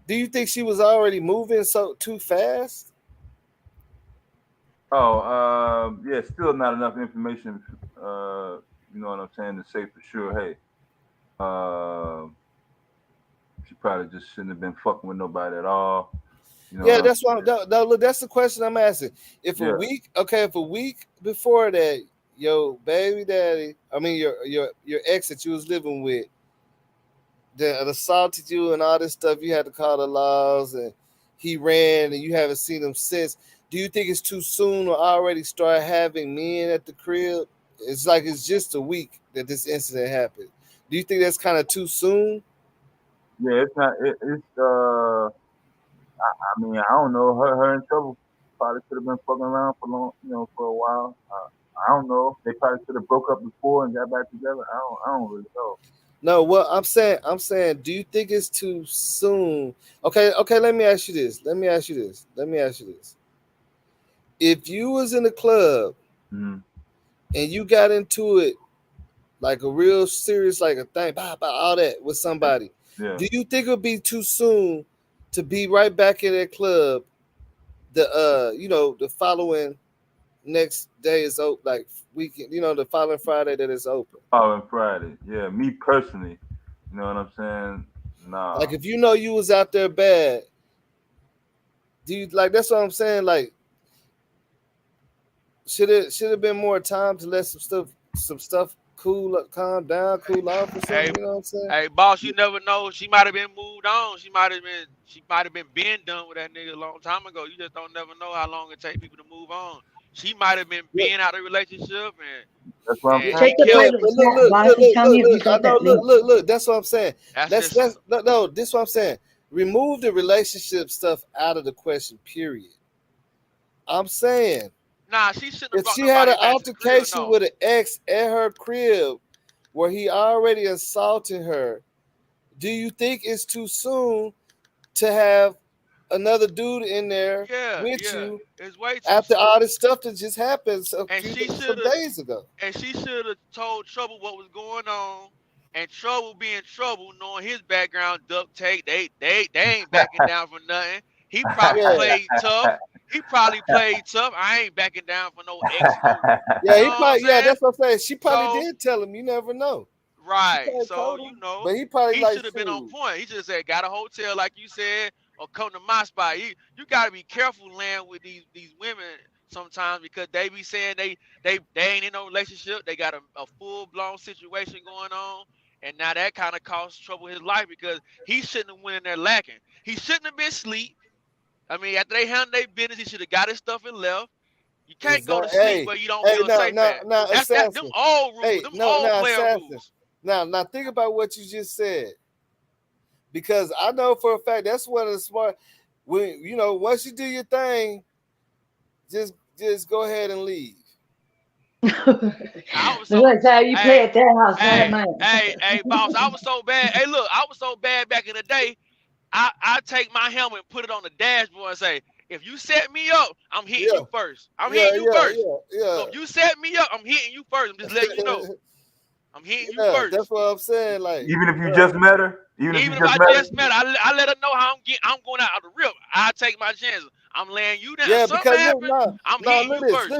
do you think she was already moving so too fast? Oh, yeah, still not enough information. You know what I'm saying, to say for sure. Hey, uh, she probably just shouldn't have been fucking with nobody at all. You know Yeah, what I'm that's why. Look, that's the question I'm asking. Yeah. If a week before that, your baby daddy, I mean your ex that you was living with, that assaulted you and all this stuff, you had to call the laws, and he ran, and you haven't seen him since. Do you think it's too soon to already start having men at the crib? It's like it's just a week that this incident happened. Do you think that's kind of too soon? Yeah, it's not. I mean, I don't know. Her in trouble. Probably could have been fucking around for long, for a while. I don't know. They probably should have broke up before and got back together. I don't really know. No, what I'm saying, do you think it's too soon? Okay, let me ask you this. If you was in a club Mm-hmm. and you got into it like a real serious, like a thing, all that with somebody, Yeah. do you think it would be too soon to be right back in that club? The following next day is open, like weekend. The following Friday that is open. Following Friday. Yeah, me personally, you know what I'm saying? Nah. Like if you know you was out there bad, do you like? That's what I'm saying. Like, should have been more time to let some stuff calm down, cool off or Hey, something. You know what I'm saying? hey, boss, you never know. She might have been moved on. She might have been done with that nigga a long time ago. You just don't never know how long it take people to move on. She might have been Yeah, being out of the relationship That's what I'm and saying. Check he the kept. yeah, private but chat, boss, and tell me if you I got know. that link. Look. That's what I'm saying. That's Let's just no. This is what I'm saying. Remove the relationship stuff out of the question. Period. I'm saying nah. She shouldn't have if brought she had an nobody back to the crib. altercation No. with an ex at her crib where he already assaulted her, do you think it's too soon to have another dude in there Yeah, with yeah. you It's way too after soon. all this stuff that just happened And she some should have days ago? and she should have told Trouble what was going on. And Trouble being Trouble, knowing his background, duct tape, they ain't backing down for nothing. He probably Yeah, played tough. He probably played tough. I ain't backing down for no ex. No, yeah, you know he what I'm probably yeah. saying? That's what I'm saying. She probably So did tell him. You never know. She right. probably So told you him, know, but he probably he like, should have been on shoot. point. He just said, got a hotel like you said, or come to my spot. You gotta be careful land with these women sometimes because they be saying they ain't in no relationship. They got a full blown situation going on. And now that kind of caused Trouble his life because he shouldn't have went in there lacking. He shouldn't have been asleep. I mean, after they handled their business, he should have got his stuff and left. You can't go to Exactly. sleep where you don't Hey, feel safe at. now, That's them assassin. old rules, Hey, them no, old now, player assassin. rules. Now, think about what you just said, because I know for a fact that's one of the smart. When once you do your thing, just go ahead and leave. I was so That's how you play hey, at their house, not at hey, mine. boss, I was so bad. Hey, look, I was so bad back in the day. I take my helmet and put it on the dashboard and say, if you set me up, I'm hitting Yeah, you first. I'm yeah, hitting you yeah, first. yeah, So if you set me up, I'm hitting you first. I'm just letting you know. yeah. I'm hitting you Yeah, that's first. what I'm saying. Like, Even if you bro. just met her, even if you Even if just I met her. just met her, I let her know how I'm going out of the rip. I take my chances. I'm laying you down. If Yeah, something because look, happen, I'm no, hitting you first.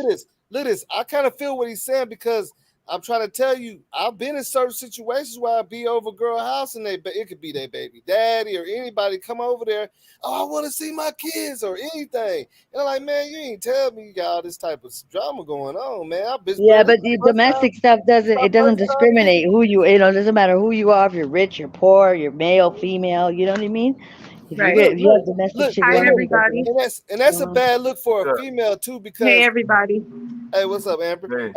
look this. I kind of feel what he's saying because I'm trying to tell you, I've been in certain situations where I be over a girl house and it could be their baby daddy or anybody come over there. Oh, I want to see my kids or anything. And I'm like, man, you ain't tell me you got all this type of drama going on, man. I've been, Yeah, but this but is the my first time. domestic stuff This is doesn't my it doesn't first time getting discriminate it. who you know, it doesn't matter who you are, if you're rich, you're poor, you're male, female, you know what I mean? Right. If Look, you have look, domestic look, shit Hi, going and on, look, you got everybody. domestic and that's a going on. bad look for a Yeah. female too, Hey, because everybody. hey, what's up, Amber? Hey.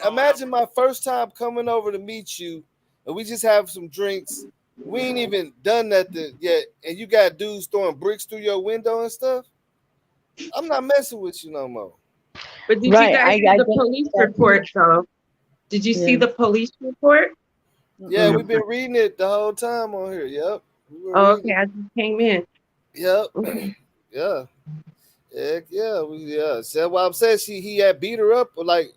Imagine my first time coming over to meet you, and we just have some drinks. We ain't even done nothing yet, and you got dudes throwing bricks through your window and stuff. I'm not messing with you no more. But did you Right. guys see I the get police that too. report, though? Did you see Yeah. the police report? Yeah, Mm-mm. we've been reading it the whole time on here. Yep, we were Oh, reading okay. it. I just came in. Yep, Okay. yeah, heck yeah, So what I'm saying, he had beat her up like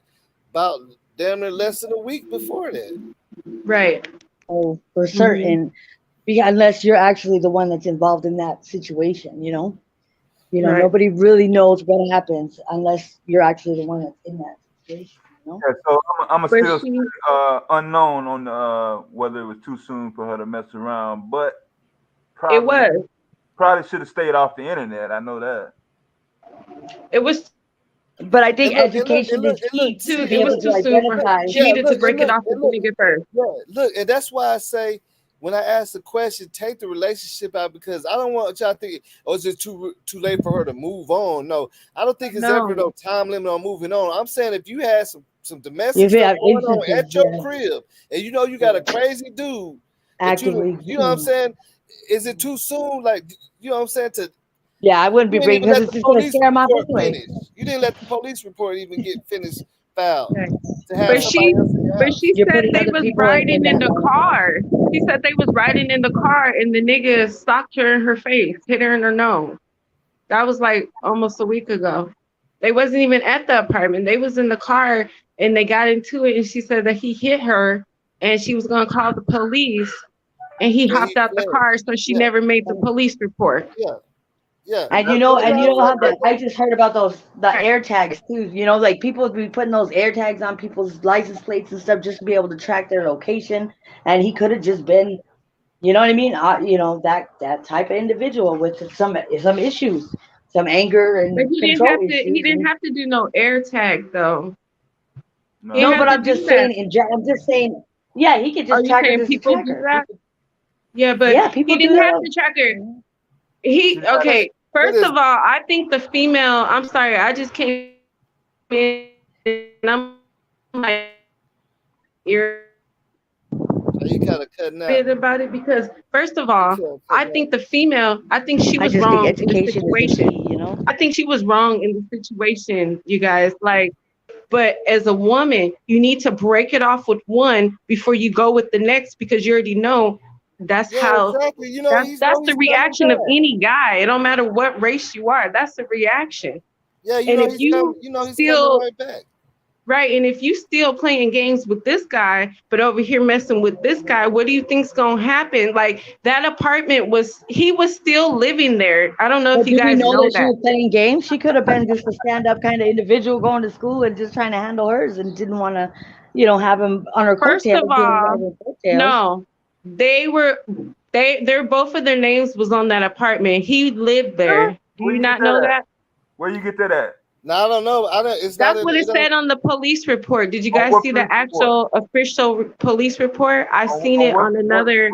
about damn near less than a week before that. Right. Oh, for Hmm. certain. Unless you're actually the one that's involved in that situation, you know? Right. Nobody really knows what happens unless you're actually the one that's in that situation, you know? Yeah, so I'm But still she, unknown on whether it was too soon for her to mess around, but it probably was. probably should have stayed off the internet. I know that. It was But I think And look, and look, education and look, is and key look. to See, too. be It and was able look, to too soon for her. identify. She yeah, needed to look, and break it look, off with and the look. nigga first. Yeah, look, and that's why I say when I ask the question, take the relationship out, because I don't want y'all to think, oh, it's just too late for her to move on. No, I don't think it's ever No. no time limit on moving on. I'm saying if you had some domestic If you stuff have going on instances, at your yeah, crib, and you know you got a crazy dude that actively. you know what I'm saying, is it too soon? Like, you know what I'm saying, to Yeah, I wouldn't you be didn't bringing even because let it's the just going to police scare them off report anyway. finish. You didn't let the police report even get finished filed Right. to have But somebody she, else in your but house. she You're said putting they other was people in riding in that the line. car. She said they was riding in the car, and the nigga socked her in her face, hit her in her nose. That was like almost a week ago. They wasn't even at the apartment. They was in the car, and they got into it. And she said that he hit her, and she was gonna call the police. And he And he hopped out the fled. car, so she Yeah, never made the police report. yeah, yeah. And That, So and yeah, you I'm know how saying, that I just heard about the Right. air tags too. Like people would be putting those air tags on people's license plates and stuff just to be able to track their location. And he could have just been, you know what I mean? That type of individual with some issues, some anger But and he didn't control have to. He issues. didn't have to do no air tag though. He no. didn't No, have but to I'm do just that. saying. I'm just saying. Yeah, he could Are just you track her saying just to people track do her. that? Yeah, but Yeah, he people do didn't have that. to track her. He what, okay. what First is of all, I think the female. I'm sorry. I just came in and I'm like you kind of cutting out? irritated about it because first of You all, kind of I cutting out. think the female. I think she I was just think wrong in the education is the situation. key. I think she was wrong in the situation, you guys. Like, but as a woman, you need to break it off with one before you go with the next because you already know that's Yeah, how exactly. You know that's the he's coming reaction of back. any guy. It don't matter what race you are. That's the reaction. Yeah, And if you he's coming still right back. right, and if you still playing games with this guy, but over here messing with this guy, what do you think's gonna happen? Like that apartment he was still living there. I don't know if But you do we guys know know that she that. was playing games? She could have been just a stand-up kind of individual going to school and just trying to handle hers and didn't want to, have him on her First coattails, of being all, one of her coattails. no, they were they're both of their names was on that apartment. He lived Really? there. Do Where you you get not that know at? that? Where you get that at? No, I don't know. I don't. It's not That's in. what it It don't. said on the police report. Did you On guys what see the police report? actual official police report? I seen On it on another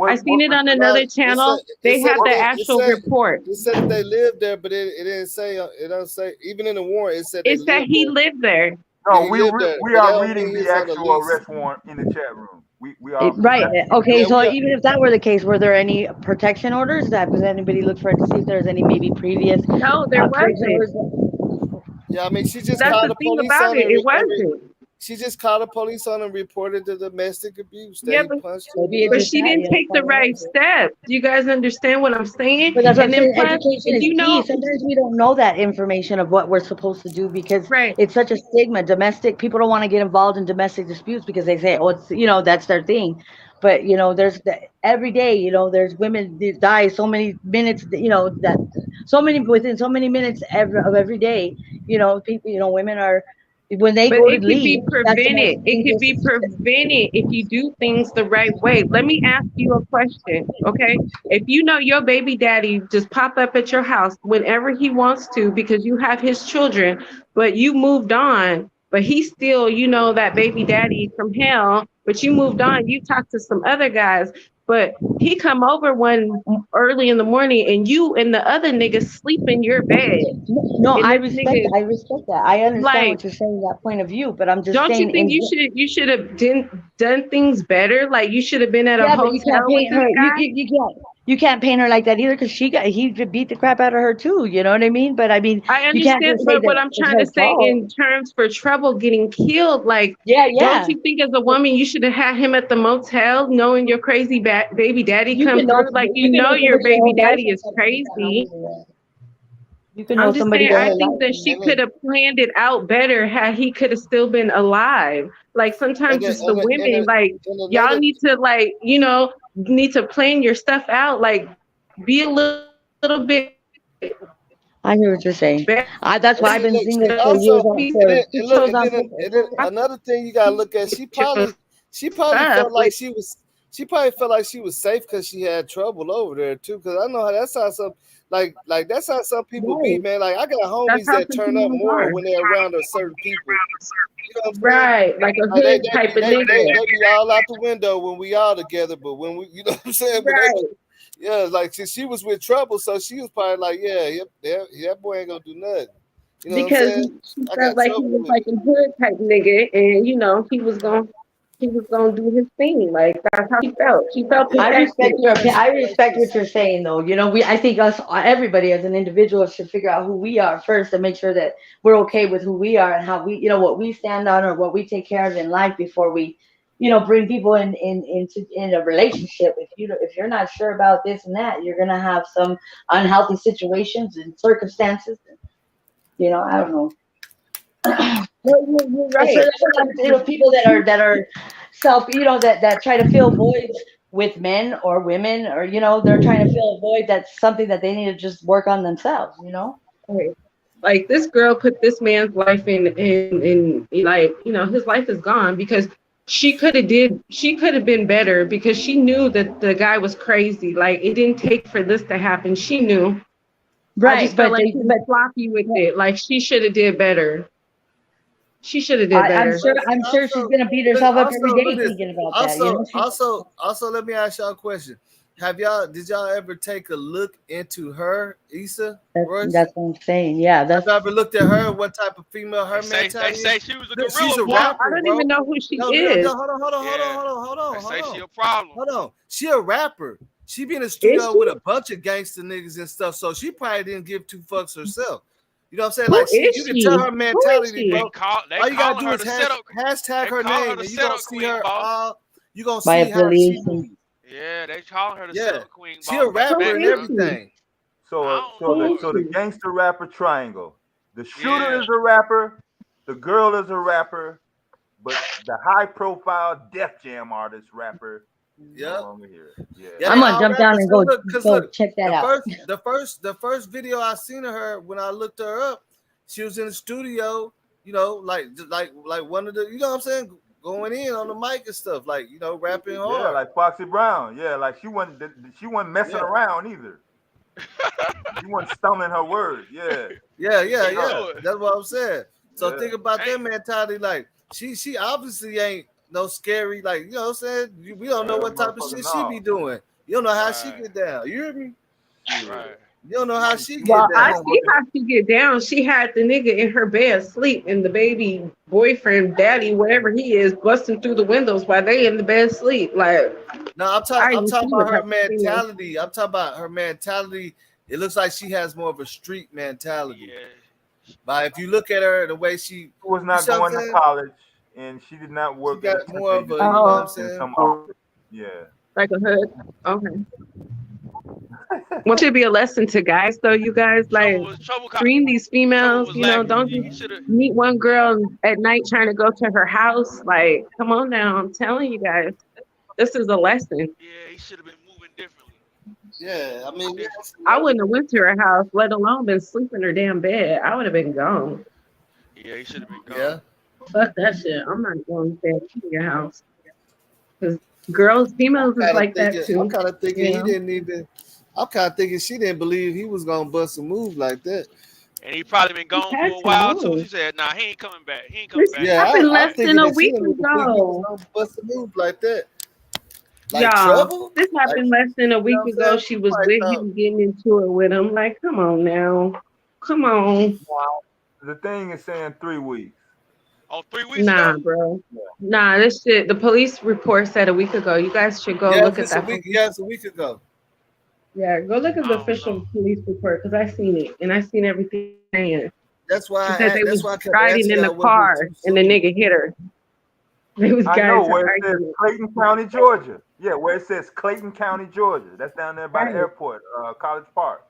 I seen it on No, another channel. They have the actual report. it said that they lived there, but it didn't say. It don't say. Even in the warrant, it said they It said lived he there. lived there. Yeah, No, he lived there, we but that are don't reading mean he the was on the actual lease. arrest warrant in the chat room. We are Right. actually Okay. Yeah, So we are. even if that were the case, were there any protection orders? Has anybody looked for it to see if there's any maybe previous No, there protection wasn't. orders? Yeah, I mean, she just That's called the the thing police about on it. him. It wasn't. She just called the police on him, reported the domestic abuse that Yeah, he punched her in the Maybe it's but nose. just she that, didn't take the follow up. right steps. You guys understand what I'm saying? But that's what I'm And then saying. plus, Education if is you key. know, Sometimes we don't know that information of what we're supposed to do because right. it's such a stigma. Domestic people don't want to get involved in domestic disputes because they say, "Oh, it's that's their thing." But every day, there's women that die so many minutes. That so many within so many minutes of every day. People, women are when they But go to it could be leave, that's the most prevented. It could be dangerous. prevented if you do things the right way. Let me ask you a question, okay? If you know your baby daddy just pop up at your house whenever he wants to because you have his children, but you moved on, but he's still, you know, that baby daddy from hell, but you moved on, you talked to some other guys, but he come over one early in the morning and you and the other niggas sleep in your bed. No, And I this respect. nigga, I respect that. I understand like, what you're saying, that point of view. But I'm just don't you saying, think in you should have done things better? Like you should have been at a yeah, but you can't hotel with paint this her. guy. You can't paint her like that either, because he beat the crap out of her too. You know what I mean? But I mean, I you can't understand, just say but what that I'm it's trying to her say fault. in terms for trouble getting killed, like, Yeah, don't yeah. you think as a woman you should have had him at the motel, knowing your crazy baby daddy You come can know through? Like you you can know know your somebody your baby whole life daddy and is stuff like that. crazy. You can know I'm just somebody saying, your I whole think life. that she could have planned it out better had he could have still been alive. Like And sometimes then, it's the and, and, women, like and y'all another need to like, you know, need to plan your stuff out. Like be a little bit I hear what you're saying. better. That's and why I've then been look, single for years also, for and 6 look, shows on and then purpose. another thing you gotta look at. She probably felt like she probably felt like she was safe because she had trouble over there too. Because I know how that's how some like that's how some people be, Right. man. Like I got That's homies how that some turn up females more are. when they're around a certain people. You know what I'm saying? Right. Like a Like hood type of nigga. they be all out the window when we all together, but when we, you know what I'm saying? But they, Right. yeah, like she was with trouble, so she was probably like, yeah, that boy ain't gonna do nothing. You know what I'm Because saying? she I felt got like he trouble was with like it. a hood type nigga and you know, he was gonna do his thing. Like that's how she felt. She felt I respect protected. your opinion. I respect what you're saying, though. You know, I think everybody as an individual should figure out who we are first and make sure that we're okay with who we are and how we, what we stand on or what we take care of in life before we, bring people in a relationship. If you're not sure about this and that, you're gonna have some unhealthy situations and circumstances. I don't know. No, you're And so right. there's a lot of people that are self, that try to fill voids with men or women, or they're trying to fill a void that's something that they need to just work on themselves. Right. Like this girl put this man's life in like, you know, his life is gone because she could have been better because she knew that the guy was crazy. Like it didn't take for this to happen. She knew. I Right, just felt but like she was sloppy with it. Like she should have did better. She should have did I'm better. sure I'm sure she's gonna beat herself up every Look day this. thinking about that. Also, let me ask y'all a question. Did y'all ever take a look into her, Issa Royce? That's what I'm saying. Yeah, Have you ever looked at her? What type of female her They mentality say is? she was a Look, she's gorilla, a boy. Well, I rapper, don't bro. even know who she No, is. Yeah. They say she a problem. Hold on. She a rapper. She be in the Is studio she? with a bunch of gangster niggas and stuff, so she probably didn't give two fucks herself. You know what I'm saying? Who Like is you can she? tell her Who is mentality, They she? bro. All you gotta calling do her is the setup. hashtag They her call her name, the and you gonna setup see queen, her boss. all. You gonna by see how she affiliation. moves. Yeah, they calling her the Yeah, setup queen, she a boss. Matter of Who rapper fact, and is now she? everything. I don't Who know is her. The she? gangster rapper triangle. The shooter Yeah, is a rapper, the girl is a rapper, but the high profile Def Jam artist rapper is no Yep. longer here. Yeah. Yeah, I'm they gonna all jump down rappers. and Cause look, go check that the out. first video I seen of her when I looked her up, she was in the studio. Like one of the, you know what I'm saying, going in on the mic and stuff, like rapping Yeah, hard. like Foxy Brown. Yeah, like she wasn't messing Yeah, around either. She wasn't stumbling her words. Yeah. she knew it. That's what I'm saying. So Yeah. think about Hey, that mentality. Like she obviously ain't no scary. Like, you know what I'm saying. We don't know Hell what type of motherfucker shit she no. be doing. You don't know how she right, get down. You hear me? Shit. right. You don't know how she She, get Well, she I down. wasn't see working. how she get down. She had the nigga in her bed asleep and the baby boyfriend, daddy, whatever he is, busting through the windows while they in the bed sleep. Like, No, I I'm didn't talking see what about her type of female. mentality. I'm talking about her mentality. It looks like she has more of a street mentality. Yeah, But if you look at her, the way she, She was you not see what I'm going to saying? college, and she did not She work at a got temp more of a, agency you know what I'm Oh, in saying? some office. Yeah. like a hood. Okay. Well, should be a lesson to guys, though. You guys like screen these trouble females. was You know, lacking. don't just You should have. meet one girl at night trying to go to her house. Like, come on now. I'm telling you guys, this is a lesson. Yeah, he should have been moving differently. Yeah, I Moving mean, different. I wouldn't have went to her house, let alone been sleeping in her damn bed. I would have been gone. Yeah, he should have been yeah. gone. Fuck that shit. I'm not going to stay at your house. Because females is like that I'm too. kind of thinking You he know? didn't even. I'm kind of thinking she didn't believe he was gonna bust a move like that. And he probably been He gone had for a to while too. move. She said, "Nah, he ain't coming back. He ain't coming This back." Yeah, happened I'm less than thinking a that she week didn't even think he was ago. gonna bust a move like that. Like Y'all, trouble? this Like, happened less than a you know week what I'm ago. saying? She You was might with thought, him, getting into it with him. Like, come on now. Come on. Wow. The thing is saying 3 weeks. Oh, 3 weeks Nah, ago? bro. Nah, this shit, the police report said a week ago. You guys should go look yes, at it's a that week. police. Yeah, it's a week ago. Yeah, go look at the I don't official know. police report because I seen it and I seen everything saying. She said they That's was why I kept riding asking in you. I the wasn't car too and the soon. nigga hit her. They was I guys know where it says arguing. Clayton County, Georgia. Yeah, where it says Clayton County, Georgia. That's down there by the Right. airport, College Park.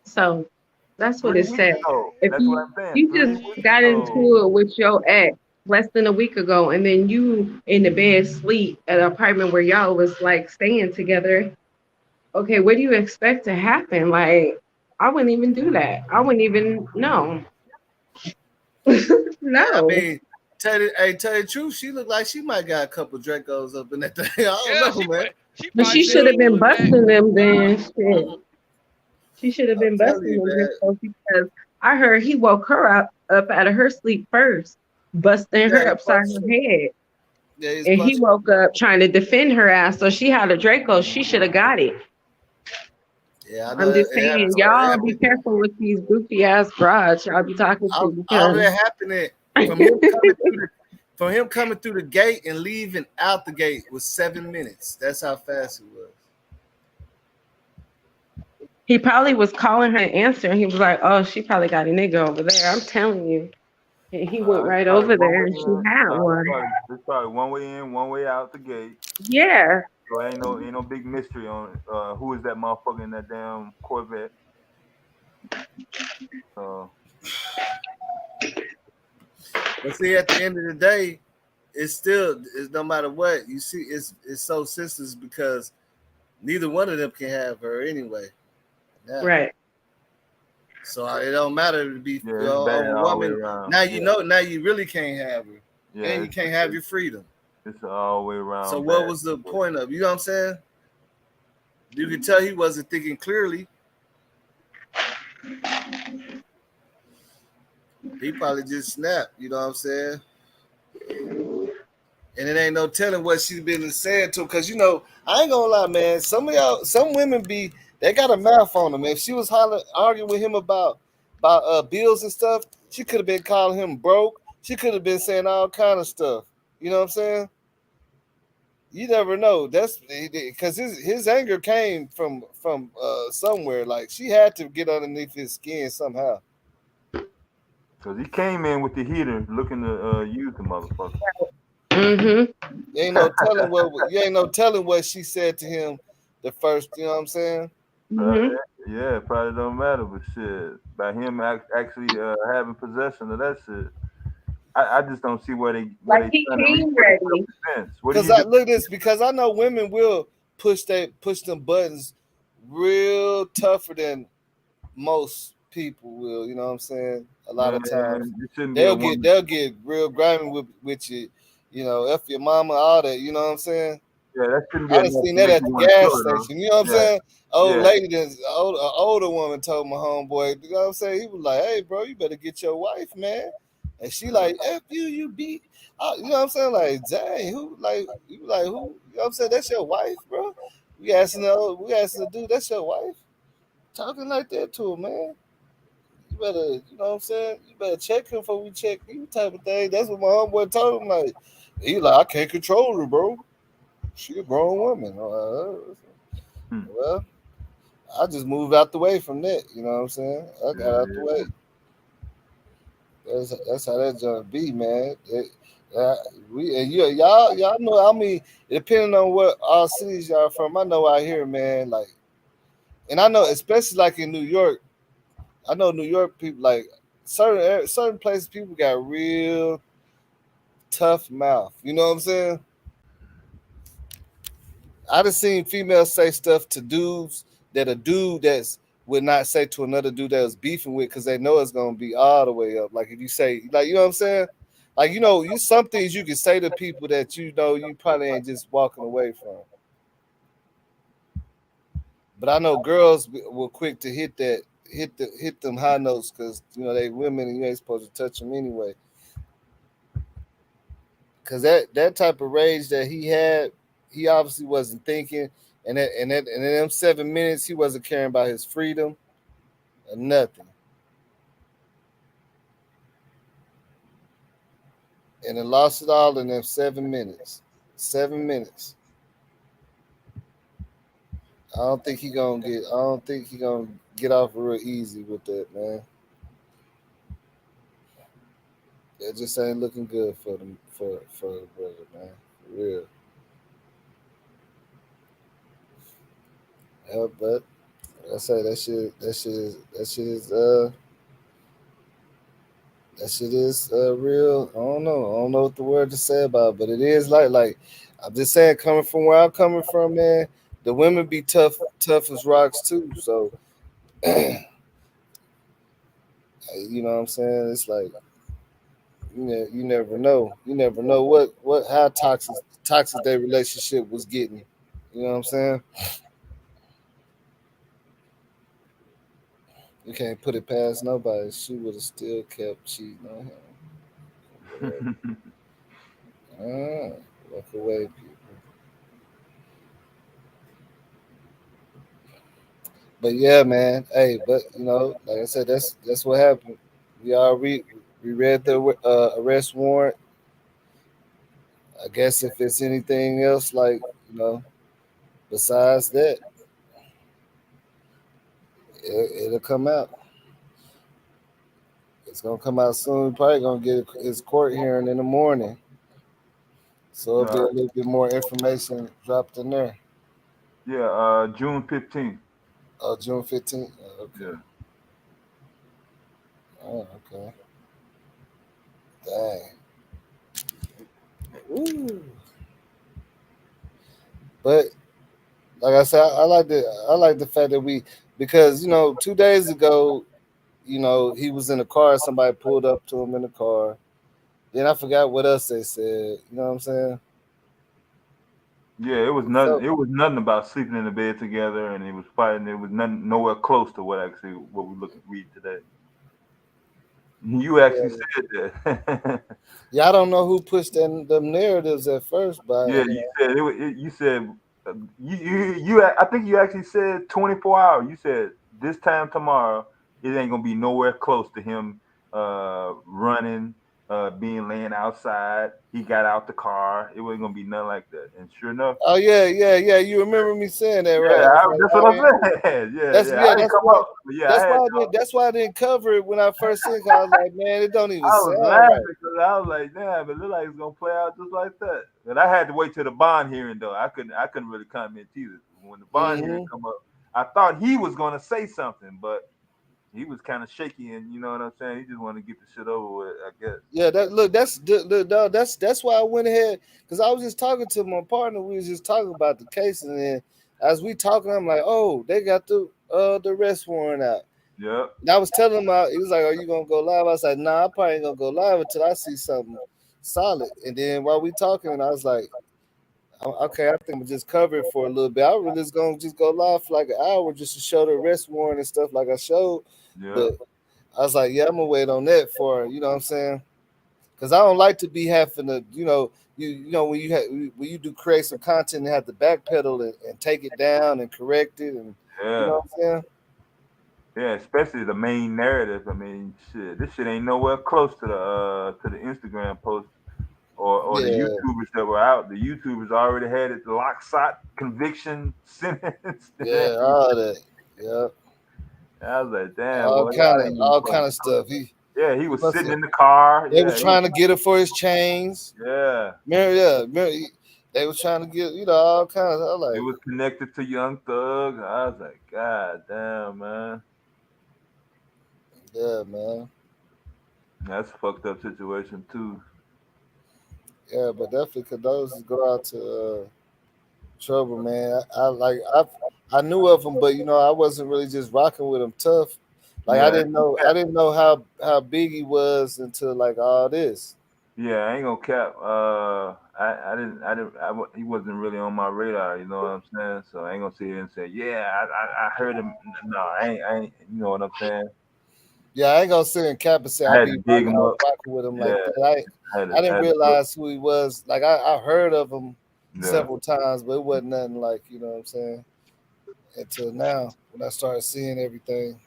So that's what 3 it weeks said. ago. If That's what I'm saying. you 3 just weeks got ago. into it with your ex less than a week ago, and then you in the bed sleep at an apartment where y'all was like staying together, okay, what do you expect to happen? Like, I wouldn't even do that. I wouldn't even no. I No. mean, tell you the truth, she looked like she might got a couple Dracos up in that thing. I don't Yeah, know, man. she But probably she said should he have ain't been coming back. busting them then. Shit. She should have I'm been telling busting you, them man. Driscoll because I heard he woke her up out of her sleep first, busting Yeah, her he upside punched her her. head. Yeah, he's And he punching. woke up trying to defend her ass. So she had a Draco. She should have got it. Yeah, I know I'm just it happened. saying, It y'all be happened. careful with these goofy ass broads y'all be talking to All because that happened from him coming through the gate and leaving out the gate was 7 minutes. That's how fast it was. he probably was calling her and answering. He was like, oh, she probably got a nigga over there. I'm telling you. And he went It's right probably over one there way and she in. had one. It's probably one way in, one way out the gate. Yeah. So ain't no big mystery on who is that motherfucker in that damn Corvette. So But see, at the end of the day, it's no matter what you see. It's so senseless because neither one of them can have her anyway. Yeah. Right. So it don't matter to be yeah, it's of bad a all the way woman. around. Now Yeah, you know. Now you really can't have her, yeah, and you can't have your freedom. it's all the way So around what bad. was the point of? You know what I'm saying? You could tell he wasn't thinking clearly. He probably just snapped. You know what I'm saying? And it ain't no telling what she's been saying to him. Cause I ain't gonna lie, man. Some women they got a mouth on them. If she was arguing with him about bills and stuff, she could have been calling him broke. She could have been saying all kind of stuff. You know what I'm saying? You never know. That's because his anger came from somewhere. Like she had to get underneath his skin somehow. Cause he came in with the heater looking to use the motherfucker. Mm-hmm. You ain't no telling what she said to him the first. You know what I'm saying? Mm-hmm. Yeah, it probably don't matter, but shit, by him actually having possession of that shit, I just don't see where they Like he trying to reach came for the ready. self-defense. What do Because you do? look at this. Because I know women will push them buttons real tougher than most people will. You know what I'm saying? A lot Man, of times it shouldn't be a woman. they'll get real grimy with you. F your mama, all that. You know what I'm saying? Yeah, that shouldn't be I done enough seen to that make at you the want to gas kill her, though. station. You know what I'm Yeah, saying? Old yeah, lady, an older woman told my homeboy. You know what I'm saying? He was like, "Hey, bro, you better get your wife, man." And she like, "F you, you beat." You know what I'm saying? Like, dang, who? Like, you like who? You know what I'm saying? That's your wife, bro. We asking the dude, that's your wife. Talking like that to him, man. You better, you know what I'm saying? You better check him before we check you, type of thing. That's what my homeboy told him. Like, he like, I can't control her, bro. She a grown woman. Hmm. Well, I just moved out the way from that. You know what I'm saying? I got out the way. That's how that junk be, man. Uh, y'all know. I mean, depending on what all cities y'all from, I know out here, man. Like, and I know especially like in New York. I know New York people like certain places. People got real tough mouth. You know what I'm saying? I done seen females say stuff to dudes that a dude that's would not say to another dude that was beefing with because they know it's gonna be all the way up. Like if you say, like, you know what I'm saying? Like, you know, you some things you can say to people that you know you probably ain't just walking away from. But I know girls were quick to hit them high notes because you know they women and you ain't supposed to touch them anyway. Because that type of rage that he had, he obviously wasn't thinking, and in them 7 minutes he wasn't caring about his freedom or nothing. And it lost it all in them 7 minutes. 7 minutes. I don't think he gonna get. I don't think he gonna get off real easy with that, man. It just ain't looking good for them for the brother, man. For real. Yeah, but like I say that shit is real. I don't know. I don't know what the word to say about it, but it is like I'm just saying, coming from where I'm coming from, man, the women be tough as rocks too. So you know what I'm saying? It's like you never know. You never know what how toxic their relationship was getting. You know what I'm saying? You can't put it past nobody. She would have still kept cheating on him. Walk away, people. But yeah, man. Hey, but you know, like I said, that's what happened. We read the arrest warrant. I guess if it's anything else, like, you know, besides that, it'll come out. It's gonna come out soon. Probably gonna get his court hearing in the morning, so it'll be a little bit more information dropped in there. Yeah, June 15th. Oh, June 15th. Okay. Yeah. Oh, okay. Dang. Ooh. But like I said, I like the fact that because you know 2 days ago, you know, he was in the car. Somebody pulled up to him in the car. Then I forgot what else they said. You know what I'm saying? Yeah, it was nothing. So It was nothing about sleeping in the bed together, and it was fighting. It was nothing, nowhere close to what we read today. You actually yeah, said that. yeah, I don't know who pushed them narratives at first, but Yeah, you you know, said you said I think you actually said 24 hours. You said this time tomorrow it ain't gonna be nowhere close to him running, being laying outside. He got out the car. It wasn't gonna be nothing like that. And sure enough, oh yeah. You remember me saying that, right? I yeah, was like, that's what oh I'm yeah, saying. Yeah. I didn't come up, but yeah, I had that's why I didn't cover it when I first seen it. 'Cause I was like, man, it don't even I was sound laughing right. because I was like, damn, it looked like it's gonna play out just like that. But I had to wait till the bond hearing though. I couldn't really comment either. When the bond hearing Hmm. come up, I thought he was gonna say something, but he was kind of shaky, and you know what I'm saying. He just wanted to get the shit over with, I guess. Yeah, that's why I went ahead because I was just talking to my partner. We was just talking about the case, and then as we talking, I'm like, oh, they got the arrest warrant out. Yep. And I was telling him, he was like, "Are you gonna go live?" I was like, "Nah, I probably ain't gonna go live until I see something solid." And then while we talking, I was like, "Okay, I think I'm gonna just cover it for a little bit. I was just gonna just go live for like an hour just to show the arrest warrant and stuff like I showed." Yep. But I was like, "Yeah, I'm gonna wait on that for you know what I'm saying." Because I don't like to be having to, you know when you do create some content and have to backpedal and take it down and correct it and you know Yeah. what I'm saying? Yeah. Especially the main narrative. I mean, shit. This shit ain't nowhere close to the Instagram post or the Yeah, YouTubers that were out. The YouTubers already had it lock, shot, conviction, sentence, and yeah, everything. all that, yeah, I was like, damn, boy, y'all ain't even all close. kind of stuff. Yeah, he He was must sitting have, in the car. they was Yeah, trying to get it for his chains. yeah. Remember, they was trying to get all kinds. I It like, was connected to Young Thug. I was like, God damn, man. yeah, man, That's a fucked up situation too. yeah, but definitely condolences go out to Trouble, man. I knew of him, but I wasn't really just rocking with him tough. Like I Yeah, didn't know how big he was until like all this. yeah, I ain't gonna cap. He wasn't really on my radar. You know what I'm saying? So I ain't gonna sit here and say, yeah, I heard him. No, I ain't. You know what I'm saying? Yeah, I ain't gonna sit and cap and say I I had to be dig him up. rocking with him Yeah, like that. I I didn't had to look. realize who he was. Like I heard of him Yeah. several times, but it wasn't nothing like what I'm saying. Until now, when I started seeing everything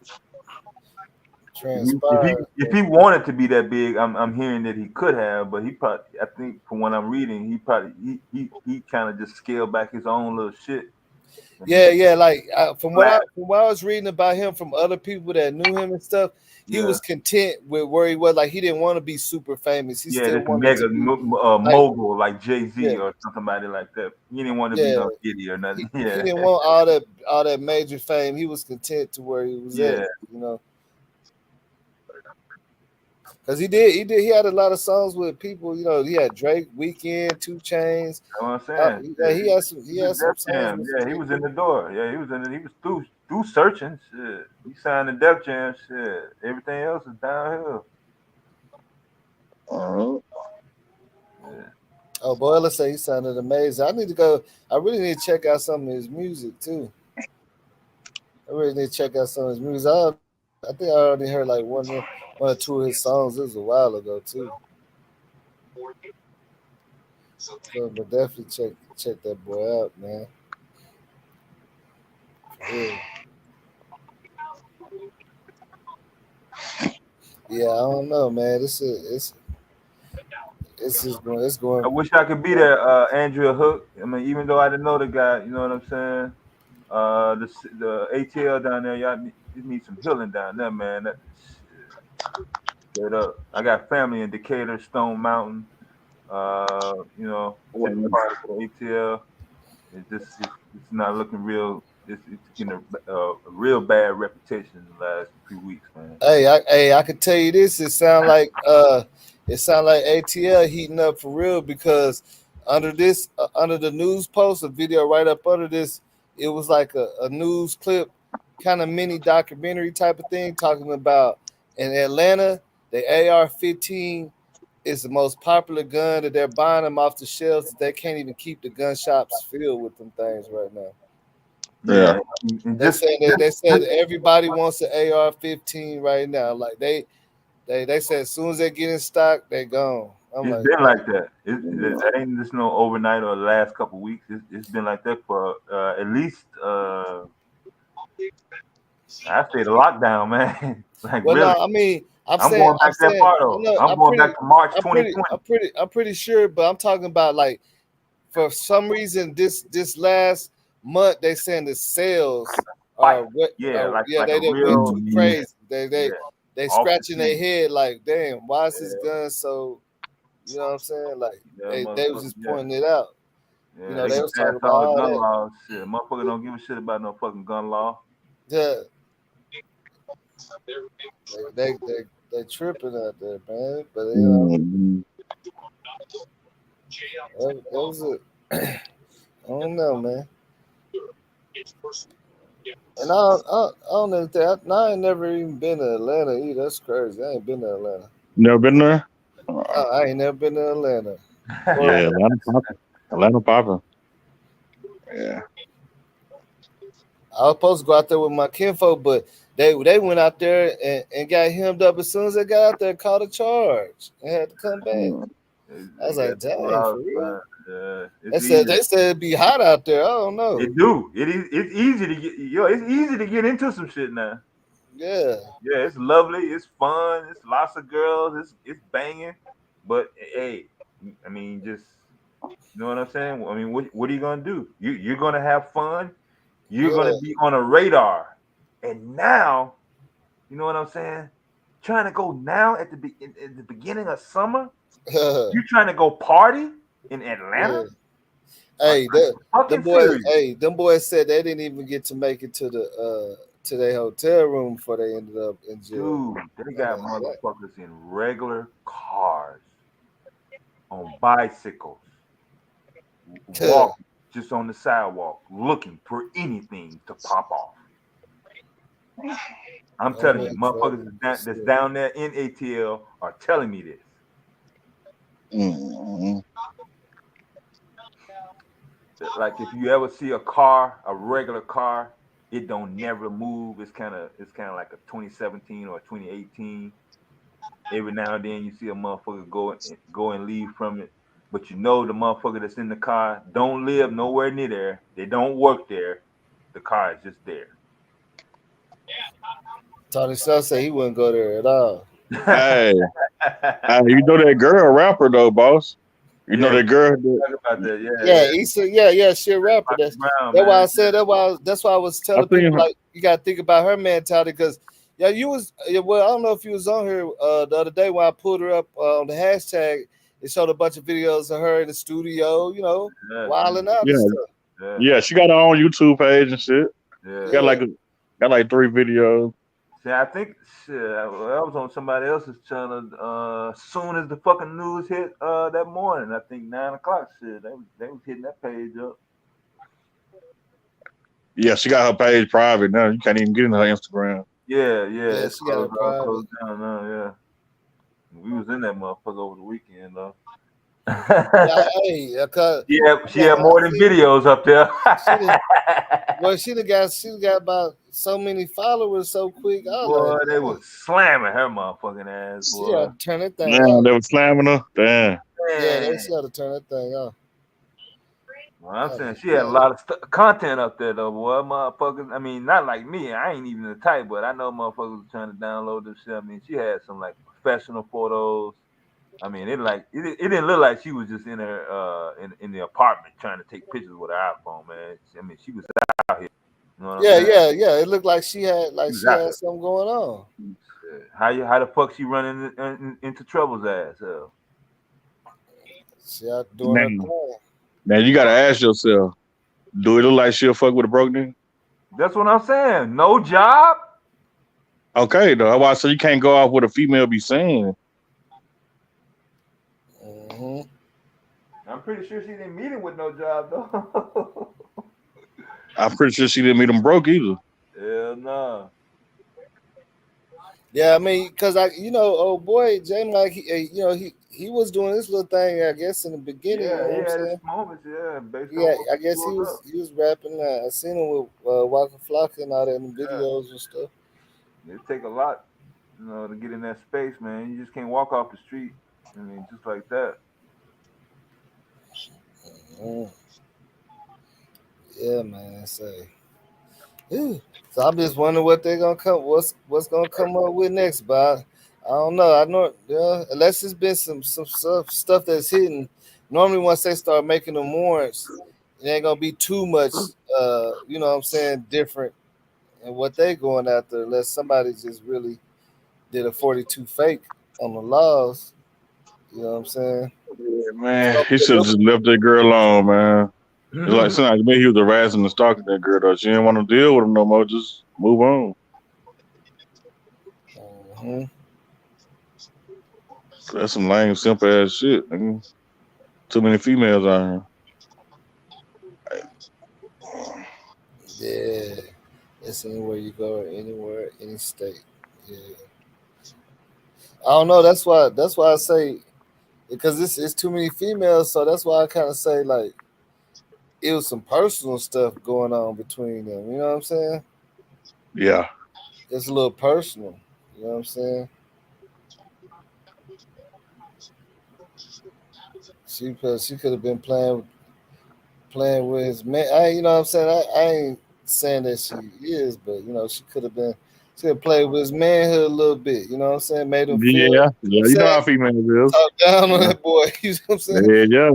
transpire. If he wanted to be that big, I'm hearing that he could have, but he probably, I think from what I'm reading, he kind of just scaled back his own little shit. Yeah. Like from what Flat. I was reading about him from other people that knew him and stuff, he Yeah. was content with where he was. Like he didn't want to be super famous. He Yeah, still this wanted to mega be like mogul like Jay-Z yeah, or somebody like that. He didn't want to be yeah. no idiot or nothing. He Yeah. didn't want all that major fame. He was content to where he was Yeah. at. Because he had a lot of songs with people. He had Drake, Weekend, 2 Chains. You know what I'm saying? Yeah, he He had was some Def songs Jam. with some Yeah, he big was in the people. door. Yeah, he was through searching. Shit. He signed the Def Jam. Shit. Everything else is downhill. Yeah. Oh boy, let's say he sounded amazing. I need to go. I really need to check out some of his music too. I really need to check out some of his music. I think I already heard like one or two of his songs. This was a while ago too. So, but definitely check that boy out, man. For real. Yeah, I don't know, man. It's just going. It's I going. wish I could be there, Andrea Hook. I mean, even though I didn't know the guy, you know what I'm saying? The ATL down there, you need some healing down there, man. That shit, straight up. I got family in Decatur, Stone Mountain. Central part of the ATL. It's not looking real. It's getting a real bad reputation in the last few weeks, man. I could tell you this. It sound like ATL heating up for real because under the news post, a video right up under this, it was like a news clip, kind of mini documentary type of thing, talking about in Atlanta, the AR-15 is the most popular gun that they're buying them off the shelves. They can't even keep the gun shops filled with them things right now. Yeah, They said everybody wants an AR-15 right now. Like they said as soon as they get in stock, they gone. I'm it's like, been like that. That ain't just no overnight or the last couple of weeks. It's been like that for at least I say the lockdown, man. Like well, really, no, I mean, I'm going back that far though. I'm going back to March 2020. I'm pretty sure, but I'm talking about like for some reason this last month they saying the sales are what like they a didn't went real too crazy. They off the scratching their chain. head like, damn, why is this gun so? You know what I'm saying? Like they was just pointing it out. Yeah, they they can was pass talking about all the all gun that. laws. Shit, motherfucker don't give a shit about no fucking gun law. Yeah, they tripping out there, man. But that was it. I don't know, man. And I don't know that. I ain't never even been to Atlanta either. That's crazy. I ain't been to Atlanta. Never been there? I ain't never been to Atlanta. Yeah, Atlanta popping. Atlanta popping. Yeah. I was supposed to go out there with my kinfolk, but they went out there and got hemmed up as soon as they got out there, caught a charge and had to come back. I was like, dang, for real? They said it'd be hot out there. I don't know. It do. It's easy to get it's easy to get into some shit now. Yeah. Yeah, it's lovely, it's fun, it's lots of girls, it's banging. But hey, I mean, just you know what I'm saying? I mean, what are you gonna do? You're gonna have fun, you're gonna be on a radar. And now, you know what I'm saying? Trying to go now at the beginning of summer, you trying to go party in Atlanta? Hey, them boys said they didn't even get to make it to their hotel room before they ended up in jail. Dude, they got motherfuckers in regular cars, on bicycles, walking. just on the sidewalk looking for anything to pop off. I'm telling you, motherfuckers that's down there in ATL are telling me this. Like if you ever see a car, a regular car, it don't never move. It's kind of like a 2017 or a 2018. Every now and then you see a motherfucker go and leave from it, but you know the motherfucker that's in the car don't live nowhere near there. They don't work there. The car is just there. Tony South said he wouldn't go there at all. Hey, you know that girl rapper though, boss. You know that girl. About that, she a rapper. That's why I said that's why I was telling people like you gotta think about her mentality because I don't know if you was on here the other day when I pulled her up on the hashtag. It showed a bunch of videos of her in the studio, wilding out and stuff. Yeah, she got her own YouTube page and shit. Yeah. Got like 3 videos. See, I think I was on somebody else's channel. As soon as the fucking news hit that morning, I think 9 o'clock. Shit, they was hitting that page up. Yeah, she got her page private now. You can't even get in her Instagram. Yeah, she got it private. Closed down now. Yeah, we was in that motherfucker over the weekend though. She had more than videos up there. She got about so many followers so quick. Boy, they was slamming her motherfucking ass. Boy. She had to turn that thing off. They were slamming her. Damn. Yeah, they had to turn that thing off. Well, I'm saying she had a lot of content up there though, boy. Motherfuckers. I mean, not like me. I ain't even the type, but I know motherfuckers was trying to download this shit. I mean, she had some like professional photos. I mean, it didn't look like she was just in her in the apartment trying to take pictures with her iPhone, man. I mean, she was out here. You know yeah. It looked like she had something going on. How the fuck she running into Trouble's ass? She out doing her thing. Now you gotta ask yourself, do it look like she'll fuck with a broke nigga? That's what I'm saying. No job. Okay, though. Why? So you can't go off what a female be saying. I'm pretty sure she didn't meet him with no job though. I'm pretty sure she didn't meet him broke either. Hell no. Yeah, I mean, because old boy Jamie, like he was doing this little thing, I guess, in the beginning. Yeah, you know he had his moments. I guess he was rapping. I seen him with Waka Flocka and all that in the videos and stuff. It take a lot, to get in that space, man. You just can't walk off the street. I mean, just like that. Yeah, man. So I'm just wondering what they're gonna come. What's gonna come up with next, but I don't know. I know, unless it's been some stuff that's hidden. Normally, once they start making them warrants, it ain't gonna be too much. You know what I'm saying, different in what they going after, unless somebody just really did a 42 fake on the laws. You know what I'm saying? Yeah, man, he should have just left that girl alone, man. It's like sometimes me, he was harassing and stalking that girl though. She didn't want to deal with him no more. Just move on. So that's some lame, simple ass shit. Man. Too many females out here. Yeah, it's anywhere you go, anywhere, any state. Yeah, I don't know. That's why I say, because it's too many females, so that's why I kind of say like it was some personal stuff going on between them. You know what I'm saying? Yeah, it's a little personal. You know what I'm saying? She could have been playing with his man. You know what I'm saying? I ain't saying that she is, but she could have been. She could play with his manhood a little bit. You know what I'm saying? Made him feel. Yeah. You know how females is. Talk down on that boy. You know what I'm saying? Yeah.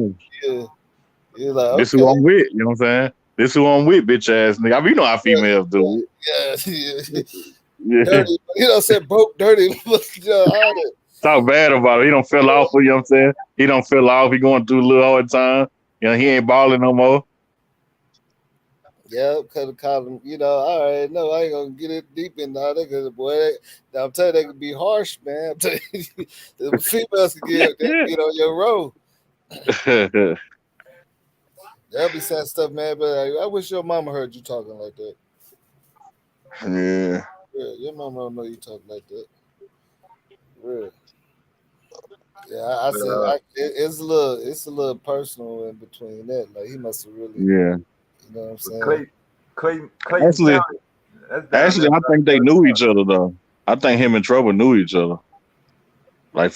You're like, this who I'm with. You know what I'm saying? This who I'm with, bitch ass nigga. I mean, you know how females do it. Yeah. Dirty. You know what I'm saying? Broke, dirty. All that. Talk bad about it. He don't feel off. You know what I'm saying? He don't feel off. He going through a little hard time. He ain't balling no more. Yeah, could have called him. All right, no, I ain't gonna get it deep in all that. Cause boy, I'm telling you, they could be harsh, man. I'm telling you, the females could get on your road. They'll be saying stuff, man. But like, I wish your mama heard you talking like that. Yeah. Yeah, your mama don't know you talking like that. Real. Yeah, I But said it's a little personal in between that. Like he must have really, Yeah. you know what I'm but saying? Clayton Actually, County, that's down there. I think they knew each other though. I think him and Trouble knew each other. Like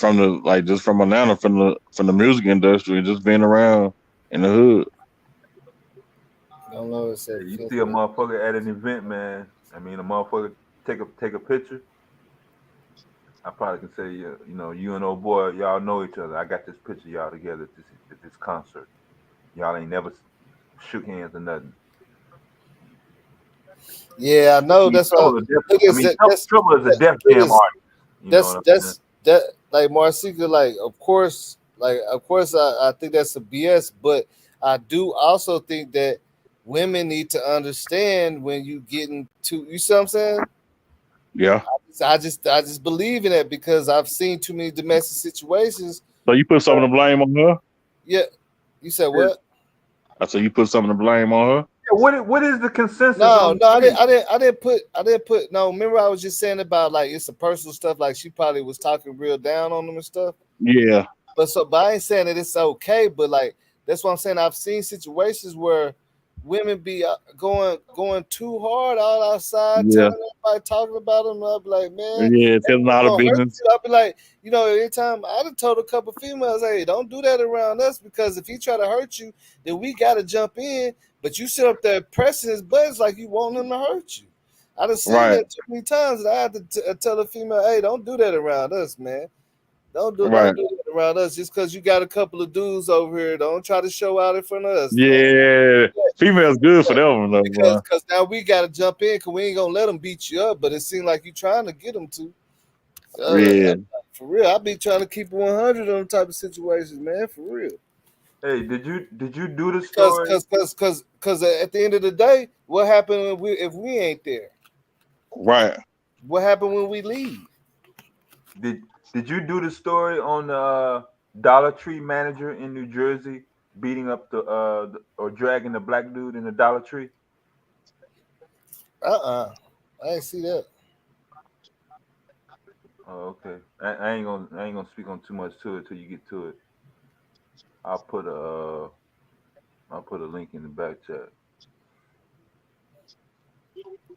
just from Atlanta, from the music industry, just being around in the hood. I don't know. It's a You see a motherfucker at an event, man. I mean, a motherfucker take a picture. I probably can say, you know, you and old boy, y'all know each other. I got this picture of y'all together at this concert. Y'all ain't never shook hands or nothing. Yeah, I know. That's what. Look, I mean, Trouble is a Def Jam artist. You know what I'm saying? That like Marcica, like of course, I think that's a BS, but I do also think that women need to understand when you get into, you see what I'm saying? Yeah. I just believe in that because I've seen too many domestic situations. So you put some of the blame on her? Yeah. You said what? I said you put some of the blame on her? Yeah, what is the consensus? No, I didn't put no. Remember, I was just saying about like it's a personal stuff. Like she probably was talking real down on them and stuff. Yeah. But I ain't saying that it's okay. But like that's what I'm saying. I've seen situations where women be going too hard out outside, Yeah. telling everybody, talking about them. I'll be like, man, Yeah, telling all the business. I'll be like, you know, every time I done told a couple females, hey, don't do that around us because if he try to hurt you, then we gotta jump in. But you sit up there pressing his buttons like you want him to hurt you. I done seen that too many times that I had to tell a female, hey, don't do that around us, man. Don't do that around us just because you got a couple of dudes over here. Don't try to show out in front of us. Yeah. Females good for them though, because now we got to jump in because we ain't gonna let them beat you up. But it seems like you trying to get them to. Yeah. For real, I be trying to keep 100 on them type of situations, man. For real. Hey, did you do the story? Because at the end of the day, what happened if we ain't there? Right. What happened when we leave? Did you do the story on the Dollar Tree manager in New Jersey beating up or dragging the black dude in the Dollar Tree? I ain't see that. Oh, okay. I ain't gonna speak on too much to it till you get to it. I'll put a link in the back chat.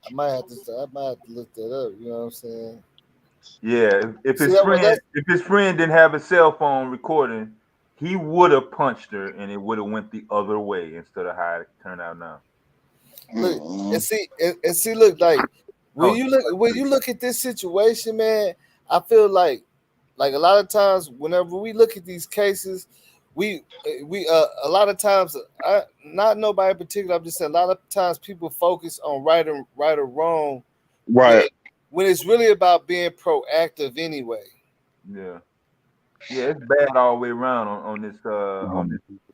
I might have to look that up. You know what I'm saying? Yeah, if his friend didn't have a cell phone recording, he would have punched her and it would have went the other way instead of how it turned out now. Look and see, look like when you look at this situation, man. I feel like a lot of times whenever we look at these cases, we a lot of times, not nobody in particular. I'm just saying a lot of times people focus on right or wrong, right? When it's really about being proactive anyway. Yeah, it's bad all the way around on this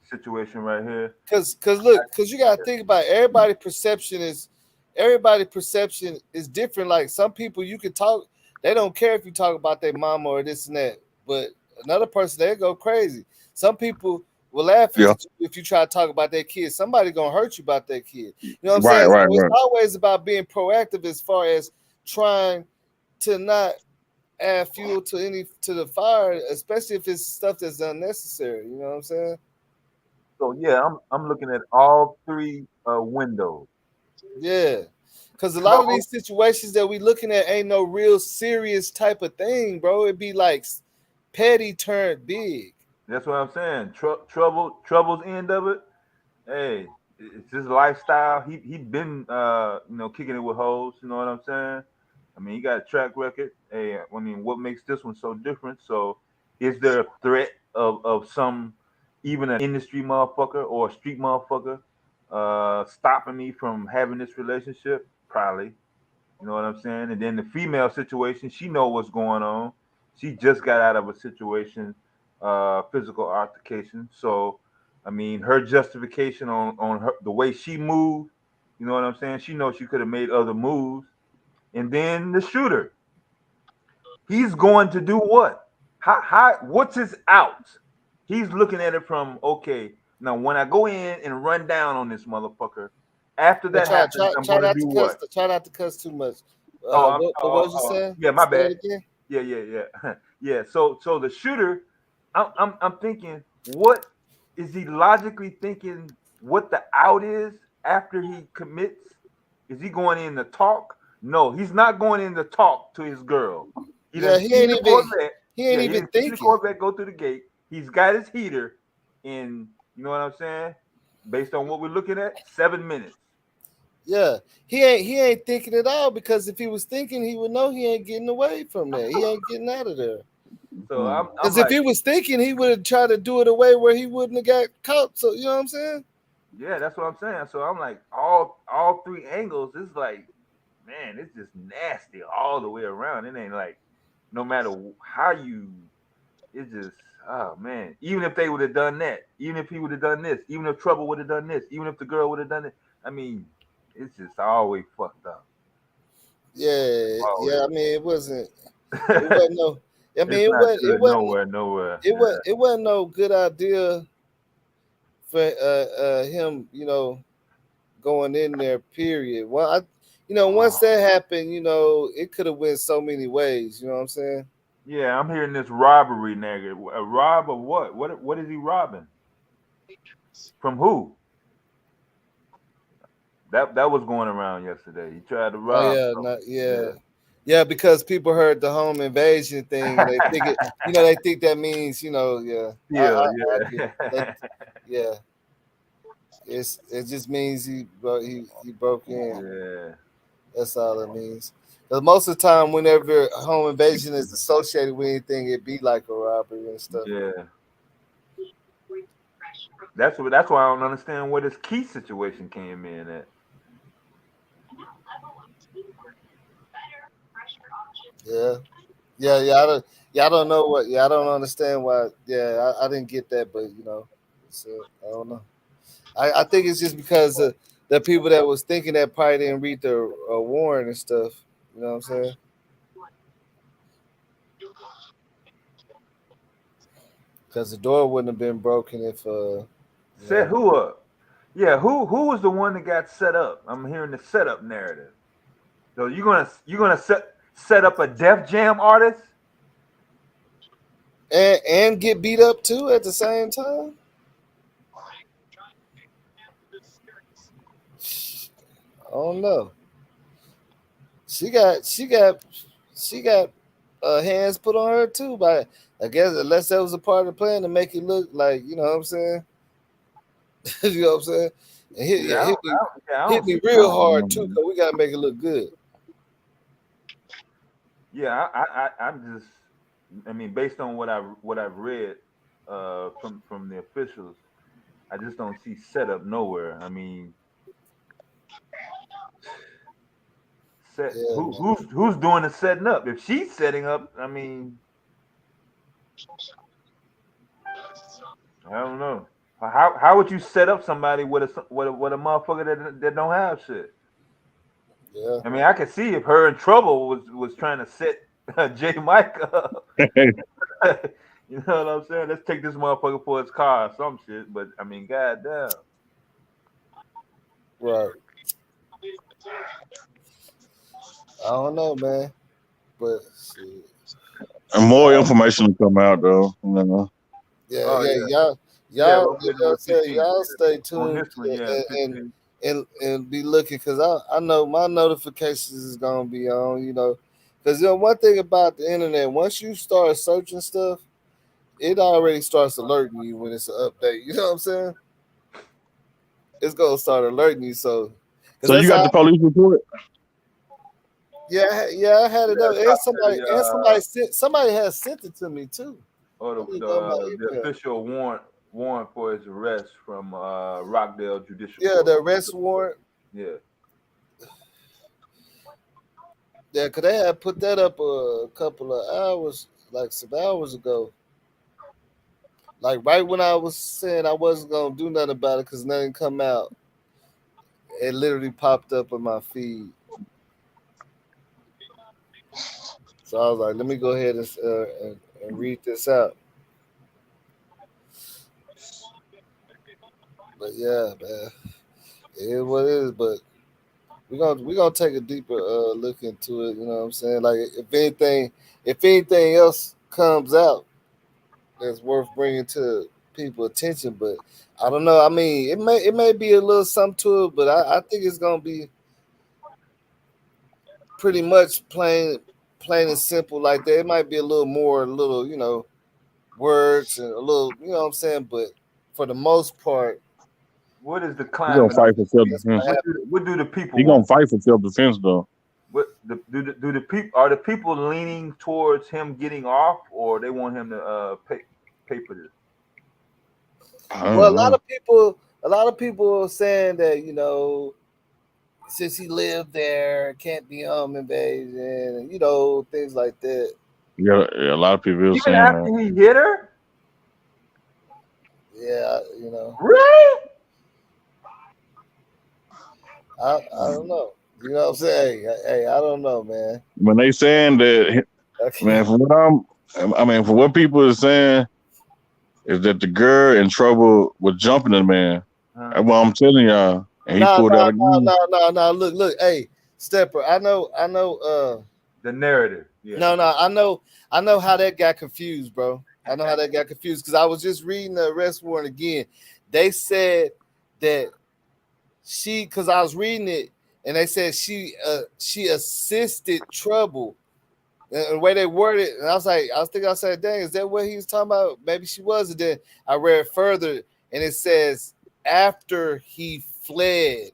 situation right here. Because you gotta think about it. Everybody's perception is different. Like some people you can talk, they don't care if you talk about their mama or this and that, but another person they go crazy. Some people will laugh if you try to talk about their kids. Somebody gonna hurt you about their kid. You know what I'm saying? So it's always about being proactive as far as trying to not add fuel to the fire, especially if it's stuff that's unnecessary. You know what I'm saying? So yeah, I'm looking at all three windows. Yeah, because a lot of these situations that we looking at ain't no real serious type of thing, bro. It'd be like petty turned big. That's what I'm saying. Trouble's end of it. Hey, it's his lifestyle. He been kicking it with hoes. You know what I'm saying? I mean, he got a track record. Hey, I mean, what makes this one so different? So, is there a threat of some, even an industry motherfucker or a street motherfucker, stopping me from having this relationship? Probably. You know what I'm saying? And then the female situation, she know what's going on. She just got out of a situation, physical altercation. So, I mean, her justification on her the way she moved, you know what I'm saying? She knows she could have made other moves. And then the shooter, he's going to do what? What's his out? He's looking at it from, okay, Now, when I go in and run down on this motherfucker, after But that happens, I'm try gonna not do to cuss. what? Try not to cuss too much. What was you saying? Yeah, my Say it bad. again. Yeah. Yeah. So the shooter, I'm thinking, what is he logically thinking? What the out is after he commits? Is he going in to talk? No, he's not going in to talk to his girl. He Yeah, done he seen ain't the even Corvette. he ain't Yeah, he even didn't see the thinking. Corvette go through the gate. He's got his heater, and you know what I'm saying? Based on what we're looking at, 7 minutes. Yeah, he ain't thinking at all, because if he was thinking, he would know he ain't getting away from that. He ain't getting out of there. So I'm Because if like, he was thinking, he would have tried to do it a way where he wouldn't have got caught. So you know what I'm saying? yeah, that's what I'm saying. So I'm like, all three angles is like, man, it's just nasty all the way around. It ain't like, no matter how you, it's just, oh man. Even if they would have done that, even if he would have done this, even if Trouble would have done this, even if the girl would have done it, I mean, it's just always fucked up. Yeah, Always. yeah. I mean, it wasn't. It wasn't no. I mean, It's it not wasn't. It good wasn't. nowhere. It Yeah. was. It wasn't no good idea for him. Going in there. Period. Well, once that happened, it could have went so many ways. You know what I'm saying? Yeah, I'm hearing this robbery negative. A rob of what? What is he robbing? From who? That was going around yesterday. He tried to Oh rob. yeah, yeah. Because people heard the home invasion thing, and they think it. They think that means. Yeah. I get it. Yeah. It just means he broke in. Yeah. That's all it means. Because most of the time, whenever home invasion is associated with anything, it be like a robbery and stuff. Yeah. That's why I don't understand where this key situation came in at. Yeah. I don't know what. Yeah, I don't understand why. Yeah, I didn't get that, but I don't know. I think it's just because the people that was thinking that probably didn't read the warrant and stuff. You know what I'm saying? Because the door wouldn't have been broken if Set who up? Yeah, who was the one that got set up? I'm hearing the setup narrative. So you're gonna set up a Def Jam artist? and get beat up too at the same time. I don't know. She got hands put on her too, but I guess unless that was a part of the plan to make it look like, you know what I'm saying. You know what I'm saying? And Yeah, I hit don't me see. real hard too, because we gotta make it look good. Yeah, I'm just. I mean, based on what I've read from the officials, I just don't see setup nowhere. I mean, Yeah, who's doing the setting up? If she's setting up, I mean, I don't know. How would you set up somebody with a motherfucker that don't have shit? yeah. I mean, I could see if her in trouble was trying to set J Mike up. You know what I'm saying? Let's take this motherfucker for his car or some shit. But I mean, goddamn. Right. I don't know, man. But shit. And more information will come out though. Yeah, Oh yeah, yeah. Yeah, y'all, we'll get it with 15. y'all stay On tuned this one, yeah, 15. and be looking, because I know my notifications is gonna be on, because one thing about the internet, once you start searching stuff, it already starts alerting you when it's an update. You know what I'm saying? It's gonna start alerting you, so because So you that's got the how. police report? Yeah, I had it up, Yeah, and somebody has sent it to me too. or I didn't go in my the email. official warrant for his arrest from Rockdale Judicial Yeah, Court. the arrest warrant. Yeah. Yeah, because they had put that up a couple of hours, like some hours ago. Like right when I was saying I wasn't gonna do nothing about it because nothing come out, it literally popped up on my feed. So I was like, let me go ahead and read this out. But yeah, man, it is what it is. But we gonna take a deeper look into it. You know what I'm saying? Like if anything else comes out that's worth bringing to people attention. But I don't know. I mean, it may be a little something to it, but I think it's gonna be pretty much plain and simple like that. It might be a little more, words and a little, you know what I'm saying. But for the most part, What is the He gonna climate on? fight for self that's defense. what happened. What do the people He gonna want? fight for self defense though. What do the people are the people leaning towards him getting off, or they want him to pay for this? I Well, don't know. a lot of people are saying that since he lived there, it can't be home invasion, and things like that. Yeah, a lot of people are Even saying that. after he hit her, Yeah, really? I don't know. You know what I'm saying? Hey, I don't know, man. When they saying that, man, for what people are saying is that the girl in trouble with jumping the man. That's what I'm telling y'all. And he No, pulled no, out a no, gun. no, no, no. Look. Hey, Stepper. I know. The narrative, yeah. No, no. I know how that got confused, bro. I know how that got confused because I was just reading the arrest warrant again. They said that because I was reading it, and they said she assisted trouble. And the way they worded it, and I said, dang, is that what he was talking about? Maybe she was. And then I read further, and it says after he fled,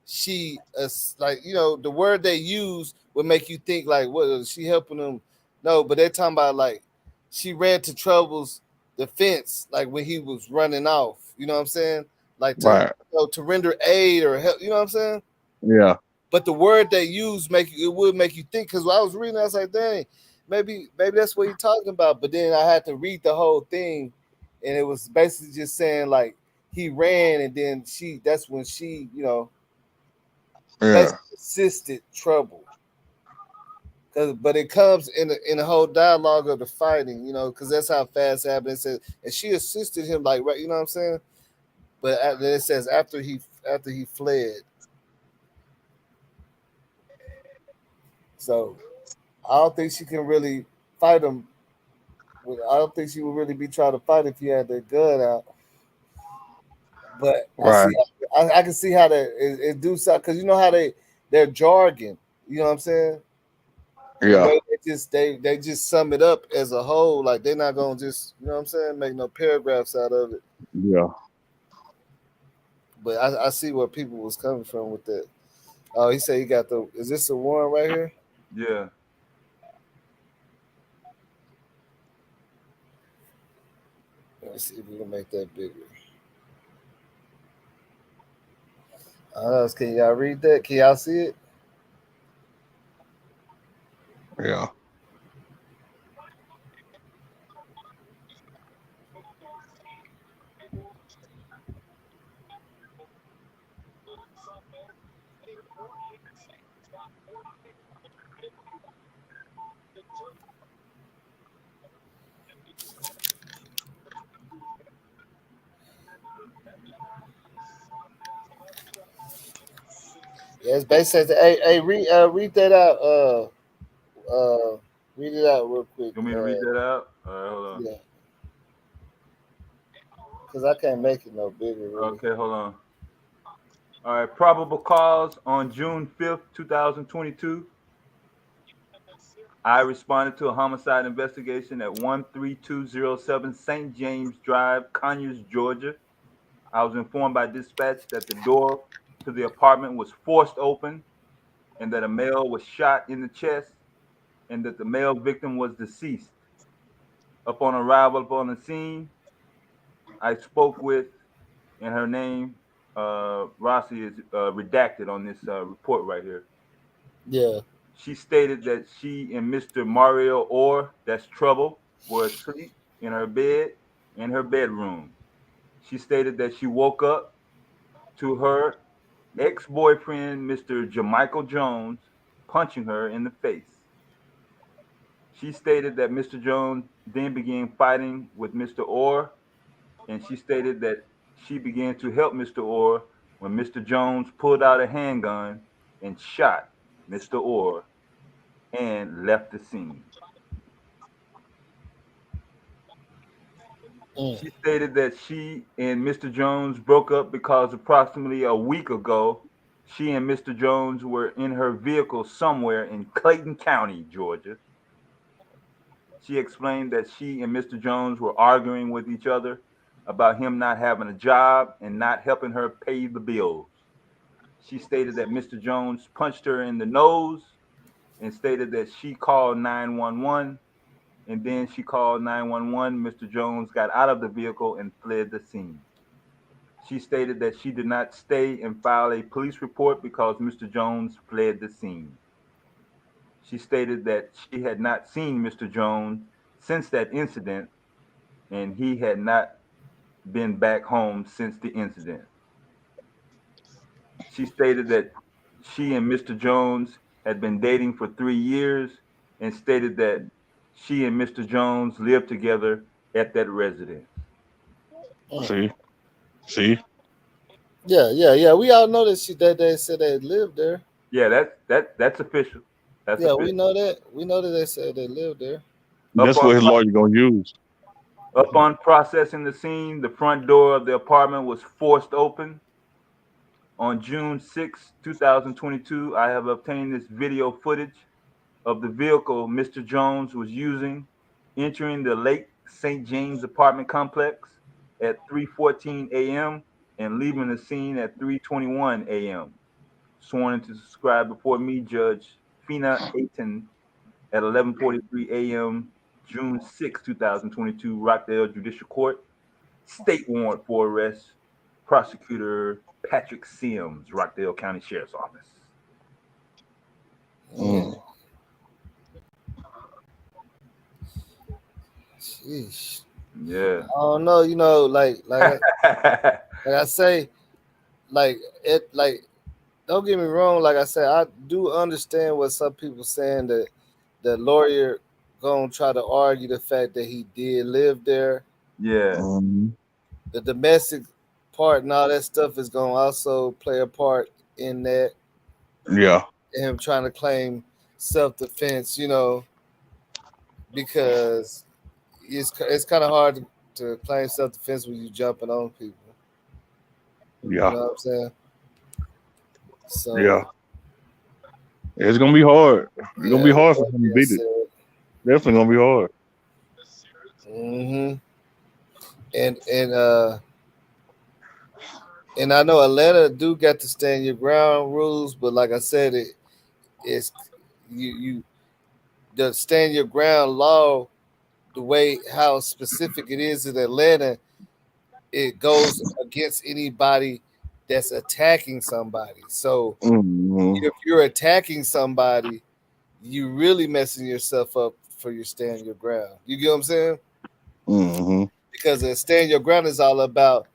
she the word they use would make you think like, what is she helping him? No, but they're talking about like she ran to Trouble's defense, like when he was running off. You know what I'm saying? Like Right. to render aid or help. You know what I'm saying? Yeah. But the word they use would make you think. Because when I was reading, I was like, dang, maybe that's what he's talking about. But then I had to read the whole thing, and it was basically just saying like he ran, and then that's when she Yeah. basically assisted trouble. But it comes in the whole dialogue of the fighting, because that's how fast it happened. It says, and she assisted him, like, right, you know what I'm saying? But then it says after he fled. So I don't think she can really fight him. I don't think she would really be trying to fight if he had that gun out. But Right. I can see how that it do something because you know how they're jargon. You know what I'm saying? The Yeah. way they just sum it up as a whole, like they're not gonna just what I'm saying, make no paragraphs out of it. Yeah. But I see where people was coming from with that. Oh, he said he got the. Is this the warrant right here? Yeah. Let me see if we can make that bigger. Can y'all read that? Can y'all see it? Yeah. Yeah, it's basically. Hey, read that out. Read it out real quick. You want me to read that out? All right, hold on. Yeah, because I can't make it no bigger. Really. Okay, hold on. All right, probable cause on June 5th, 2022. I responded to a homicide investigation at 13207 St. James Drive, Conyers, Georgia. I was informed by dispatch that the door to the apartment was forced open and that a male was shot in the chest and that the male victim was deceased. Upon arrival upon the scene, I spoke with, and her name, Rossi, is redacted on this report right here. Yeah. She stated that she and Mr. Mario Orr, that's Trouble, were asleep in her bed in her bedroom. She stated that she woke up to her ex-boyfriend, Mr. Jamichael Jones, punching her in the face. She stated that Mr. Jones then began fighting with Mr. Orr, and she stated that she began to help Mr. Orr when Mr. Jones pulled out a handgun and shot Mr. Orr and left the scene. She stated that she and Mr. Jones broke up because approximately a week ago, she and Mr. Jones were in her vehicle somewhere in Clayton County, Georgia. She explained that she and Mr. Jones were arguing with each other about him not having a job and not helping her pay the bills. She stated that Mr. Jones punched her in the nose and stated that she called 911, and then she called 911. Mr. Jones got out of the vehicle and fled the scene. She stated that she did not stay and file a police report because Mr. Jones fled the scene. She stated that she had not seen Mr. Jones since that incident, and he had not been back home since the incident. She stated that she and Mr. Jones had been dating for 3 years and stated that she and Mr. Jones lived together at that residence. See. Yeah. We all know that they said they lived there. Yeah, that's official. That's yeah, official. we know that. We know that they said they lived there. That's what his lawyer gonna use. Upon processing the scene, the front door of the apartment was forced open. On June 6, 2022, I have obtained this video footage of the vehicle Mr. Jones was using entering the Lake St. James apartment complex at 3:14 a.m. and leaving the scene at 3:21 a.m. Sworn to subscribe before me, Judge Fina Ayton, at 11:43 a.m. June 6, 2022, Rockdale Judicial Court. State warrant for arrest. Prosecutor Patrick Sims, Rockdale County Sheriff's Office. Sheesh. Yeah. I don't know. Like I say, don't get me wrong. Like I said, I do understand what some people saying that the lawyer gonna try to argue the fact that he did live there. Yeah. The domestic part and all that stuff is gonna also play a part in that. Yeah. Him trying to claim self-defense, because it's kind of hard to claim self-defense when you jumping on people. Yeah. You know what I'm saying? So yeah. It's gonna be hard. It's gonna be hard for him to beat it. Definitely gonna be hard. And I know Atlanta do got to stand your ground rules, but like I said, it's you the stand your ground law, the way how specific it is in Atlanta, it goes against anybody that's attacking somebody. So if you're attacking somebody, you really messing yourself up for your stand your ground. You get what I'm saying? Because a stand your ground is all about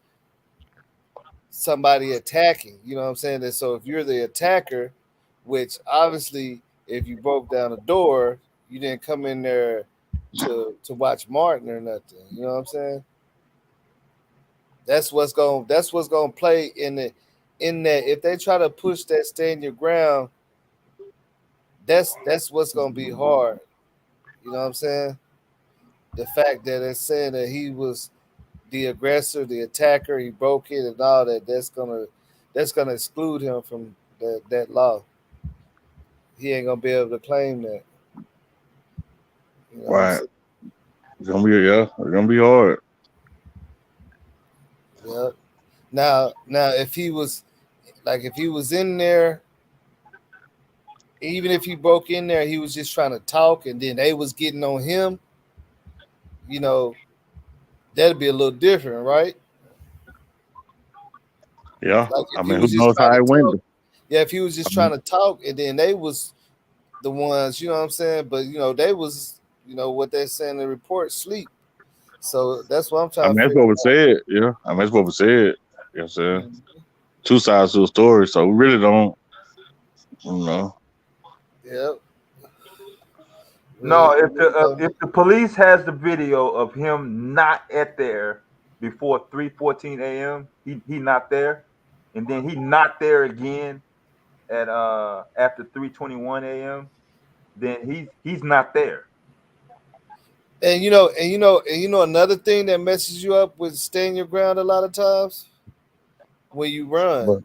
somebody attacking. You know what I'm saying? And so if you're the attacker, which obviously if you broke down a door, you didn't come in there to watch Martin or nothing. You know what I'm saying? That's what's gonna play in that. If they try to push that stand your ground, that's what's gonna be hard. You know what I'm saying? The fact that it's saying that he was the aggressor, the attacker, he broke it and all that, that's gonna exclude him from that law. He ain't gonna be able to claim that. You know right. It's gonna be hard. Yeah. Now if he was in there, even if he broke in there, he was just trying to talk and then they was getting on him, that'd be a little different, right? Yeah. Like I mean, who knows how it went? Yeah, if he was just trying to talk and then they was the ones, you know what I'm saying? But they was, what they're saying in the report, sleep. So that's what I'm trying to that's what was said. Yeah. That's what was said. You know what I'm saying? Two sides to the story. So we really don't, Yep. No, if the police has the video of him not at there before 3:14 a.m. He not there, and then he not there again at after 3:21 a.m. Then he's not there. And another thing that messes you up with staying your ground a lot of times when you run.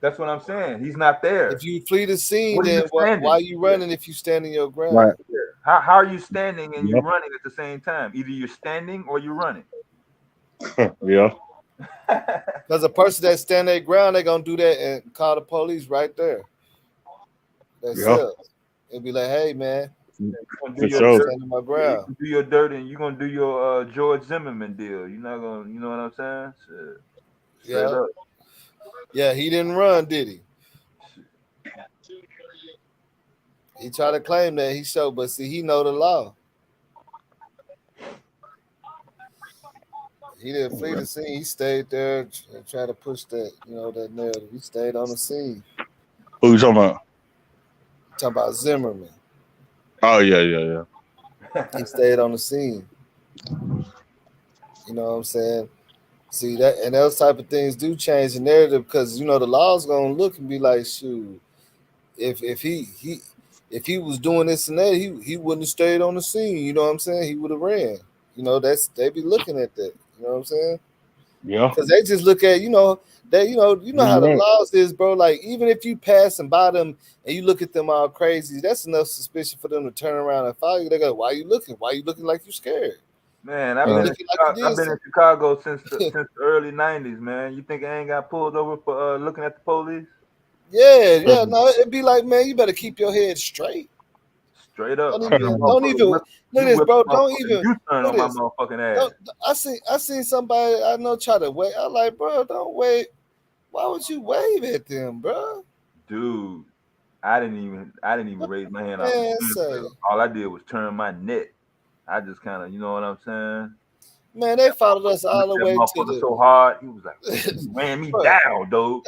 That's what I'm saying. He's not there. If you flee the scene, What are then you standing? why are you running if you standing your ground? Right. Yeah. How are you standing and you're running at the same time? Either you're standing or you're running. Yeah. Because a person that stand their ground, they're gonna do that and call the police right there. That's it. It'll be like, hey man, For sure. standing my ground. You do your dirt and you're gonna do your George Zimmerman deal. You're not gonna, you know what I'm saying? Straight up. Yeah, he didn't run, did he? He tried to claim that he showed, but see, he know the law. He didn't flee the scene. He stayed there and tried to push that, that narrative. He stayed on the scene. Who you talking about? Talking about Zimmerman. Oh yeah. He stayed on the scene. You know what I'm saying? See that, and those type of things do change the narrative because the law's gonna look and be like, shoot, if he was doing this and that, he wouldn't have stayed on the scene. You know what I'm saying? He would have ran. They be looking at that. You know what I'm saying? Yeah. Because they just look at how the laws is, bro. Like even if you passing by them and you look at them all crazy, that's enough suspicion for them to turn around and follow you. They go, why you looking? Why you looking like you scared? Man, I've been in Chicago since the early '90s, man. You think I ain't got pulled over for looking at the police? Yeah. No, it'd be like, man, you better keep your head straight. Straight up. Don't even look at this, bro. Don't even turn on my motherfucking ass. I seen somebody I know try to wave. I'm like, bro, don't wave. Why would you wave at them, bro? Dude, I didn't even raise my hand. All I did was turn my neck. I just kind of, you know what I'm saying? Man, they followed us all the way to the. So hard, he was like, "You ran me down, dude."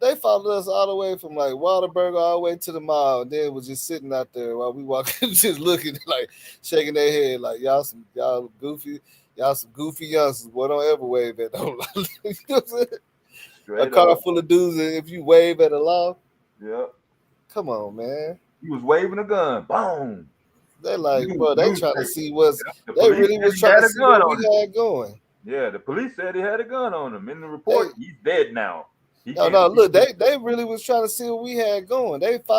They followed us all the way from like Waterburg all the way to the mall, and then was just sitting out there while we walking, just looking like shaking their head like y'all goofy youngsters. Boy, don't ever wave at them. You know what I'm saying? A car full of dudes, and if you wave at a law, come on, man. He was waving a gun. Boom. They like, bro, they trying to see they really was trying to see what we had going. Yeah, the police said he had a gun on him. In the report, he's dead now. No, look, they really was trying to see what we had going. They let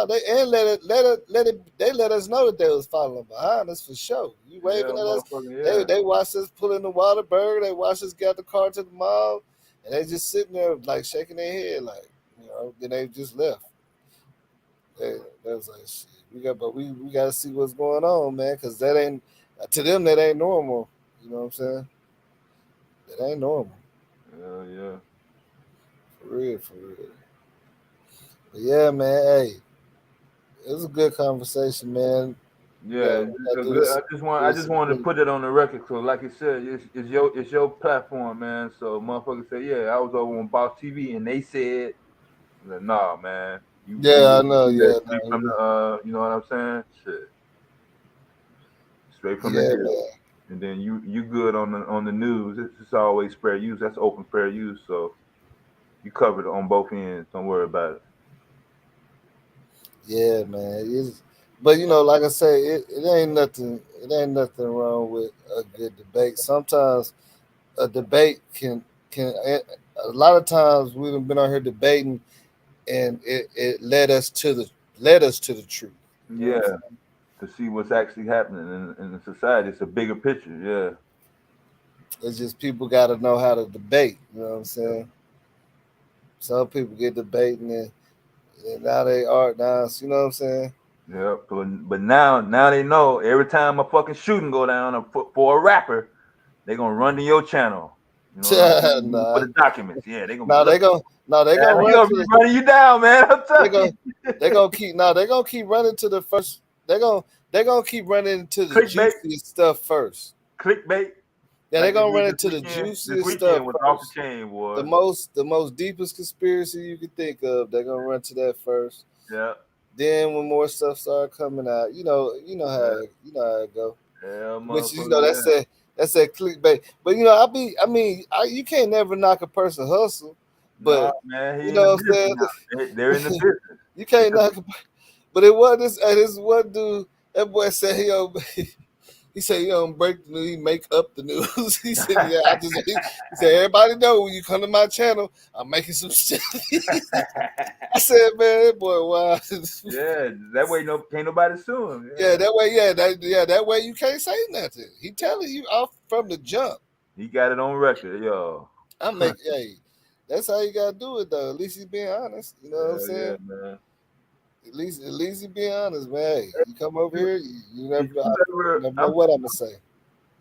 us know that they was following behind us for sure. You waving at us. They watched us pull in the Waterburg. They watched us get the car to the mall, and they just sitting there like shaking their head, like, then they just left. They was like, shit, we got to see what's going on, man, because that ain't to them that ain't normal. You know what I'm saying? That ain't normal. Yeah. For real. But yeah, man. Hey, it was a good conversation, man. Yeah, I just wanted to put it on the record. So, like I said, it's your platform, man. So, motherfuckers say, yeah, I was over on Boss TV, and they said, nah, man. I know. Yeah, from the, you know what I'm saying? Shit, straight from the hip. Man. And then you good on the news. It's always fair use. That's open fair use. So you covered it on both ends. Don't worry about it. Yeah, man. But like I say, it ain't nothing. It ain't nothing wrong with a good debate. Sometimes a debate can. A lot of times we've been out here debating, and it led us to the truth. Yeah, to see what's actually happening in the society. It's a bigger picture. Yeah. It's just people got to know how to debate. You know what I'm saying? Some people get debating and now they art now. You know what I'm saying? Yeah, but now they know every time a fucking shooting go down for a rapper, they gonna run to your channel. You know for the documents. Yeah, they gonna. They gonna running you down, man. I'm telling you. They gonna keep running to the first. They gonna keep running to the juiciest stuff first. Clickbait. Yeah, they're gonna run into the juiciest stuff was off the chain, boy. The most deepest conspiracy you can think of. They're gonna run to that first. Yeah. Then when more stuff start coming out, you know how it go. Yeah, which That's that clickbait. But you can't never knock a person hustle. Nah, But man, he you in the know what I'm business saying? now. They're in the business. You can't knock. But it was this one dude. That boy said he said he don't break the news, he make up the news. He said, yeah, he said everybody know when you come to my channel, I'm making some shit. I said, man, that boy, wow. Yeah, that way can't nobody sue him. Yeah, that way you can't say nothing. He telling you off from the jump. He got it on record, yo. Hey, that's how you gotta do it though. At least he's being honest. You know what I'm Yeah, saying? man. At least he being honest, man. Hey, you come over here, you If you never know what I'm gonna say.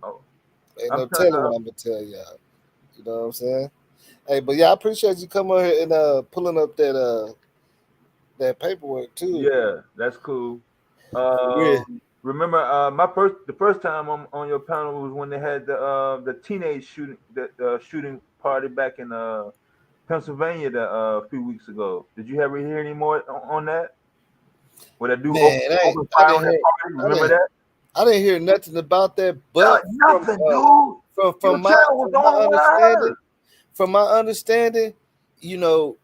oh, Ain't I'm no trying telling what I'm gonna tell y'all. You know what I'm saying? Hey, but yeah, I appreciate you coming over here and pulling up that paperwork too. yeah, that's cool. For real. Remember, the first time on your panel was when they had the teenage shooting, the shooting party back in Pennsylvania a few weeks ago. Did you ever hear any more on that? Where that dude Man, open I fire on didn't that hear party? Remember that? I didn't hear nothing about that, but Nothing, dude. Your channel was the only one I heard. from my understanding, you know,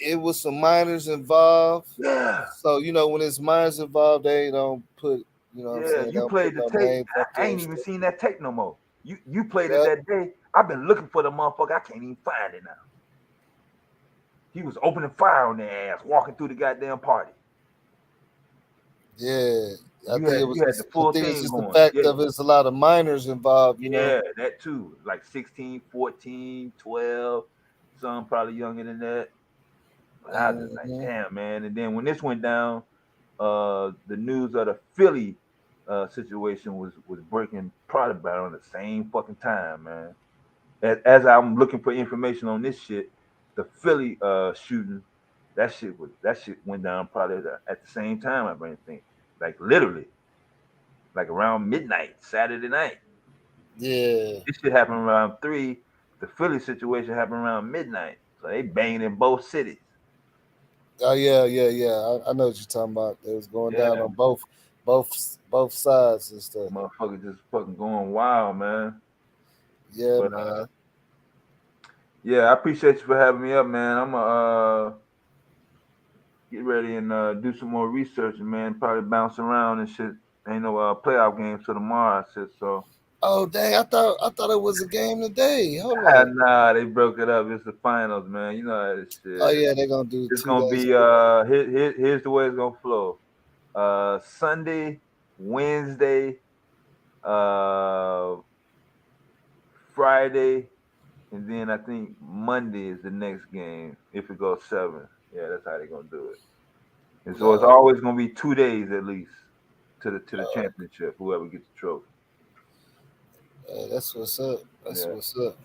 it was some minors involved. Yeah. So, when it's minors involved, they don't put, what I'm Yeah, saying, they you don't put played the no tape. names up I there ain't and even stuff. seen that tape no more. You played it Yeah. that day. I've been looking for the motherfucker. I can't even find it now. He was opening fire on their ass, walking through the goddamn party. Yeah. I You think had the full it's thing just the going. fact Yeah. of it's a lot of minors involved, Yeah, that too. Like 16, 14, 12, some probably younger than that. But I was just like, Mhm. damn, man. And then when this went down, the news of the Philly situation was breaking probably about on the same fucking time, man. As I'm looking for information on this shit, the Philly shooting, that shit went down probably at the same time. I think, like literally, like around midnight Saturday night. Yeah. This shit happened around 3. The Philly situation happened around midnight. So they banging in both cities. Oh yeah. I know what you're talking about. It was going Yeah, down on both sides and stuff. motherfuckers just fucking going wild, man. Yeah, But man. yeah, I appreciate you for having me up, man. I'm gonna get ready and do some more research, man. Probably bounce around and shit. Ain't no playoff games till tomorrow, I said so. Oh dang! I thought it was a game today. Hold on. Nah, they broke it up. It's the finals, man. You know how this Oh shit. yeah, they're gonna do It's 2 gonna days. be here's the way it's gonna flow. Sunday, Wednesday, uh Friday, and then I think Monday is the next game if it goes 7. Yeah, that's how they're gonna do it. And so it's No, always gonna be 2 days at least to the championship, whoever gets the trophy. that's what's up. That's Yeah. what's up.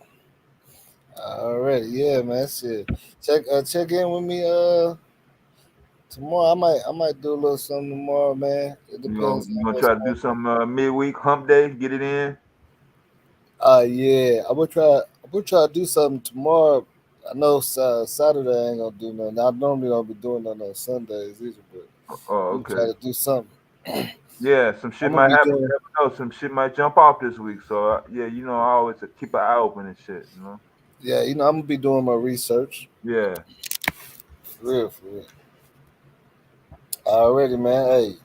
Already, yeah, man. Shit. Check in with me tomorrow. I might do a little something tomorrow, man. It depends You on gonna what's try to going do some midweek hump day, get it in? on. Yeah, I'm gonna try to do something tomorrow. I know Saturday I ain't gonna do nothing. I normally don't be doing nothing on Sundays either, but Oh, I'm gonna try okay. to do something. Yeah, some shit I'm gonna might be happen. doing. You never know. Some shit might jump off this week. So yeah, I always keep an eye open and shit. Yeah, I'm gonna be doing my research. Yeah. For real. Already, man. Hey,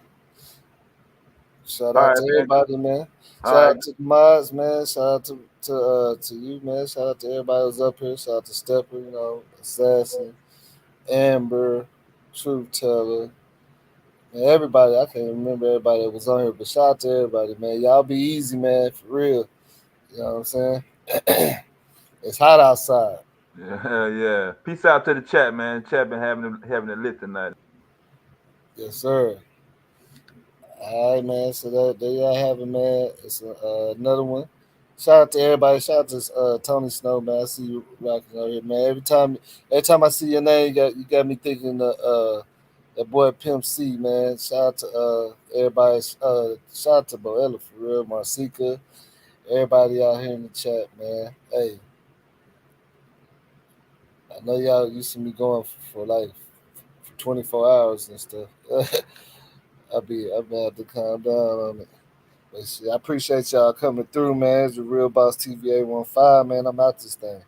shout All out right, to man. everybody, man. All Shout right. out to the mods, man. Shout out to you, man. Shout out to everybody who's up here. Shout out to Stepper, Assassin, Amber, Truth Teller, and everybody. I can't remember everybody that was on here, but shout out to everybody, man. Y'all be easy, man, for real. You know what I'm saying? It's hot outside. Yeah, yeah. Peace out to the chat, man. Chat been having it lit tonight. Yes, sir. All right, man. So there y'all have it, man. It's another one. Shout out to everybody. Shout out to Tony Snow, man. I see you rocking out here, man. Every time I see your name, you got me thinking that boy Pimp C, man. Shout out to everybody. Shout out to Boella for real, Marcika, everybody out here in the chat, man. Hey, I know y'all used to me going for like for 24 hours and stuff. I'll be have to calm down on it. But shit, I appreciate y'all coming through, man. It's the Real Boss TVA 15, man. I'm out this thing.